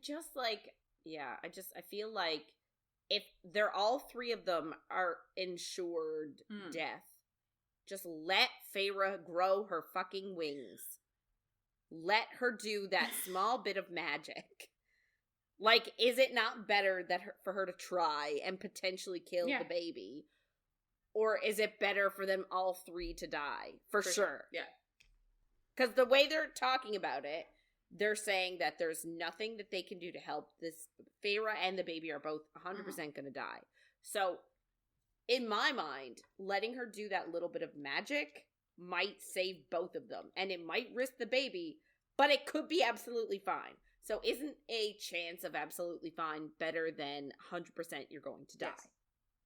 feel like if they're all 3 of them are insured death, just let Feyre grow her fucking wings. Let her do that small bit of magic. Is it not better for her to try and potentially kill the baby? Or is it better for them all 3 to die? For sure. Yeah. Because the way they're talking about it, they're saying that there's nothing that they can do to help this. Feyre and the baby are both 100% going to die. So, in my mind, letting her do that little bit of magic might save both of them. And it might risk the baby, but it could be absolutely fine. So, isn't a chance of absolutely fine better than 100% you're going to die?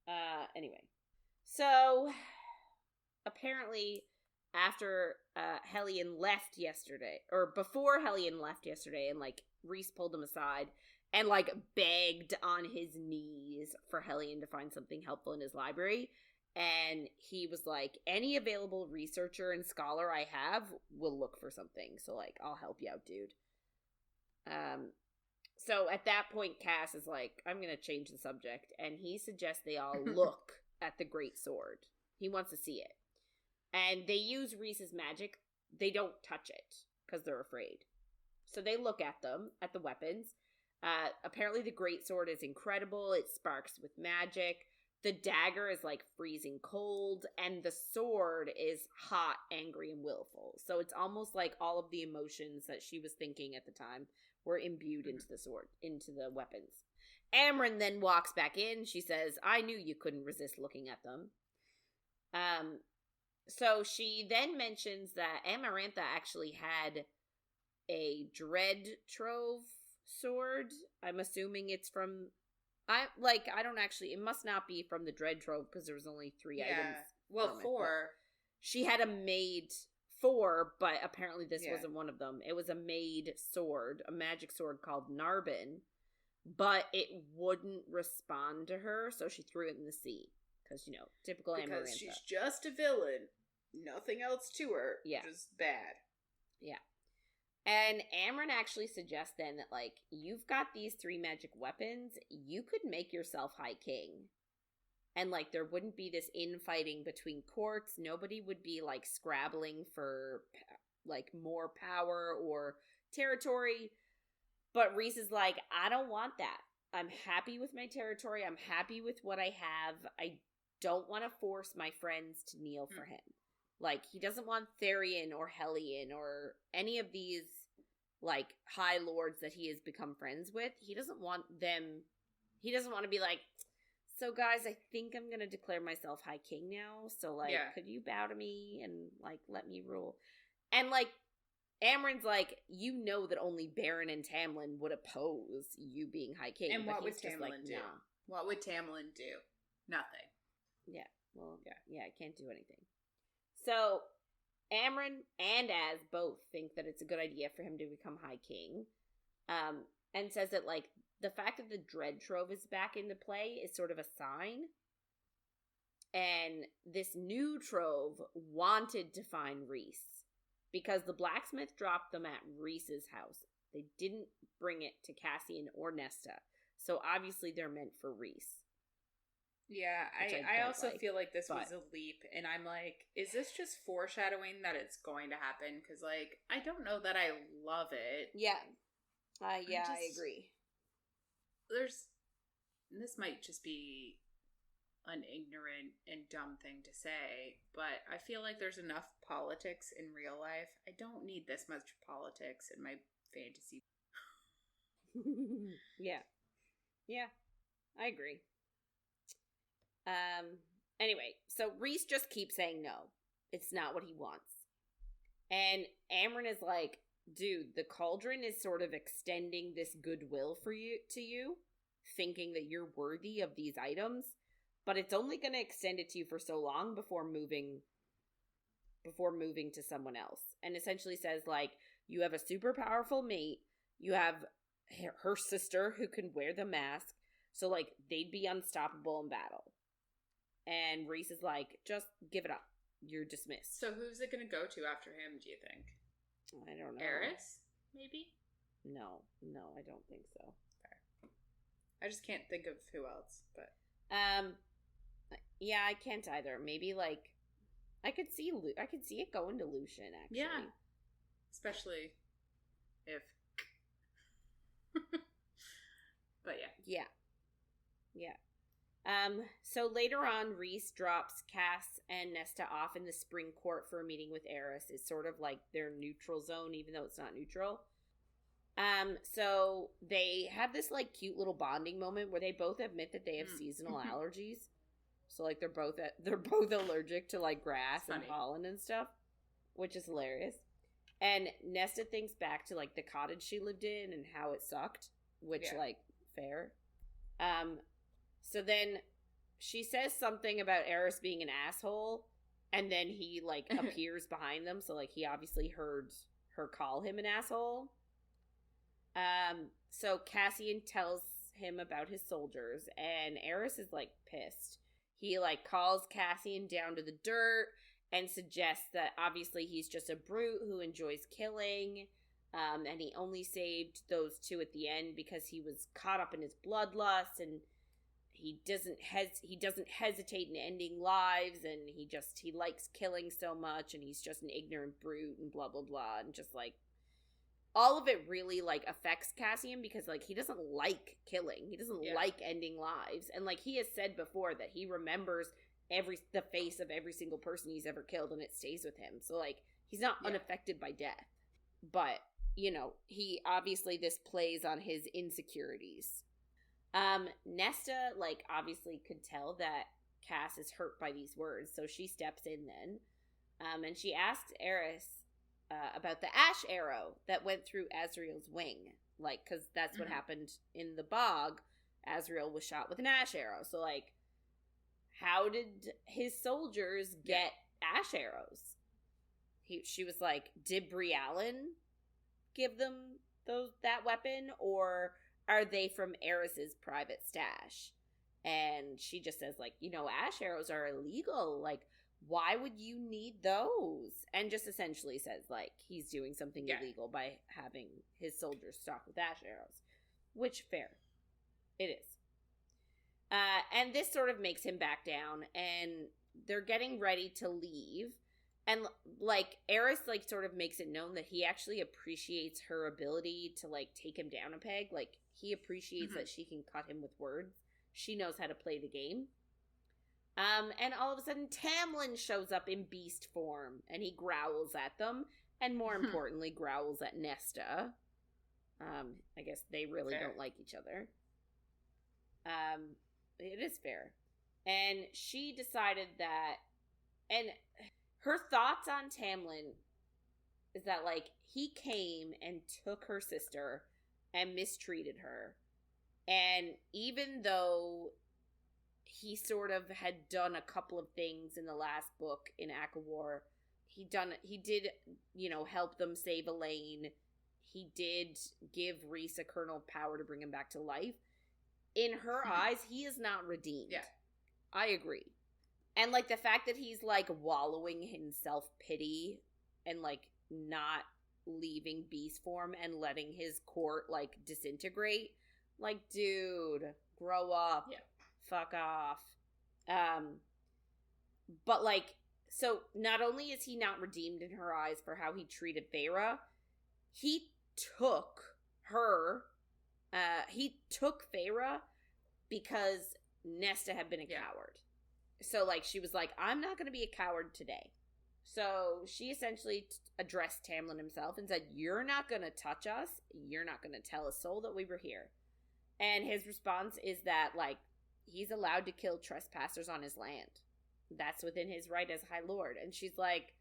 Yes. Anyway. So, apparently, after Hellion left yesterday, or before Hellion left yesterday, and, Rhys pulled him aside, and, begged on his knees for Hellion to find something helpful in his library, and he was like, any available researcher and scholar I have will look for something, so, I'll help you out, dude. So, at that point, Cass is like, I'm gonna change the subject, and he suggests they all look at the great sword. He wants to see it. And they use Rhys's magic. They don't touch it because they're afraid. So they look at the weapons. Apparently the great sword is incredible. It sparks with magic. The dagger is freezing cold, and the sword is hot, angry, and willful. So it's almost like all of the emotions that she was thinking at the time were imbued into the sword, into the weapons. Amren then walks back in. She says, I knew you couldn't resist looking at them. So she then mentions that Amarantha actually had a dread trove sword. I'm assuming it's from... it must not be from the dread trove because there was only 3 items. Well, 4. She had a made 4, but apparently this wasn't one of them. It was a made sword, a magic sword called Narbin. But it wouldn't respond to her, so she threw it in the sea. Because, typical Amarantha. Because she's just a villain. Nothing else to her. Yeah. Just bad. Yeah. And Amren actually suggests then that, you've got these 3 magic weapons, you could make yourself High King. And, there wouldn't be this infighting between courts. Nobody would be, scrabbling for, more power or territory. But Rhys is like, I don't want that. I'm happy with my territory. I'm happy with what I have. I don't want to force my friends to kneel for him. He doesn't want Therian or Hellion or any of these, high lords that he has become friends with. He doesn't want them. He doesn't want to be like, so guys, I think I'm going to declare myself High King now. So, could you bow to me and, let me rule? And, like, Amren's like, you know that only Baron and Tamlin would oppose you being High King. And what would Tamlin like, do? nah. What would Tamlin do? Nothing. Yeah. Well, yeah, I can't do anything. So, Amren and Az both think that it's a good idea for him to become High King. And says that, like, the fact that the Dread Trove is back into play is sort of a sign. And this new Trove wanted to find Rhys. Because the blacksmith dropped them at Rhys's house. They didn't bring it to Cassian or Nesta. So obviously they're meant for Rhys. Yeah, I also feel like this was a leap. And I'm like, is this just foreshadowing that it's going to happen? Because, like, I don't know that I love it. Yeah. I agree. This might just be an ignorant and dumb thing to say, but I feel like there's enough politics in real life. I don't need this much politics in my fantasy. Yeah, I agree. Anyway, so Rhys just keeps saying no. It's not what he wants. And Amren is like, dude, the cauldron is sort of extending this goodwill to you, thinking that you're worthy of these items. But it's only going to extend it to you for so long before moving to someone else. And essentially says, like, you have a super powerful mate. You have her sister who can wear the mask. So, like, they'd be unstoppable in battle. And Rhys is like, just give it up. You're dismissed. So who's it going to go to after him, do you think? I don't know. Eris, maybe? No, I don't think so. Fair. I just can't think of who else, but... Yeah, I can't either. Maybe, like, I could see it going to Lucian, actually. Yeah. Especially if... But yeah. So later on, Rhys drops Cass and Nesta off in the spring court for a meeting with Eris. It's sort of like their neutral zone, even though it's not neutral. So they have this, like, cute little bonding moment where they both admit that they have seasonal allergies. So, like, they're both allergic to, like, grass and pollen and stuff, which is hilarious. And Nesta thinks back to, like, the cottage she lived in and how it sucked, which, like, fair. So then she says something about Eris being an asshole, and then he, like, appears behind them. So, like, he obviously heard her call him an asshole. So Cassian tells him about his soldiers, and Eris is, like, pissed. He, like, calls Cassian down to the dirt and suggests that obviously he's just a brute who enjoys killing, and he only saved those two at the end because he was caught up in his bloodlust, and he doesn't hesitate in ending lives, and he likes killing so much, and he's just an ignorant brute, and blah, blah, blah, and just, like, all of it really, like, affects Cassian because, like, he doesn't like killing. He doesn't like ending lives. And, like, he has said before that he remembers the face of every single person he's ever killed, and it stays with him. So, like, he's not unaffected by death. But, you know, this plays on his insecurities. Nesta, like, obviously could tell that Cass is hurt by these words, so she steps in then. And she asks Eris about the ash arrow that went through Azriel's wing. Like, because that's what happened in the bog. Azriel was shot with an ash arrow. So, like, how did his soldiers get ash arrows? She was like, did Briallen give them that weapon? Or are they from Eris's private stash? And she just says, like, you know, ash arrows are illegal. Like, why would you need those? And just essentially says, like, he's doing something illegal by having his soldiers stocked with ash arrows. Which, fair. It is. And this sort of makes him back down, and they're getting ready to leave. And, like, Eris, like, sort of makes it known that he actually appreciates her ability to, like, take him down a peg. Like, he appreciates that she can cut him with words. She knows how to play the game. And all of a sudden, Tamlin shows up in beast form, and he growls at them, and more importantly, growls at Nesta. I guess they really don't like each other. It is fair. And she decided that, and her thoughts on Tamlin is that, like, he came and took her sister and mistreated her. And even though he sort of had done a couple of things in the last book in ACOWAR, he did, you know, help them save Elaine. He did give Rhys a kernel of power to bring him back to life. In her eyes, he is not redeemed. Yeah. I agree. And, like, the fact that he's, like, wallowing in self-pity and, like, not leaving beast form and letting his court, like, disintegrate. Like, dude, grow up. Yeah. Fuck off. But, like, so not only is he not redeemed in her eyes for how he treated Feyre, he took her, he took Feyre because Nesta had been a coward. So, like, she was like, I'm not going to be a coward today. So she essentially addressed Tamlin himself and said, you're not going to touch us. You're not going to tell a soul that we were here. And his response is that, like, he's allowed to kill trespassers on his land. That's within his right as High Lord. And she's like,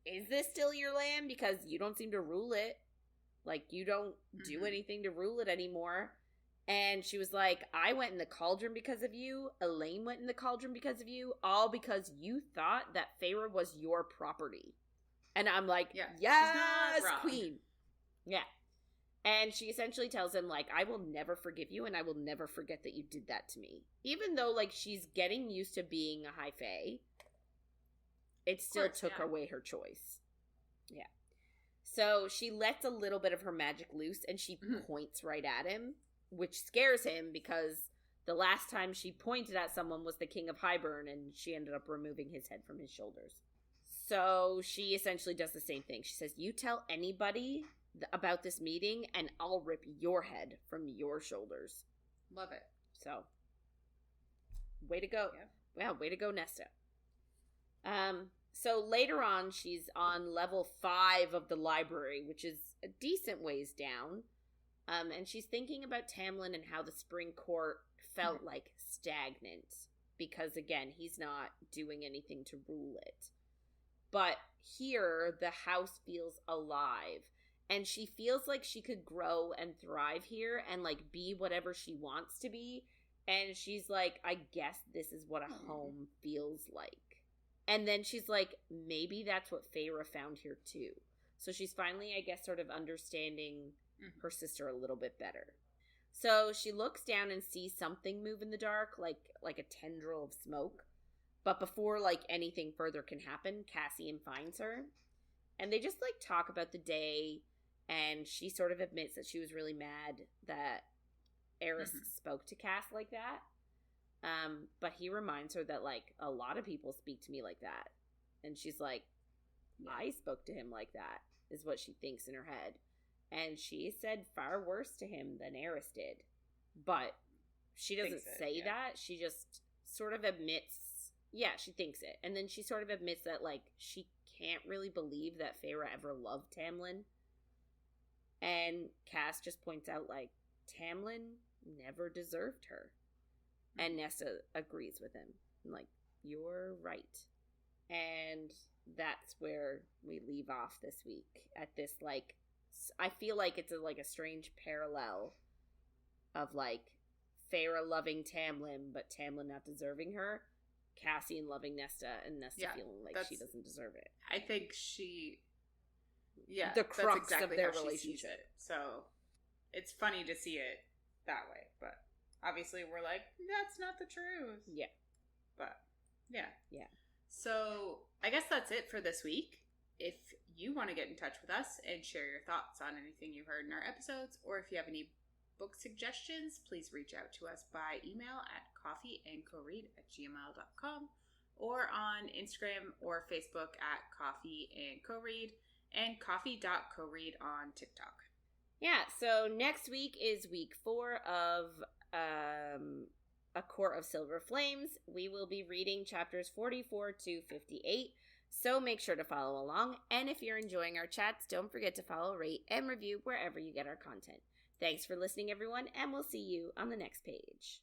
is this still your land? Because you don't seem to rule it. Like, you don't do anything to rule it anymore. And she was like, I went in the cauldron because of you. Elaine went in the cauldron because of you. All because you thought that Feyre was your property. And I'm like, yes, queen. Yeah. And she essentially tells him, like, I will never forgive you and I will never forget that you did that to me. Even though, like, she's getting used to being a High Fae, it still took away her choice. Yeah. So she lets a little bit of her magic loose and she points right at him, which scares him because the last time she pointed at someone was the King of Highburn and she ended up removing his head from his shoulders. So she essentially does the same thing. She says, you tell anybody about this meeting and I'll rip your head from your shoulders. Love it. So, way to go. Yeah. Wow, way to go, Nesta. So later on, she's on level 5 of the library, which is a decent ways down. And she's thinking about Tamlin and how the Spring Court felt like stagnant. Because, again, he's not doing anything to rule it. But here, the house feels alive. And she feels like she could grow and thrive here and, like, be whatever she wants to be. And she's like, I guess this is what a home feels like. And then she's like, maybe that's what Feyre found here, too. So she's finally, I guess, sort of understanding her sister a little bit better. So she looks down and sees something move in the dark, like a tendril of smoke. But before, like, anything further can happen, Cassian finds her. And they just, like, talk about the day. And she sort of admits that she was really mad that Eris spoke to Cass like that. But he reminds her that, like, a lot of people speak to me like that. And she's like, I spoke to him like that, is what she thinks in her head. And she said far worse to him than Eris did. But she doesn't say that. She just sort of admits, she thinks it. And then she sort of admits that, like, she can't really believe that Feyre ever loved Tamlin. And Cass just points out, like, Tamlin never deserved her. And Nesta agrees with him. I'm like, you're right. And that's where we leave off this week. At this, like, I feel like it's a strange parallel of, like, Feyre loving Tamlin, but Tamlin not deserving her. Cassian loving Nesta, and Nesta feeling like she doesn't deserve it. I think she... the crux that's exactly of their how relationship. It. So it's funny to see it that way, but obviously we're like, that's not the truth. Yeah. But yeah. So I guess that's it for this week. If you want to get in touch with us and share your thoughts on anything you heard in our episodes, or if you have any book suggestions, please reach out to us by email at coffeeandcoread@gmail.com or on Instagram or Facebook at coffeeandcoread and coffee.coread on TikTok. Yeah, so next week is week 4 of A Court of Silver Flames. We will be reading chapters 44 to 58, so make sure to follow along. And if you're enjoying our chats, don't forget to follow, rate, and review wherever you get our content. Thanks for listening, everyone, and we'll see you on the next page.